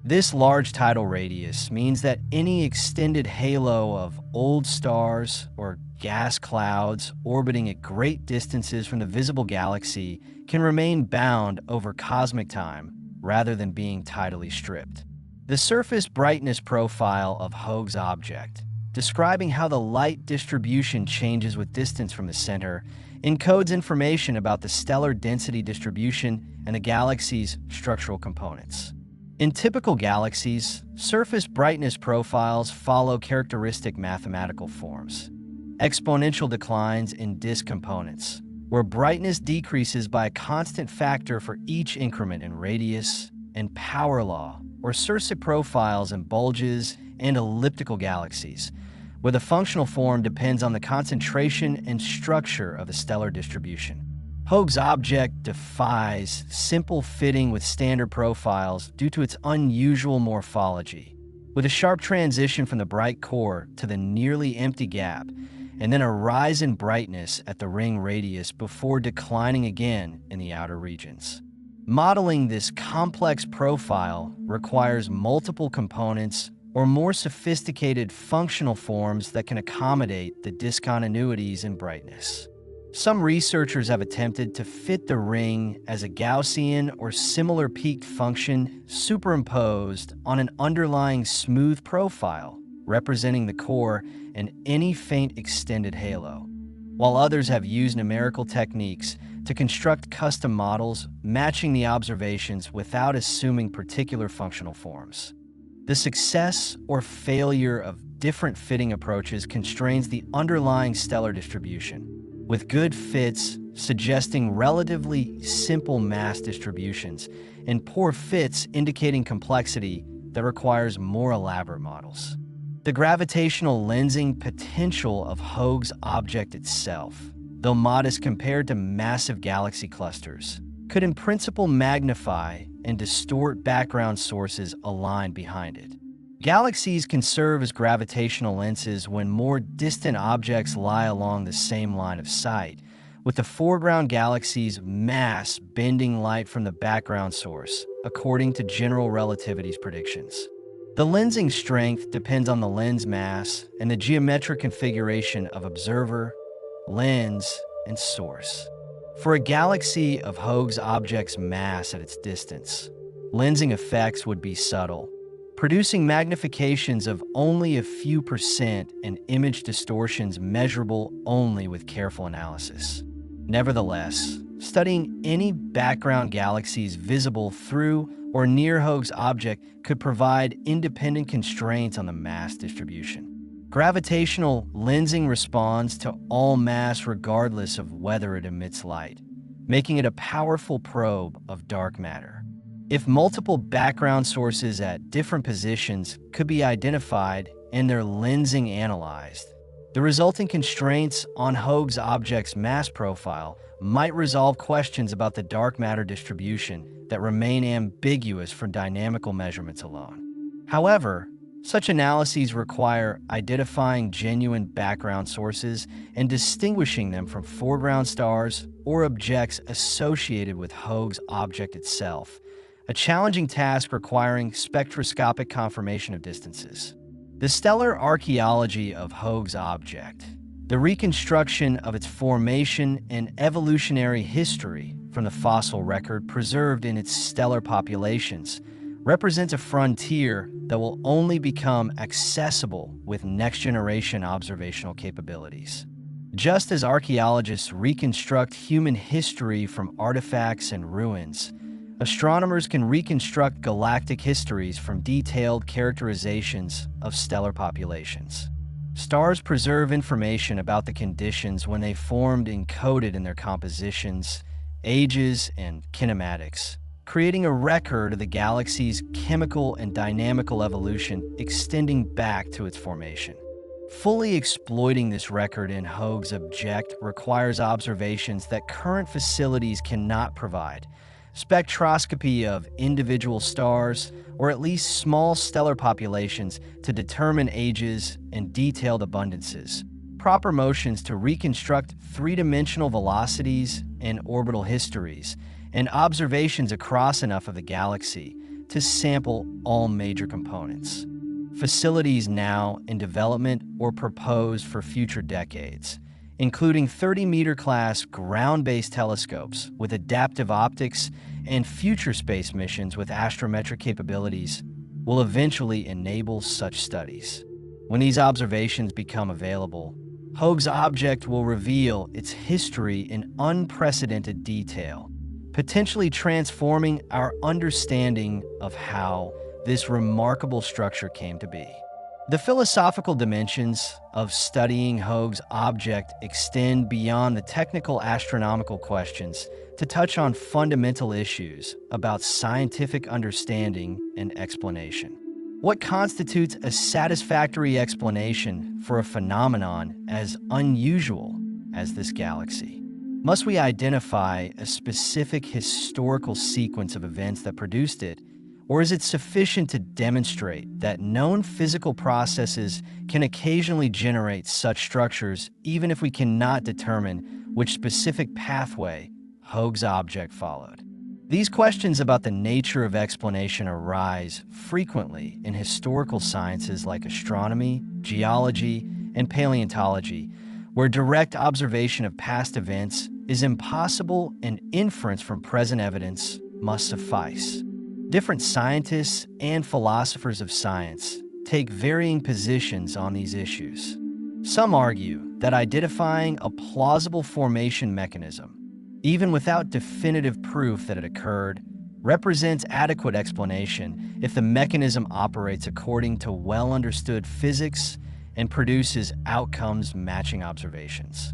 This large tidal radius means that any extended halo of old stars or gas clouds orbiting at great distances from the visible galaxy can remain bound over cosmic time rather than being tidally stripped. The surface brightness profile of Hoag's object, describing how the light distribution changes with distance from the center, encodes information about the stellar density distribution and the galaxy's structural components. In typical galaxies, surface brightness profiles follow characteristic mathematical forms. exponential declines in disk components, where brightness decreases by a constant factor for each increment in radius, and power law, or Circe profiles in bulges and elliptical galaxies, where the functional form depends on the concentration and structure of the stellar distribution. Hoag's object defies simple fitting with standard profiles due to its unusual morphology, with a sharp transition from the bright core to the nearly empty gap, and then a rise in brightness at the ring radius before declining again in the outer regions. Modeling this complex profile requires multiple components or more sophisticated functional forms that can accommodate the discontinuities in brightness. Some researchers have attempted to fit the ring as a Gaussian or similar peaked function superimposed on an underlying smooth profile, representing the core and any faint extended halo, while others have used numerical techniques to construct custom models matching the observations without assuming particular functional forms. The success or failure of different fitting approaches constrains the underlying stellar distribution, with good fits suggesting relatively simple mass distributions and poor fits indicating complexity that requires more elaborate models. The gravitational lensing potential of Hoag's object itself, though modest compared to massive galaxy clusters, could in principle magnify and distort background sources aligned behind it. Galaxies can serve as gravitational lenses when more distant objects lie along the same line of sight, with the foreground galaxy's mass bending light from the background source, according to general relativity's predictions. The lensing strength depends on the lens mass and the geometric configuration of observer, lens, and source. For a galaxy of Hoag's object's mass at its distance, lensing effects would be subtle, producing magnifications of only a few percent and image distortions measurable only with careful analysis. Nevertheless, studying any background galaxies visible through or near Hoag's object could provide independent constraints on the mass distribution. Gravitational lensing responds to all mass regardless of whether it emits light, making it a powerful probe of dark matter. If multiple background sources at different positions could be identified and their lensing analyzed, the resulting constraints on Hoag's object's mass profile might resolve questions about the dark matter distribution that remain ambiguous from dynamical measurements alone. However, such analyses require identifying genuine background sources and distinguishing them from foreground stars or objects associated with Hoag's object itself, a challenging task requiring spectroscopic confirmation of distances. The stellar archaeology of Hoag's object, the reconstruction of its formation and evolutionary history from the fossil record preserved in its stellar populations, represents a frontier that will only become accessible with next-generation observational capabilities. Just as archaeologists reconstruct human history from artifacts and ruins, astronomers can reconstruct galactic histories from detailed characterizations of stellar populations. Stars preserve information about the conditions when they formed encoded in their compositions, ages, and kinematics, creating a record of the galaxy's chemical and dynamical evolution extending back to its formation. Fully exploiting this record in Hoag's object requires observations that current facilities cannot provide, spectroscopy of individual stars, or at least small stellar populations to determine ages and detailed abundances, proper motions to reconstruct three-dimensional velocities and orbital histories, and observations across enough of the galaxy to sample all major components. Facilities now in development or proposed for future decades, including 30-meter class ground-based telescopes with adaptive optics and future space missions with astrometric capabilities, will eventually enable such studies. When these observations become available, Hoag's object will reveal its history in unprecedented detail, potentially transforming our understanding of how this remarkable structure came to be. The philosophical dimensions of studying Hoag's object extend beyond the technical astronomical questions to touch on fundamental issues about scientific understanding and explanation. What constitutes a satisfactory explanation for a phenomenon as unusual as this galaxy? Must we identify a specific historical sequence of events that produced it, or is it sufficient to demonstrate that known physical processes can occasionally generate such structures even if we cannot determine which specific pathway Hoag's object followed? These questions about the nature of explanation arise frequently in historical sciences like astronomy, geology, and paleontology, where direct observation of past events is impossible and inference from present evidence must suffice. Different scientists and philosophers of science take varying positions on these issues. Some argue that identifying a plausible formation mechanism, even without definitive proof that it occurred, represents adequate explanation if the mechanism operates according to well-understood physics and produces outcomes matching observations.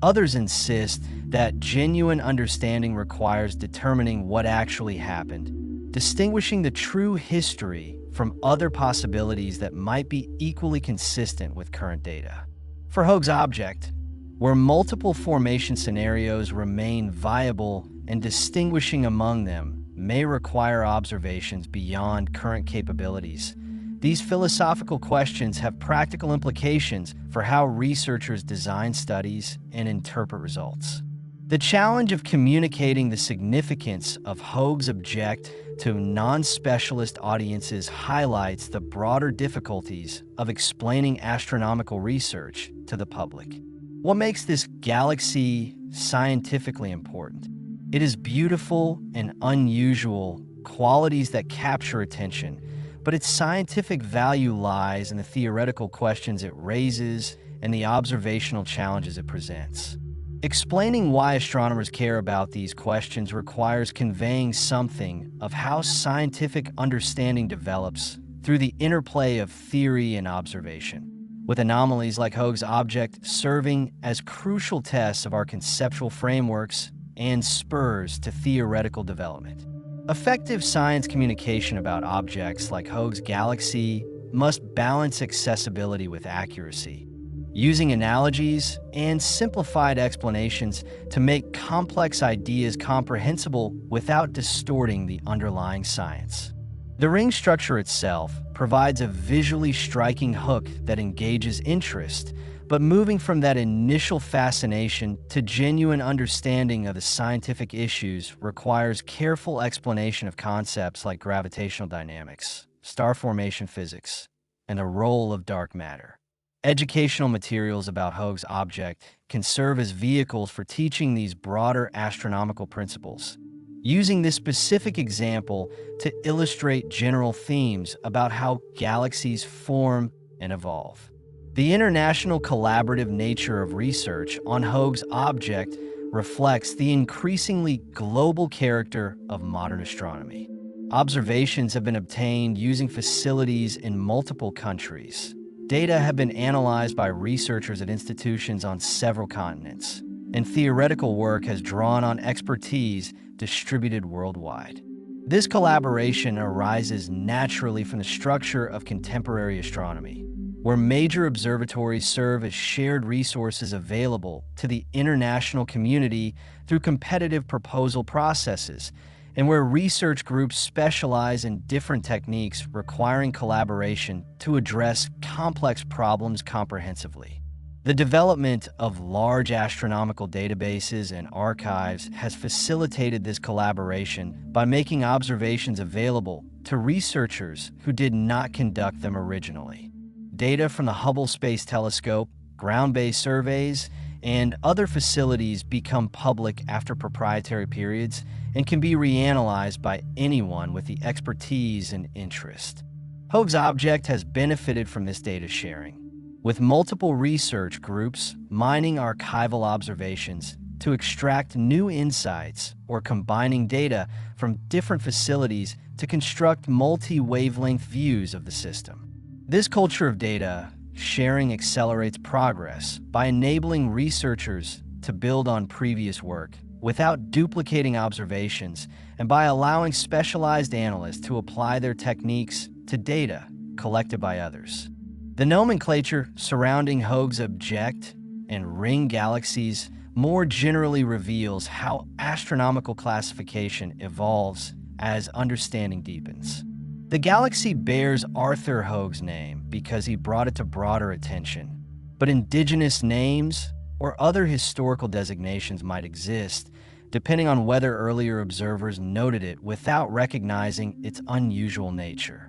Others insist that genuine understanding requires determining what actually happened, distinguishing the true history from other possibilities that might be equally consistent with current data. For Hoag's object, where multiple formation scenarios remain viable and distinguishing among them may require observations beyond current capabilities, these philosophical questions have practical implications for how researchers design studies and interpret results. The challenge of communicating the significance of Hoag's object to non-specialist audiences highlights the broader difficulties of explaining astronomical research to the public. What makes this galaxy scientifically important? It is beautiful and unusual, qualities that capture attention, but its scientific value lies in the theoretical questions it raises and the observational challenges it presents. Explaining why astronomers care about these questions requires conveying something of how scientific understanding develops through the interplay of theory and observation, with anomalies like Hoag's object serving as crucial tests of our conceptual frameworks and spurs to theoretical development. Effective science communication about objects like Hoag's galaxy must balance accessibility with accuracy, using analogies and simplified explanations to make complex ideas comprehensible without distorting the underlying science. The ring structure itself provides a visually striking hook that engages interest, but moving from that initial fascination to genuine understanding of the scientific issues requires careful explanation of concepts like gravitational dynamics, star formation physics, and the role of dark matter. Educational materials about Hoag's object can serve as vehicles for teaching these broader astronomical principles, using this specific example to illustrate general themes about how galaxies form and evolve. The international collaborative nature of research on Hoag's object reflects the increasingly global character of modern astronomy. Observations have been obtained using facilities in multiple countries. Data have been analyzed by researchers at institutions on several continents, and theoretical work has drawn on expertise distributed worldwide. This collaboration arises naturally from the structure of contemporary astronomy, where major observatories serve as shared resources available to the international community through competitive proposal processes, and where research groups specialize in different techniques requiring collaboration to address complex problems comprehensively. The development of large astronomical databases and archives has facilitated this collaboration by making observations available to researchers who did not conduct them originally. Data from the Hubble Space Telescope, ground-based surveys, and other facilities become public after proprietary periods and can be reanalyzed by anyone with the expertise and interest. Hoag's object has benefited from this data sharing, with multiple research groups mining archival observations to extract new insights or combining data from different facilities to construct multi-wavelength views of the system. This culture of data sharing accelerates progress by enabling researchers to build on previous work without duplicating observations and by allowing specialized analysts to apply their techniques to data collected by others. The nomenclature surrounding Hoag's object and ring galaxies more generally reveals how astronomical classification evolves as understanding deepens. The galaxy bears Arthur Hoag's name because he brought it to broader attention, but indigenous names or other historical designations might exist, depending on whether earlier observers noted it without recognizing its unusual nature.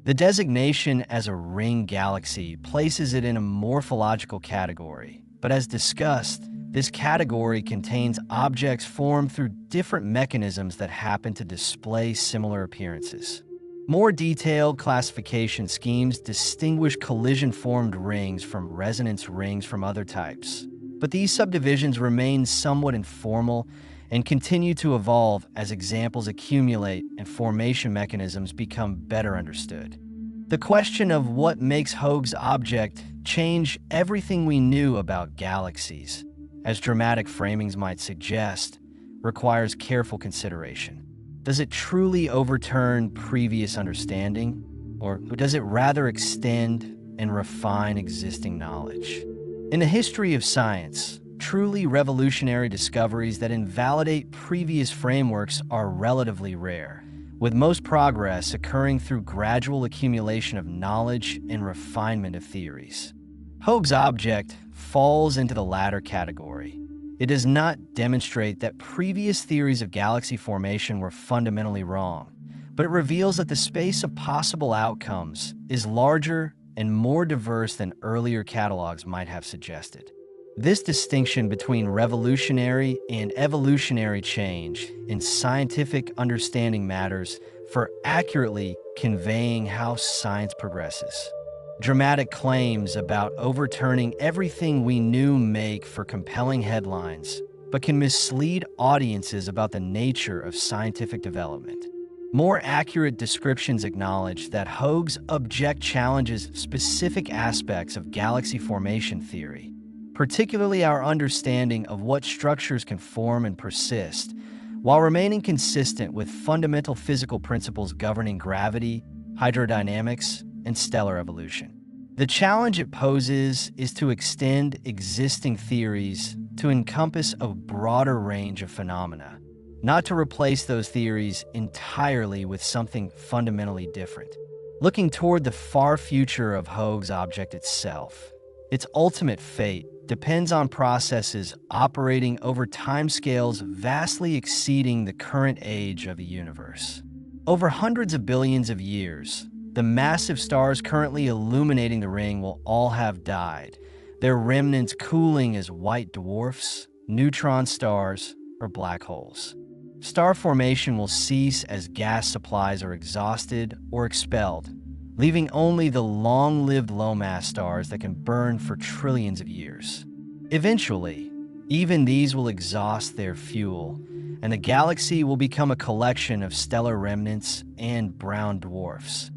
The designation as a ring galaxy places it in a morphological category, but as discussed, this category contains objects formed through different mechanisms that happen to display similar appearances. More detailed classification schemes distinguish collision-formed rings from resonance rings from other types, but these subdivisions remain somewhat informal and continue to evolve as examples accumulate and formation mechanisms become better understood. The question of what makes Hoag's object change everything we knew about galaxies, as dramatic framings might suggest, requires careful consideration. Does it truly overturn previous understanding, or does it rather extend and refine existing knowledge? In the history of science, truly revolutionary discoveries that invalidate previous frameworks are relatively rare, with most progress occurring through gradual accumulation of knowledge and refinement of theories. Hoag's object falls into the latter category. It does not demonstrate that previous theories of galaxy formation were fundamentally wrong, but it reveals that the space of possible outcomes is larger and more diverse than earlier catalogs might have suggested. This distinction between revolutionary and evolutionary change in scientific understanding matters for accurately conveying how science progresses. Dramatic claims about overturning everything we knew make for compelling headlines, but can mislead audiences about the nature of scientific development. More accurate descriptions acknowledge that Hoag's object challenges specific aspects of galaxy formation theory, particularly our understanding of what structures can form and persist, while remaining consistent with fundamental physical principles governing gravity, hydrodynamics, and stellar evolution. The challenge it poses is to extend existing theories to encompass a broader range of phenomena, not to replace those theories entirely with something fundamentally different. Looking toward the far future of Hoag's object itself, its ultimate fate depends on processes operating over timescales vastly exceeding the current age of the universe. Over hundreds of billions of years, the massive stars currently illuminating the ring will all have died, their remnants cooling as white dwarfs, neutron stars, or black holes. Star formation will cease as gas supplies are exhausted or expelled, leaving only the long-lived low-mass stars that can burn for trillions of years. Eventually, even these will exhaust their fuel, and the galaxy will become a collection of stellar remnants and brown dwarfs,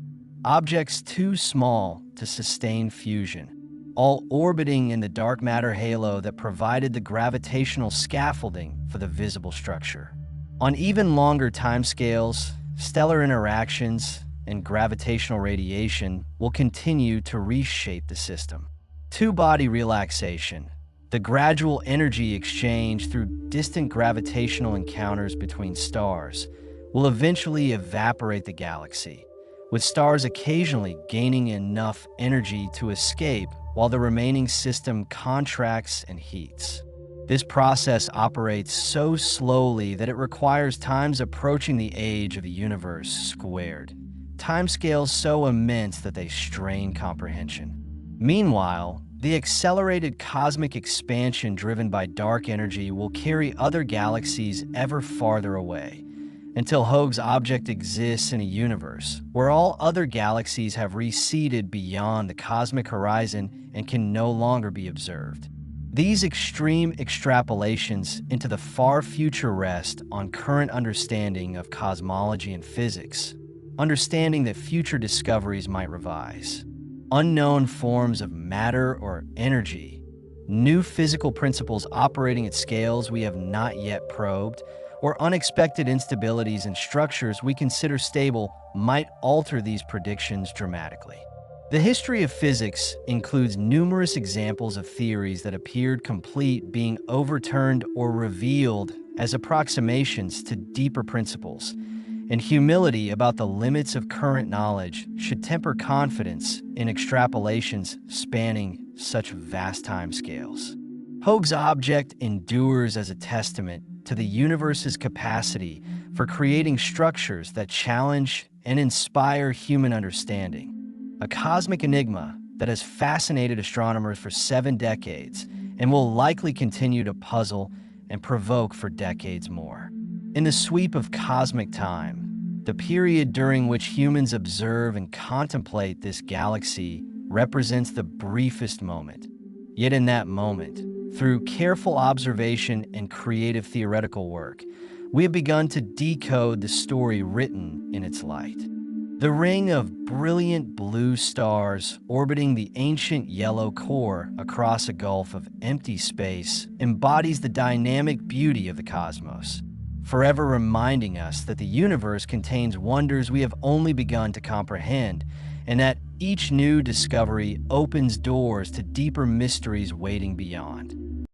objects too small to sustain fusion, all orbiting in the dark matter halo that provided the gravitational scaffolding for the visible structure. On even longer timescales, stellar interactions and gravitational radiation will continue to reshape the system. Two-body relaxation, the gradual energy exchange through distant gravitational encounters between stars, will eventually evaporate the galaxy, with stars occasionally gaining enough energy to escape while the remaining system contracts and heats. This process operates so slowly that it requires times approaching the age of the universe squared, timescales so immense that they strain comprehension. Meanwhile, the accelerated cosmic expansion driven by dark energy will carry other galaxies ever farther away, until Hoag's object exists in a universe where all other galaxies have receded beyond the cosmic horizon and can no longer be observed. These extreme extrapolations into the far future rest on current understanding of cosmology and physics, understanding that future discoveries might revise. unknown forms of matter or energy, new physical principles operating at scales we have not yet probed, or unexpected instabilities in structures we consider stable might alter these predictions dramatically. The history of physics includes numerous examples of theories that appeared complete being overturned or revealed as approximations to deeper principles, and humility about the limits of current knowledge should temper confidence in extrapolations spanning such vast timescales. Hoag's object endures as a testament to the universe's capacity for creating structures that challenge and inspire human understanding, a cosmic enigma that has fascinated astronomers for 7 decades and will likely continue to puzzle and provoke for decades more. In the sweep of cosmic time, the period during which humans observe and contemplate this galaxy represents the briefest moment. Yet in that moment, through careful observation and creative theoretical work, we have begun to decode the story written in its light. The ring of brilliant blue stars orbiting the ancient yellow core across a gulf of empty space embodies the dynamic beauty of the cosmos, forever reminding us that the universe contains wonders we have only begun to comprehend, and that each new discovery opens doors to deeper mysteries waiting beyond.